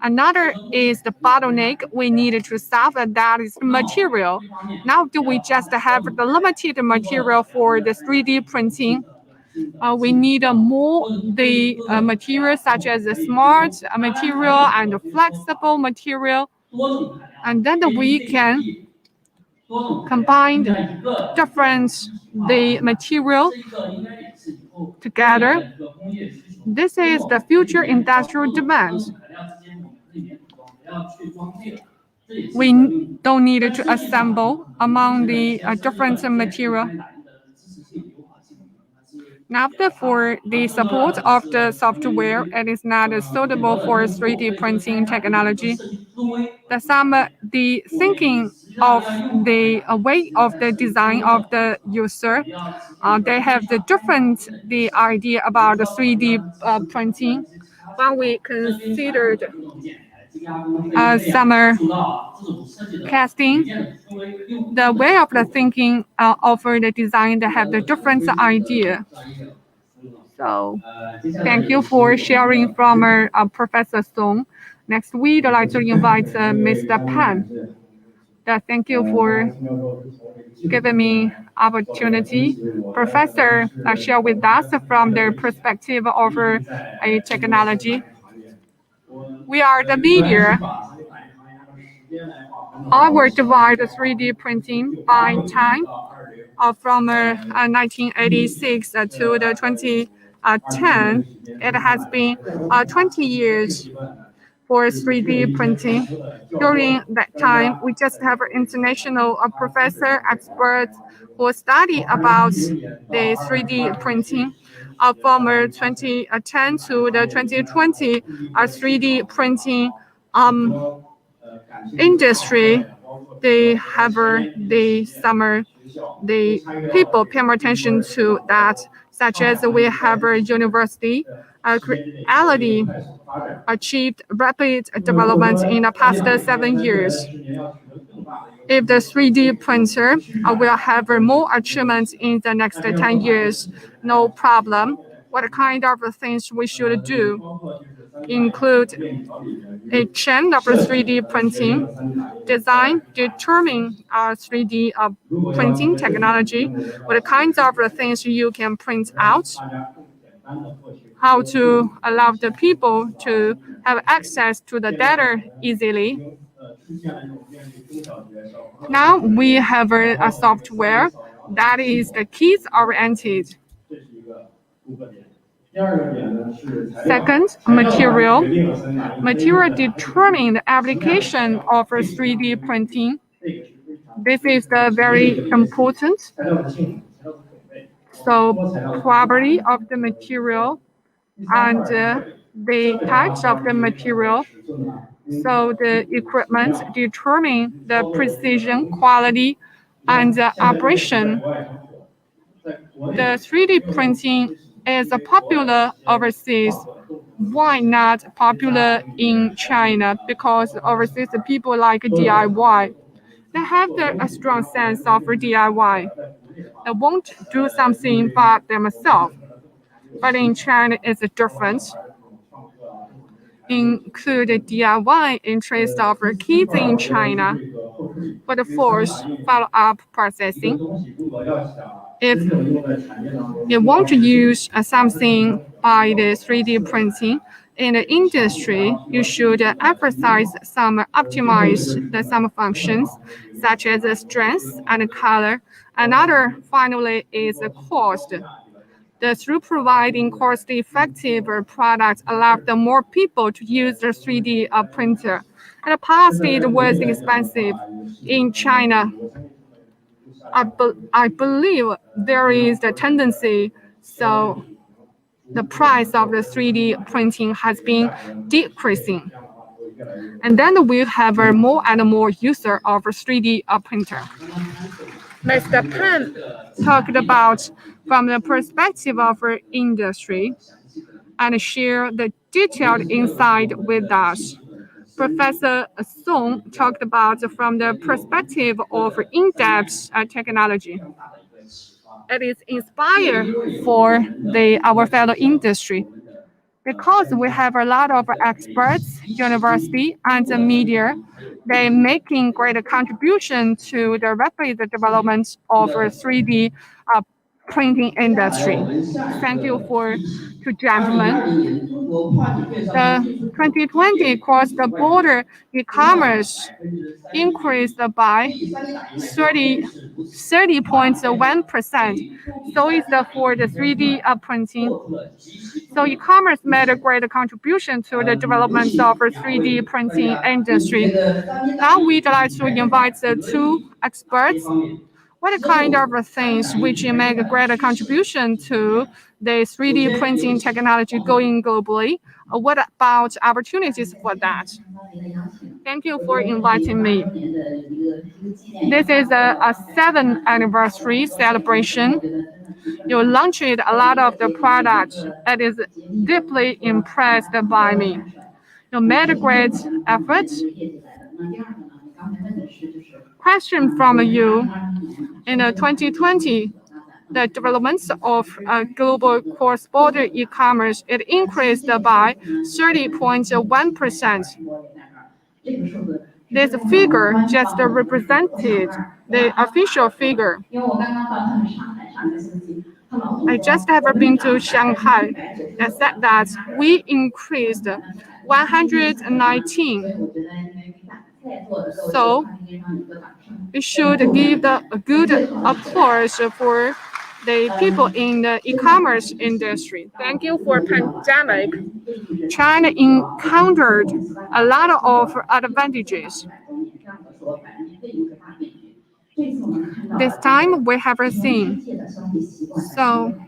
Another is the bottleneck we need to solve, and that is material. Now, do we just have the limited material for the 3D printing? We need more the material such as the smart material and the flexible material, and then we can combine different the material together. This is the future industrial demand. We don't need to assemble among the different material. Now, for the support of the software, it is not suitable for 3D printing technology. The thinking of the way of the design of the user, they have the idea about the 3D printing. When we considered summer casting, the way of the thinking of the design, they have the different idea. So thank you for sharing from Professor Song. Next, we'd like to invite Mr. Pan. Thank you for giving me opportunity. Professor share with us from the perspective of a technology. We are the media. I will divide 3D printing by time from 1986 to the 2010. It has been 20 years. for 3D printing. During that time, we just have an international professor, experts who study about the 3D printing. From 2010 to the 2020, 3D printing industry, they have the people pay more attention to that, such as we have a university, Creality achieved rapid development in the past 7 years. If the 3D printer will have more achievements in the next 10 years, no problem. What kind of things we should do include a chain of 3D printing, design, determine 3D printing technology, what kinds of things you can print out, how to allow the people to have access to the data easily. Now we have a software that is the keys-oriented. Second, material. Material determine the application of 3D printing. This is very important. So, property of the material and the types of the material. So the equipment determine the precision, quality, and the operation. The 3D printing is popular overseas. Why not popular in China? Because overseas people like DIY. They have a strong sense of DIY. They won't do something by themselves. But in China, it's different. Include DIY interest of kids in China. For the fourth, follow-up processing. If you want to use something by the 3D printing in the industry, you should emphasize some functions, such as strength and color. Another, finally, is cost. Through providing cost-effective products, allowed more people to use the 3D printer. In the past, it was expensive. In China, I believe there is a tendency, so the price of the 3D printing has been decreasing. And then we have more and more user of 3D printer. Mr. Pan talked about from the perspective of industry and share the detailed insight with us. Professor Song talked about from the perspective of in-depth technology. It is inspired for our fellow industry because we have a lot of experts, university, and the media. They making great contribution to the rapid development of 3D printing industry. Thank you to gentlemen. The 2020 cross-border e-commerce increased by 30.1%. So is for the 3D printing. So e-commerce made a great contribution to the development of 3D printing industry. Now we'd like to invite the two experts. What kind of things which make a greater contribution to the 3D printing technology going globally? What about opportunities for that? Thank you for inviting me. This is a 7th anniversary celebration. You launched a lot of the products that is deeply impressed by me. You made a great effort. Question from you. In 2020, the developments of global cross-border e-commerce, it increased by 30.1%. This figure just represented the official figure. I just have been to Shanghai and said that we increased 119. So we should give a good applause for the people in the e-commerce industry. Thank you for pandemic. China encountered a lot of advantages. This time we have seen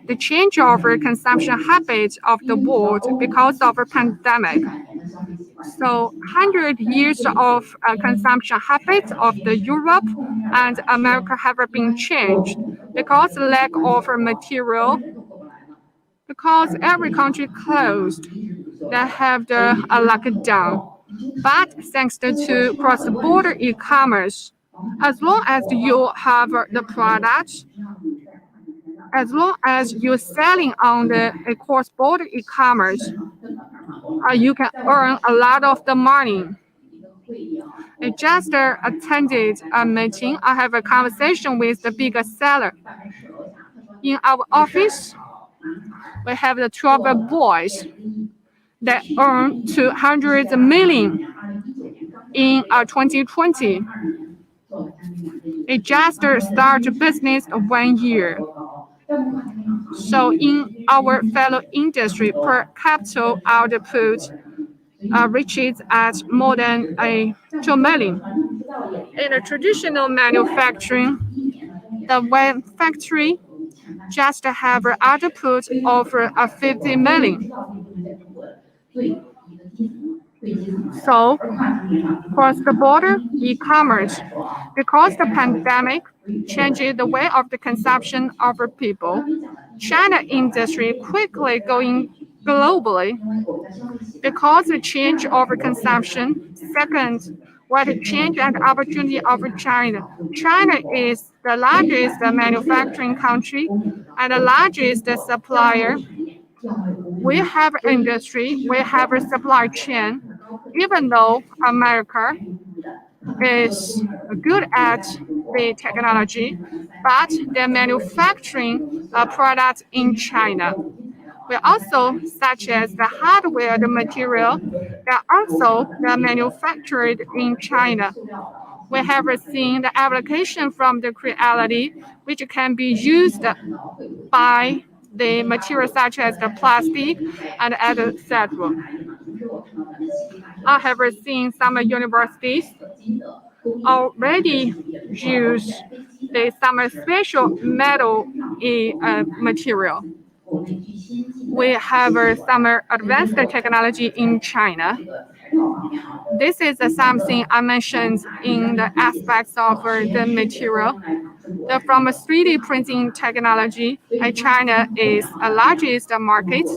the change of consumption habits of the world because of a pandemic. 100 years of consumption habits of the Europe and America have been changed because lack of material, because every country closed, they have the lockdown. But thanks to cross-border e-commerce, as long as you have the product, as long as you're selling on the cross-border e-commerce, you can earn a lot of the money. I just attended a meeting. I have a conversation with the biggest seller. In our office, we have the 12 boys that earn 200 million in 2020. They just start business 1 year. So in our fellow industry, per capita output reaches at more than 2 million. In a traditional manufacturing, the one factory just have an output of 50 million. So, cross-border e-commerce, because the pandemic changed the way of the consumption of people, China industry quickly going globally because the change of consumption. Second, what change and opportunity of China. China is the largest manufacturing country and the largest supplier. We have industry, we have a supply chain, even though America is good at the technology, but they're manufacturing products in China. We also, such as the hardware, the material, that also manufactured in China. We have seen the application from the Creality, which can be used by the material such as the plastic and etc. I have seen some universities already use some special metal material. We have some advanced technology in China. This is something I mentioned in the aspects of the material. From a 3D printing technology, China is the largest market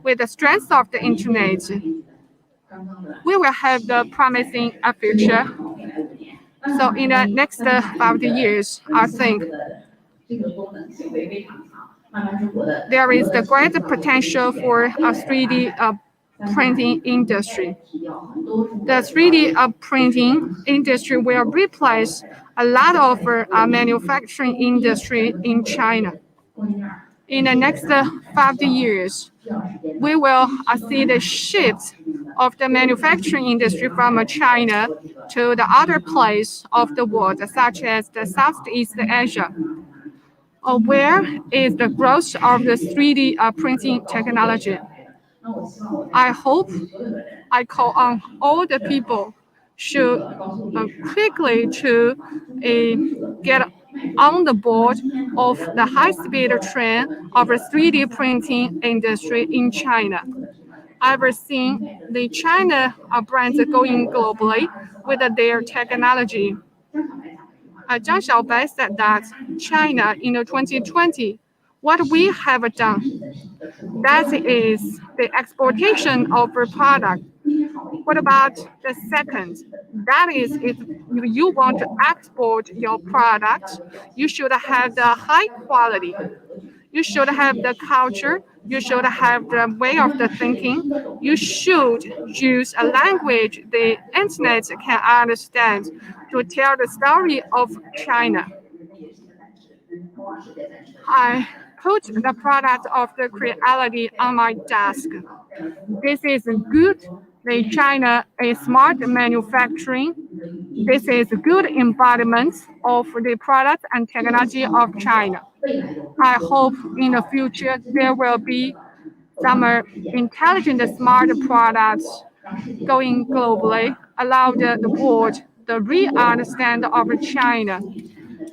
with the strength of the internet. We will have the promising future. So in the next 5 years, I think there is the great potential for a 3D printing industry. The 3D printing industry will replace a lot of manufacturing industry in China. In the next 5 years, we will see the shift of the manufacturing industry from China to the other place of the world, such as the Southeast Asia. Where is the growth of the 3D printing technology? I hope I call on all the people should quickly to get on the board of the high-speed train of the 3D printing industry in China. I've seen the China brands going globally with their technology. Zhang Xiaobai said that China in 2020, what we have done, that is the exportation of a product. What about the second? That is, if you want to export your product, you should have the high quality. You should have the culture. You should have the way of the thinking. You should use a language the internet can understand to tell the story of China. I put the product of the Creality on my desk. This is good. The China is smart manufacturing. This is a good embodiment of the product and technology of China. I hope in the future there will be some intelligent, smart products going globally, allowed the world to re-understand of China,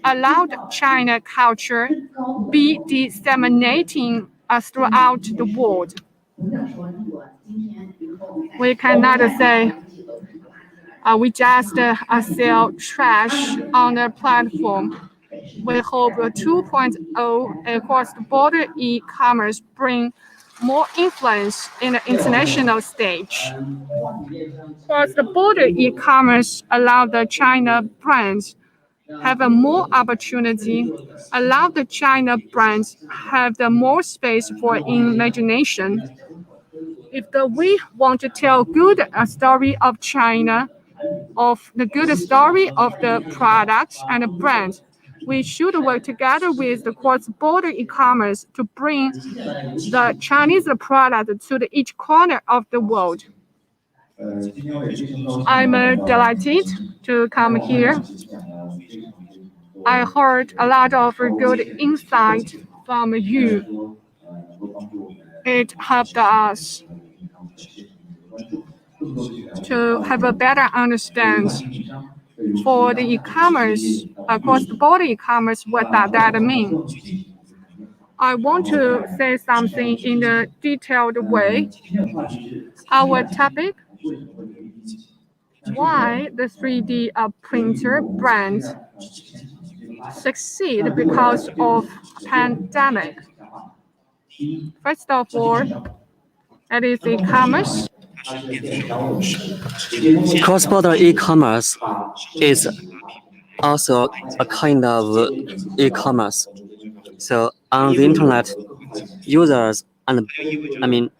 allowed China culture be disseminating throughout the world. We cannot say we just sell trash on the platform. We hope 2.0 cross-border e-commerce bring more influence in the international stage. Cross-border e-commerce allow the China brands have a more opportunity, allow the China brands have the more space for imagination. If we want to tell good story of China, of the good story of the products and the brands, we should work together with the cross-border e-commerce to bring the Chinese product to each corner of the world. I'm delighted to come here. I heard a lot of good insight from you. It helped us to have a better understanding for the e-commerce, cross-border e-commerce, what does that mean? I want to say something in a detailed way. Our topic, why the 3D printer brands succeed because of pandemic. First of all, that is e-commerce. Cross-border e-commerce is also a kind of e-commerce. So on the internet, users and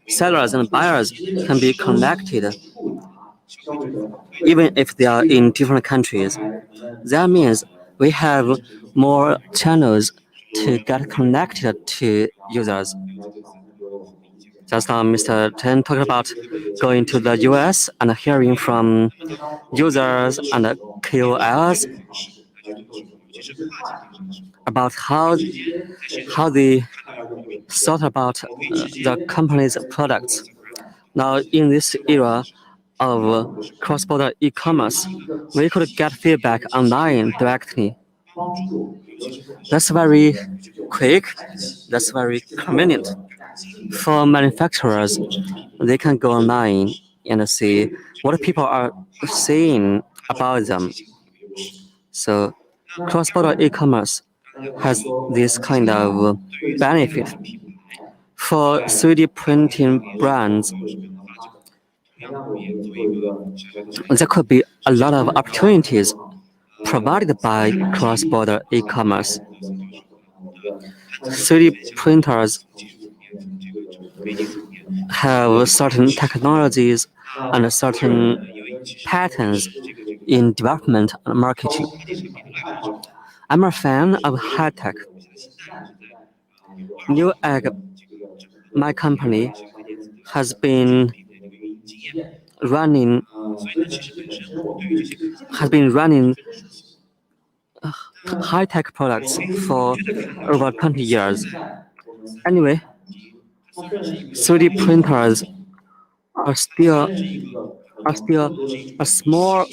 sellers and buyers can be connected even if they are in different countries. That means we have more channels to get connected to users. Just now, Mr. Chen talked about going to the US and hearing from users and KOLs about how they thought about the company's products. Now, in this era of cross-border e-commerce, we could get feedback online directly. That's very quick. That's very convenient. For manufacturers, they can go online and see what people are saying about them. So, cross-border e-commerce has this kind of benefit. For 3D printing brands, there could be a lot of opportunities provided by cross-border e-commerce. 3D printers have certain technologies and certain patterns in development and marketing. I'm a fan of high-tech. Newegg, my company, has been running high-tech products for over 20 years. Anyway, 3D printers are still a small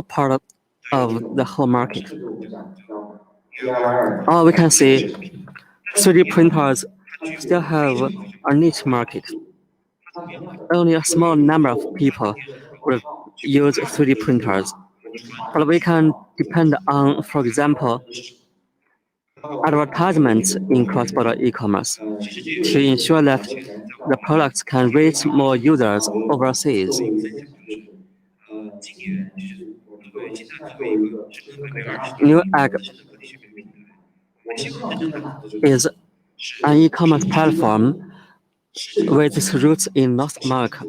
part of the whole market. We can see 3D printers still have a niche market. Only a small number of people will use 3D printers. But we can depend on, for example, advertisements in cross-border e-commerce to ensure that the products can reach more users overseas. Newegg is an e-commerce platform with its roots in North America.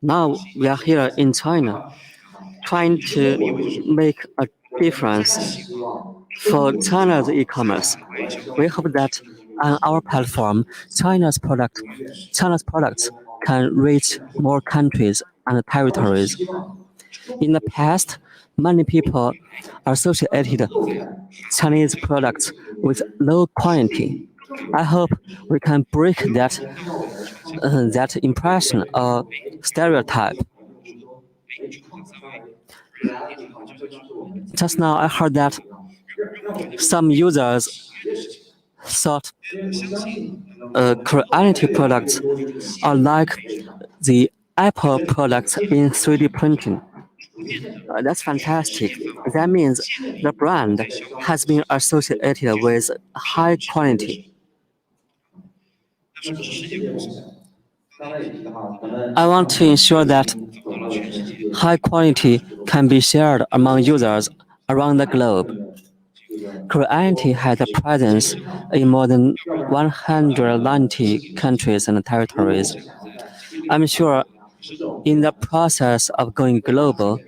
Now we are here in China, trying to make a difference for China's e-commerce. We hope that on our platform, China's products can reach more countries and territories. In the past, many people associated Chinese products with low quality. I hope we can break that that impression or stereotype. Just now I heard that some users thought Creality products are like the Apple products in 3D printing. That's fantastic. That means the brand has been associated with high quality. I want to ensure that high quality can be shared among users around the globe. Creality has a presence in more than 190 countries and territories. I'm sure in the process of going global,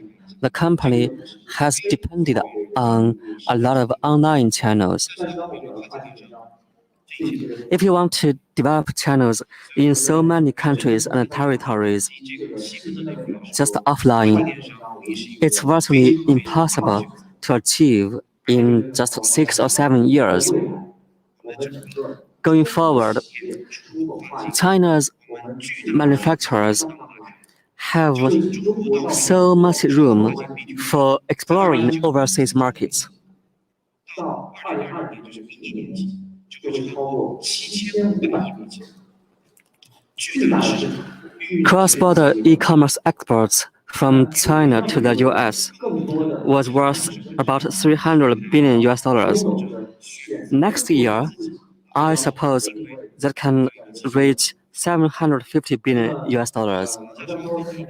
the company has depended on a lot of online channels. If you want to develop channels in so many countries and territories, just offline, it's virtually impossible to achieve in just 6 or 7 years. Going forward, China's manufacturers have so much room for exploring overseas markets. Cross-border e-commerce exports from China to the US was worth about 300 billion US dollars. Next year, I suppose that can reach 750 billion US dollars.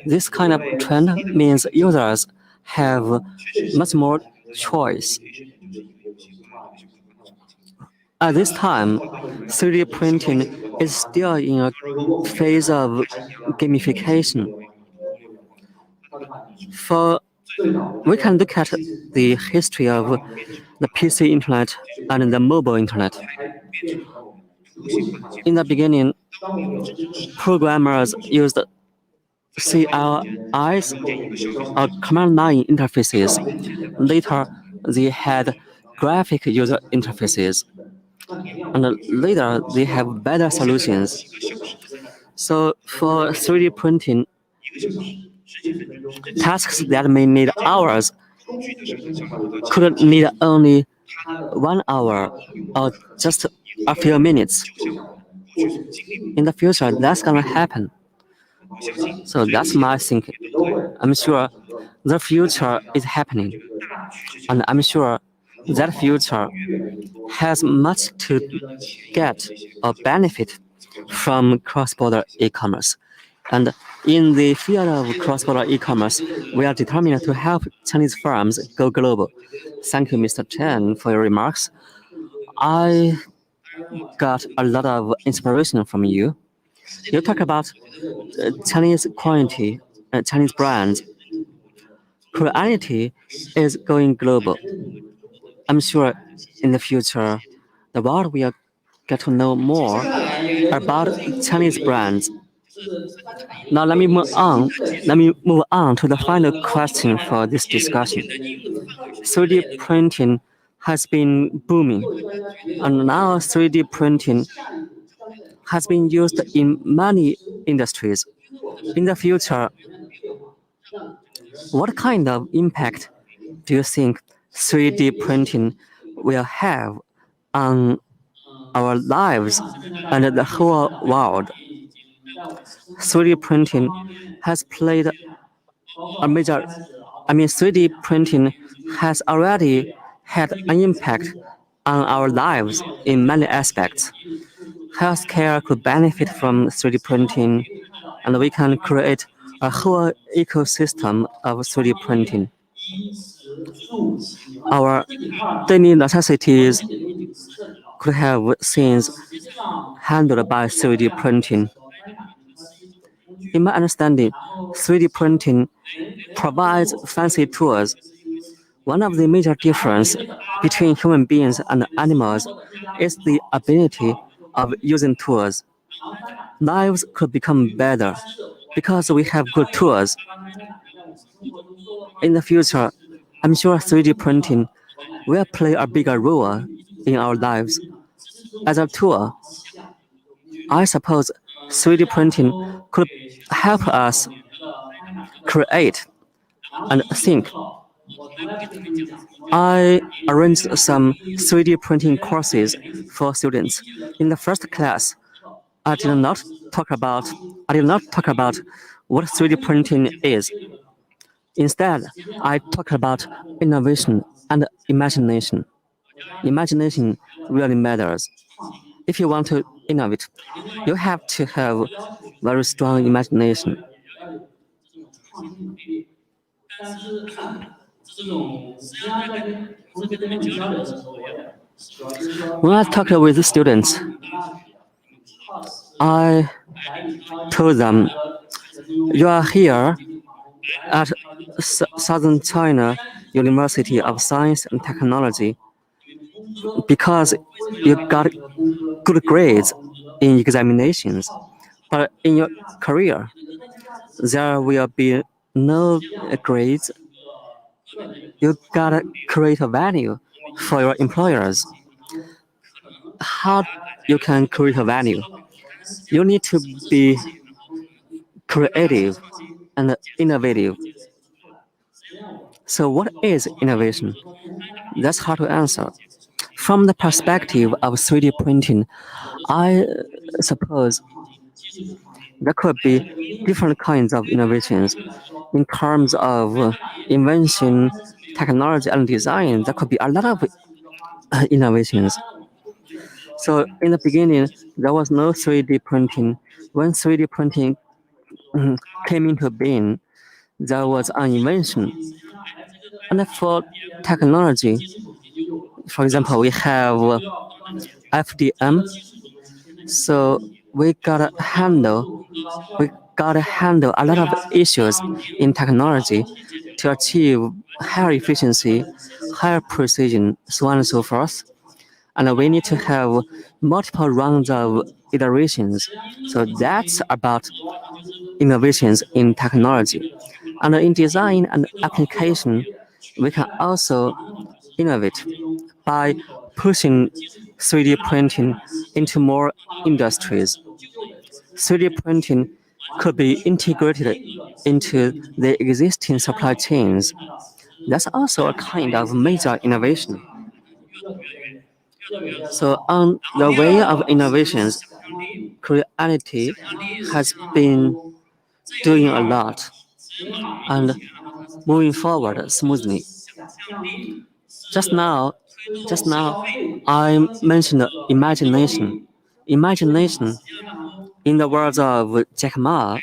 This kind of trend means users have much more choice. At this time, 3D printing is still in a phase of gamification. We can look at the history of the PC internet and the mobile internet. In the beginning, programmers used CLIs or command line interfaces. Later, they had graphic user interfaces. And later, they have better solutions. So for 3D printing, tasks that may need hours could need only 1 hour or just a few minutes. In the future, that's gonna happen. So that's my thinking. I'm sure the future is happening. And I'm sure that future has much to get or benefit from cross-border e-commerce. And in the field of cross-border e-commerce, we are determined to help Chinese firms go global. Thank you, Mr. Chen, for your remarks. I got a lot of inspiration from you. You talk about Chinese quality, Chinese brands. Creality is going global. I'm sure in the future, the world will get to know more about Chinese brands. Now let me move on. Let me move on to the final question for this discussion. 3D printing has been booming, and now 3D printing has been used in many industries. In the future, what kind of impact do you think 3D printing will have on our lives and the whole world? 3D printing has played a major, 3D printing has already had an impact on our lives in many aspects. Healthcare could benefit from 3D printing, and we can create a whole ecosystem of 3D printing. Our daily necessities could have things handled by 3D printing. In my understanding, 3D printing provides fancy tools. One of the major differences between human beings and animals is the ability of using tools. Lives could become better because we have good tools. In the future, I'm sure 3D printing will play a bigger role in our lives. As a tool, I suppose 3D printing could help us create and think. I arranged some 3D printing courses for students. In the first class, I did not talk about what 3D printing is. Instead, I talked about innovation and imagination. Imagination really matters. If you want to innovate, you have to have very strong imagination. When I talked with the students, I told them, you are here at Southern China University of Science and Technology because you got good grades in examinations, but in your career, there will be no grades. You gotta create a value for your employers. How you can create a value? You need to be creative and innovative. So what is innovation? That's hard to answer. From the perspective of 3D printing, I suppose there could be different kinds of innovations. In terms of invention, technology, and design, there could be a lot of innovations. So in the beginning, there was no 3D printing. When 3D printing came into being, there was an invention. And for technology, for example, we have FDM. So we gotta handle a lot of issues in technology to achieve higher efficiency, higher precision, so on and so forth. And we need to have multiple rounds of iterations. So that's about innovations in technology. And in design and application, we can also innovate by pushing 3D printing into more industries. 3D printing could be integrated into the existing supply chains. That's also a kind of major innovation. So on the way of innovations, Creality has been doing a lot and moving forward smoothly. Just now, I mentioned imagination. Imagination, in the words of Jack Ma,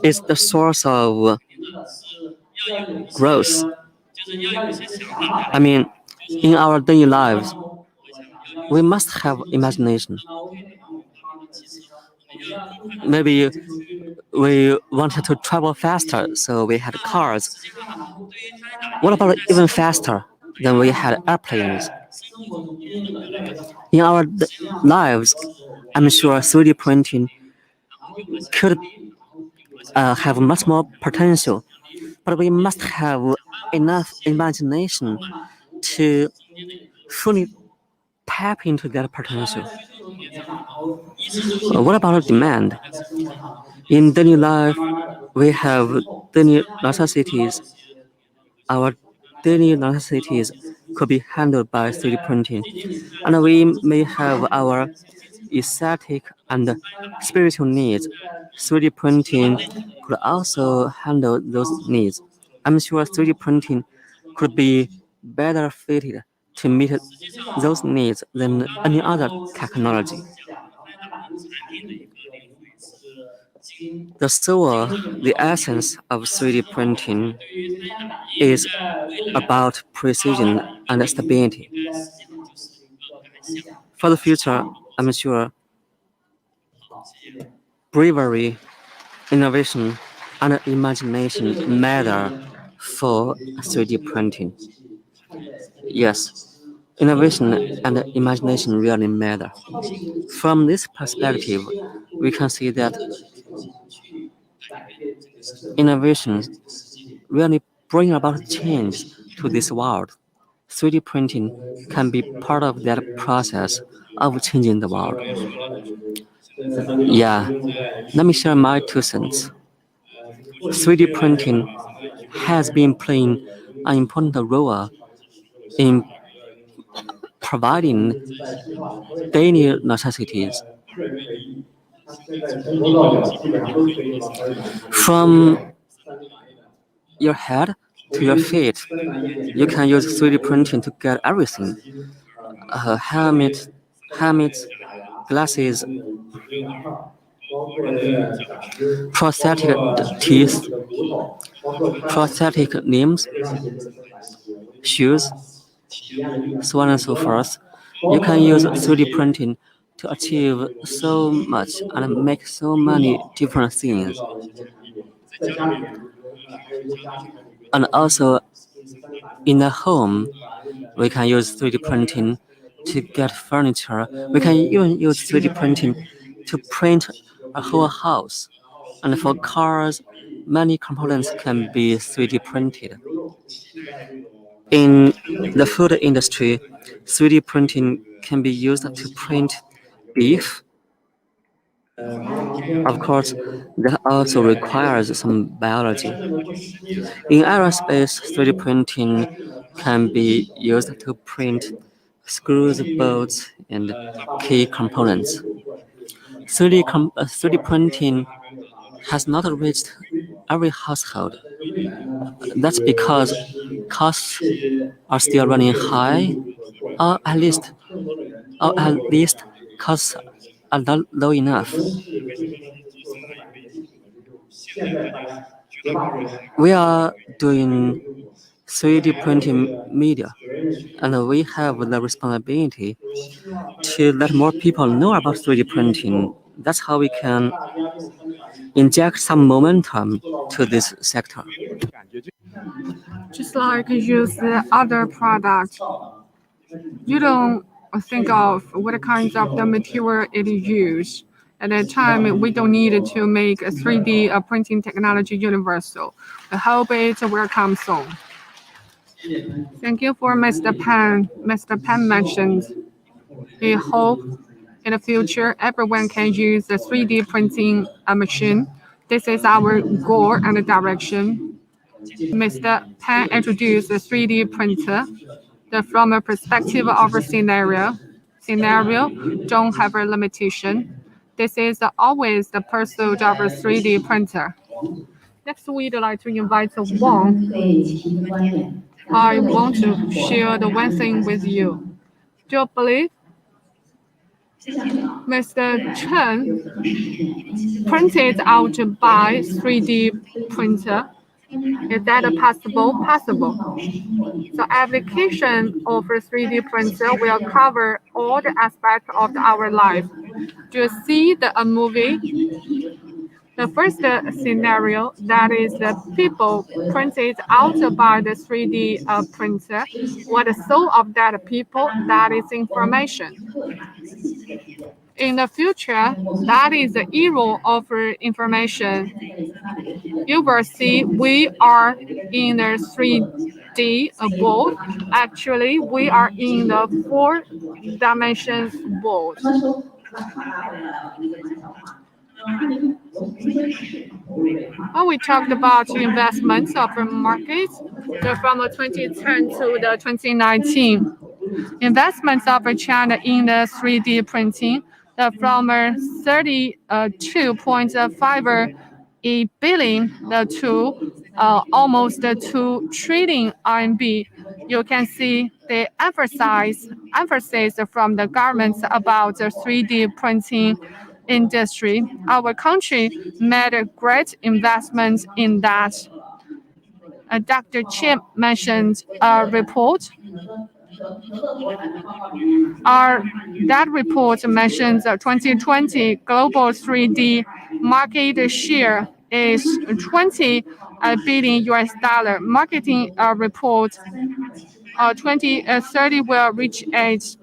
is the source of growth. I mean, in our daily lives, we must have imagination. Maybe we wanted to travel faster, so we had cars. What about even faster? Then we had airplanes. In our lives, I'm sure 3D printing could have much more potential, but we must have enough imagination to fully tap into that potential. What about demand? In daily life, we have daily necessities. Our daily necessities could be handled by 3D printing, and we may have our aesthetic and spiritual needs. 3D printing could also handle those needs. I'm sure 3D printing could be better fitted to meet those needs than any other technology. The soul, the essence of 3D printing is about precision and stability. For the future, I'm sure bravery, innovation, and imagination matter for 3D printing. Yes, innovation and imagination really matter. From this perspective, we can see that innovations really bring about change to this world. 3D printing can be part of that process of changing the world. Yeah, let me share my 2 cents. 3D printing has been playing an important role in providing daily necessities. From your head to your feet, you can use 3D printing to get everything. Helmets, glasses, prosthetic teeth, prosthetic limbs, shoes, so on and so forth. You can use 3D printing to achieve so much and make so many different things. And also, in the home, we can use 3D printing to get furniture. We can even use 3D printing to print a whole house. And for cars, many components can be 3D printed. In the food industry, 3D printing can be used to print beef. Of course, that also requires some biology. In aerospace, 3D printing can be used to print screws, bolts, and key components. 3D printing has not reached every household. That's because costs are still running high, or at least costs are not low enough. We are doing 3D printing media, and we have the responsibility to let more people know about 3D printing. That's how we can inject some momentum to this sector. Just like use the other product, you don't think of what kinds of the material it is. At that time, we don't need to make a 3D printing technology universal. I hope it will come soon. Thank you for Mr. Pan. Mr. Pan mentioned, we hope in the future everyone can use the 3D printing machine. This is our goal and direction. Mr. Pan introduced the 3D printer. From a perspective of a scenario don't have a limitation. This is always the pursuit of a 3D printer. Next, we'd like to invite Wang. I want to share the one thing with you. Do you believe Mr. Chen printed out by 3D printer? Is that possible? Possible. The application of a 3D printer will cover all the aspects of our life. Do you see the movie? The first scenario, that is the people printed out by the 3D printer. What the soul of that people, that is information. In the future, that is the era of information. You will see we are in the 3D world. Actually, we are in the 4-dimension world. When we talked about investments of markets from 2010 to the 2019, investments of China in the 3D printing from 32.5 billion to almost 2 trillion RMB. You can see the emphasis from the government about the 3D printing industry. Our country made a great investment in that. Dr. Chim mentioned a report. That report mentions 2020 global 3D market share is 20 billion US dollar. Marketing report 2030 will reach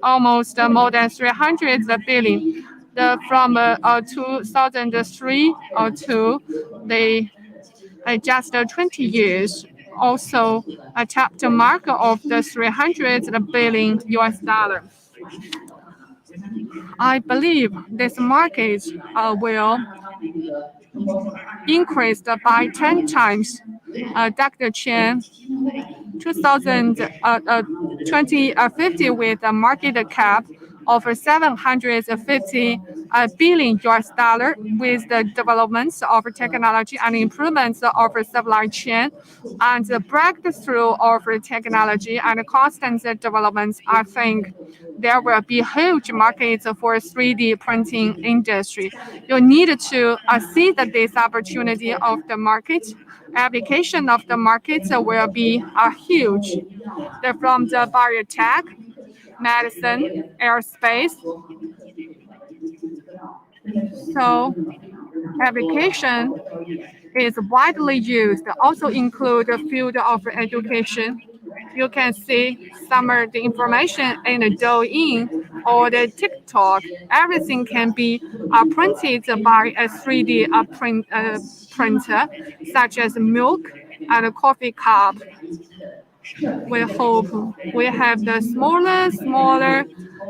almost more than 300 billion. From 2003 to just 20 years, also tapped the mark of the 300 billion US dollar. I believe this market will increase by 10 times. Dr. Chen, 2050 with a market cap of 750 billion US dollar with the developments of technology and improvements of supply chain and the breakthrough of technology and constant developments. I think there will be huge markets for 3D printing industry. You need to seize this opportunity of the market. Application of the markets will be huge. From the biotech, medicine, aerospace. So application is widely used, also include the field of education. You can see some of the information in the Douyin or the TikTok. Everything can be printed by a 3D printer, such as milk and a coffee cup. We hope we have the smaller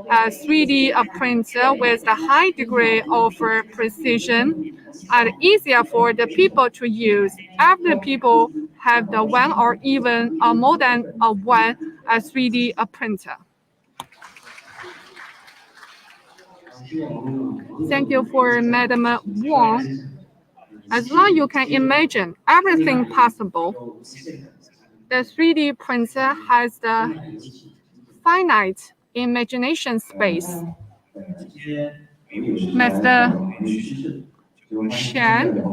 3D printer with a high degree of precision and easier for the people to use. After people have the one or even more than one 3D printer. Thank you for Madam Wang. As long as you can imagine everything possible, the 3D printer has the finite imagination space. Mr. Chen,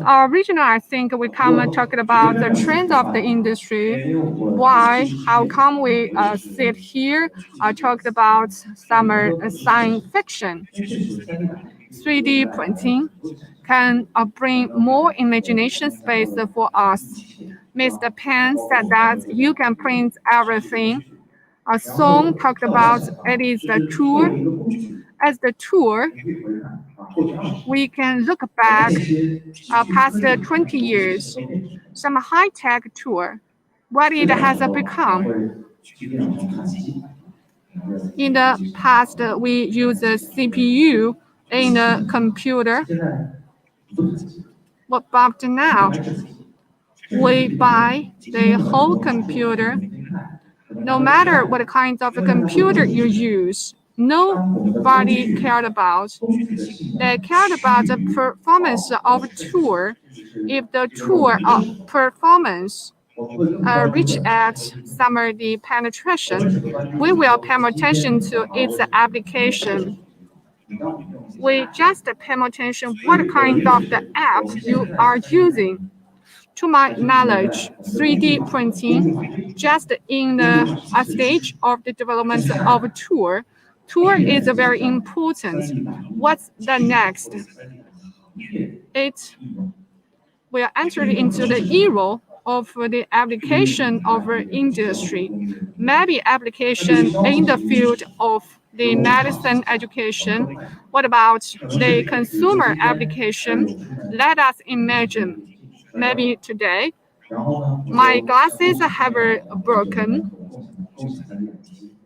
originally I think we come talking about the trends of the industry. Why? How come we sit here talked about some science fiction? 3D printing can bring more imagination space for us. Mr. Pan said that you can print everything. A song talked about it is the tour. As the tour, we can look back past 20 years, some high-tech tour, what it has become. In the past, we use a CPU in a computer. But now, we buy the whole computer. No matter what kind of computer you use, nobody cared about. They cared about the performance of tour. If the tour performance reach at some of the penetration, we will pay more attention to its application. We just pay more attention what kind of the app you are using. To my knowledge, 3D printing just in the stage of the development of a tour. Tour is very important. What's the next? It will enter into the era of the application of industry. Maybe application in the field of the medicine education. What about the consumer application? Let us imagine. Maybe today, my glasses have broken.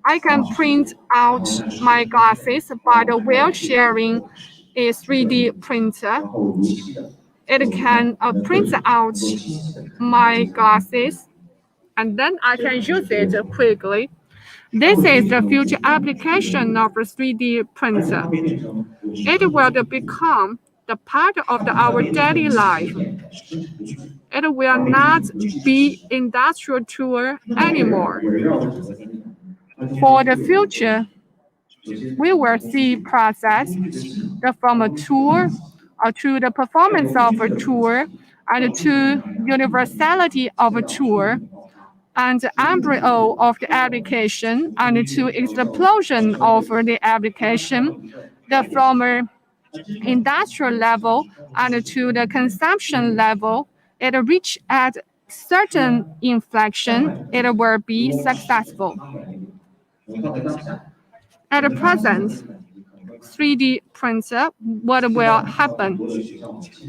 I can print out my glasses by the while sharing a 3D printer. It can print out my glasses, and then I can use it quickly. This is the future application of a 3D printer. It will become the part of our daily life. It will not be industrial tour anymore. For the future, we will see process from a tour to the performance of a tour and to universality of a tour and the embryo of the application and to explosion of the application from industrial level and to the consumption level. It reach at certain inflection, it will be successful. At present, 3D printer, what will happen?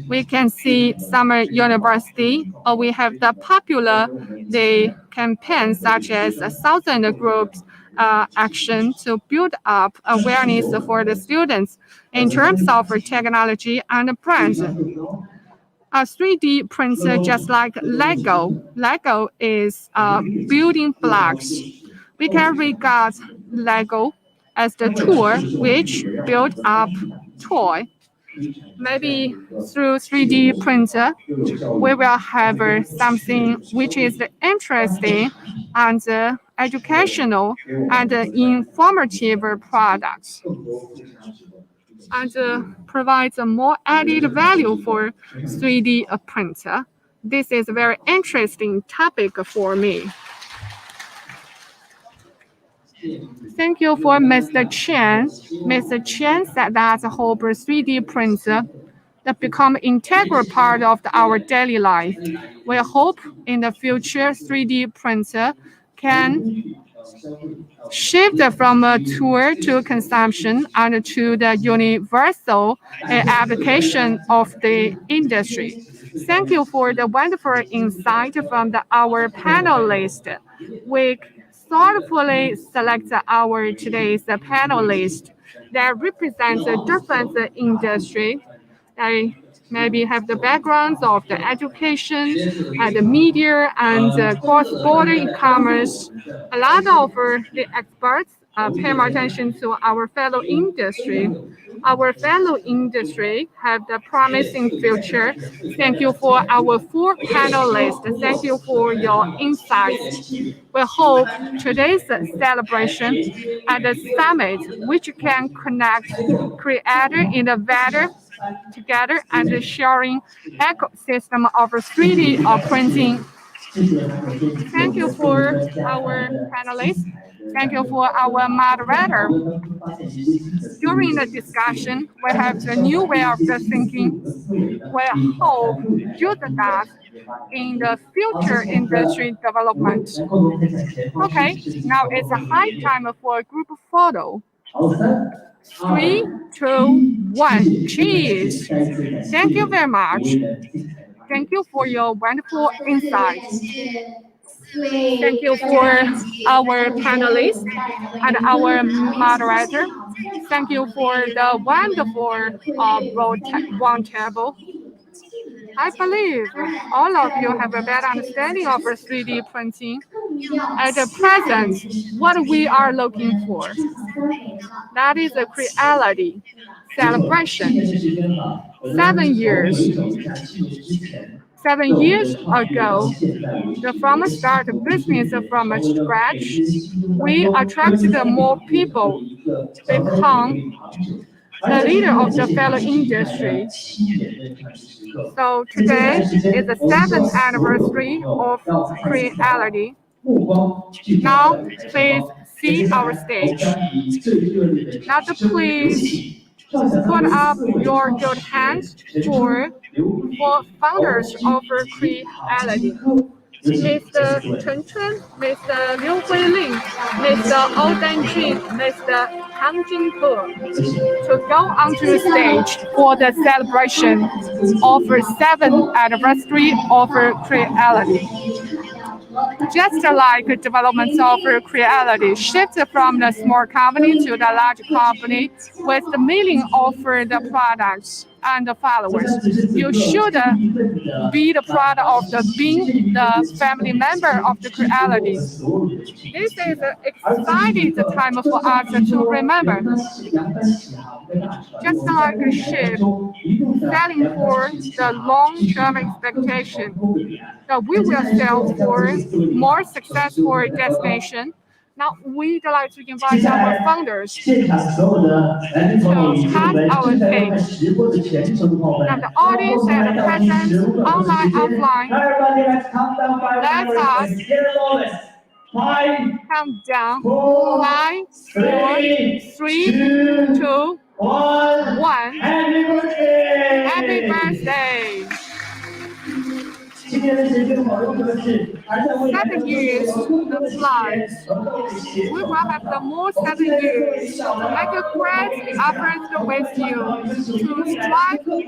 We can see some university, or we have the popular the campaigns such as 1,000 groups action to build up awareness for the students in terms of technology and brands. A 3D printer, just like Lego. Lego is building blocks. We can regard Lego as the tool which built up toy. Maybe through 3D printer, we will have something which is interesting and educational and informative products, and provides a more added value for 3D printer. This is a very interesting topic for me. Thank you for Mr. Chen. Mr. Chen said that hope 3D printer that become integral part of our daily life. We hope in the future 3D printer can shift from a tool to consumption and to the universal application of the industry. Thank you for the wonderful insight from our panelists. We thoughtfully select our today's panelists that represent a different industry. They maybe have the backgrounds of the education and the media and cross-border e-commerce. A lot of the experts pay more attention to our fellow industry. Our fellow industry have the promising future. Thank you for our 4 panelists. Thank you for your insights. We hope today's celebration and the summit, which can connect creator, innovator together and sharing ecosystem of 3D printing. Thank you for our panelists. Thank you for our moderator. During the discussion, we have the new way of the thinking. We hope use that in the future industry development. Okay, now it's a high time for a group photo. 3, 2, 1, cheese. Thank you very much. Thank you for your wonderful insights. Thank you for our panelists and our moderator. Thank you for the wonderful round table. I believe all of you have a better understanding of 3D printing. At the present, what we are looking for, that is a Creality celebration. 7 years. 7 years ago, the farmer started business from scratch. We attracted more people, become the leader of the fellow industry. So today is the 7th anniversary of Creality. Now, please see our stage. Now, please put up your good hands for founders of Creality. Mr. Chen Chen, Mr. Liu Huilin, Mr. Ou Danjun, Mr. Tang Jinghe, to go onto the stage for the celebration of the 7th anniversary of Creality. Just like development of Creality shifted from the small company to the large company with the million of the products and the followers. You should be the product of being the family member of the Creality. This is an exciting time for us to remember. Just like a ship sailing for the long-term expectation that we will sail for more successful destination. Now we'd like to invite our founders to cut our cake. Now the audience and the present, online, offline, let us count down 5, 4, 3, 2, 1. Happy birthday! 7 years of life. We will have the more 7 years to make a great effort with you to strive for.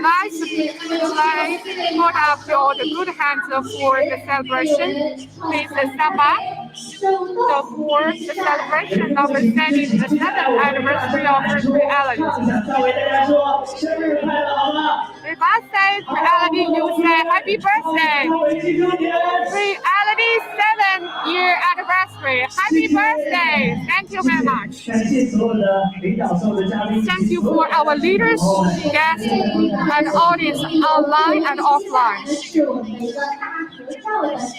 Let's put up your good hands for the celebration. Please stand back. So for the celebration of the 7th anniversary of Creality. If I say Creality, you say happy birthday. Creality 7-year anniversary. Happy birthday. Thank you very much. Thank you for our leaders, guests, and audience online and offline.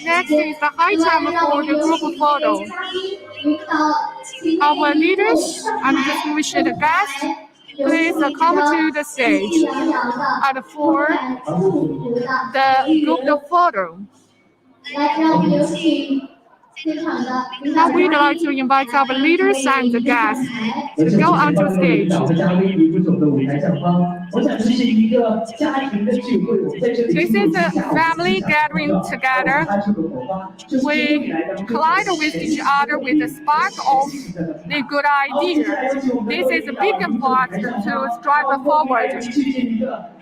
Next is the high time for the group photo. Our leaders and distinguished guests, please come to the stage and for the group photo. Now we'd like to invite our leaders and the guests to go onto stage. This is a family gathering together. We collide with each other with the spark of the good idea. This is a big part to strive forward.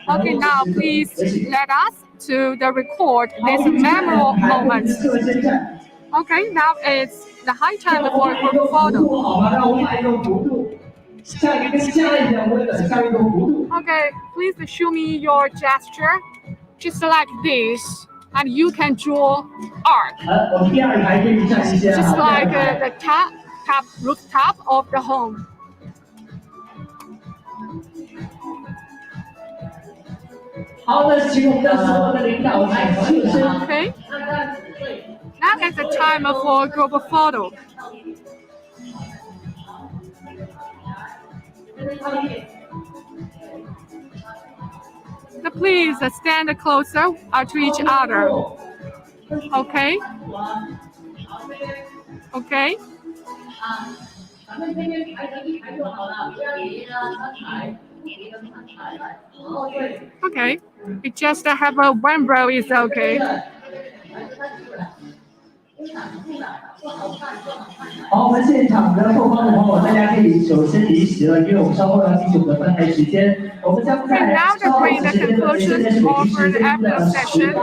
Okay, now please let us to the record this memorable moment. Okay, now it's the high time for a group photo. Okay, please show me your gesture, just like this, and you can draw arc, just like the rooftop of the home. Okay. Now is the time for group photo. So please stand closer to each other. Okay. Okay. Okay. We just have one row is okay. 好，我们现场的后方的朋友，大家可以首先离席了，因为我们稍后要进行我们的翻台时间。我们将在稍后的时间内，现在是可以直接进行的。 session,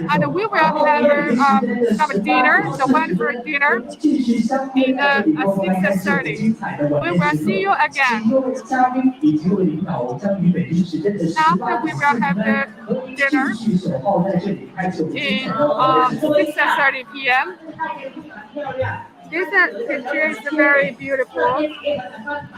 and we will have some dinner, the wonderful dinner in 6:30. We will see you again. After we will have the dinner in 6:30 p.m. This picture is very beautiful.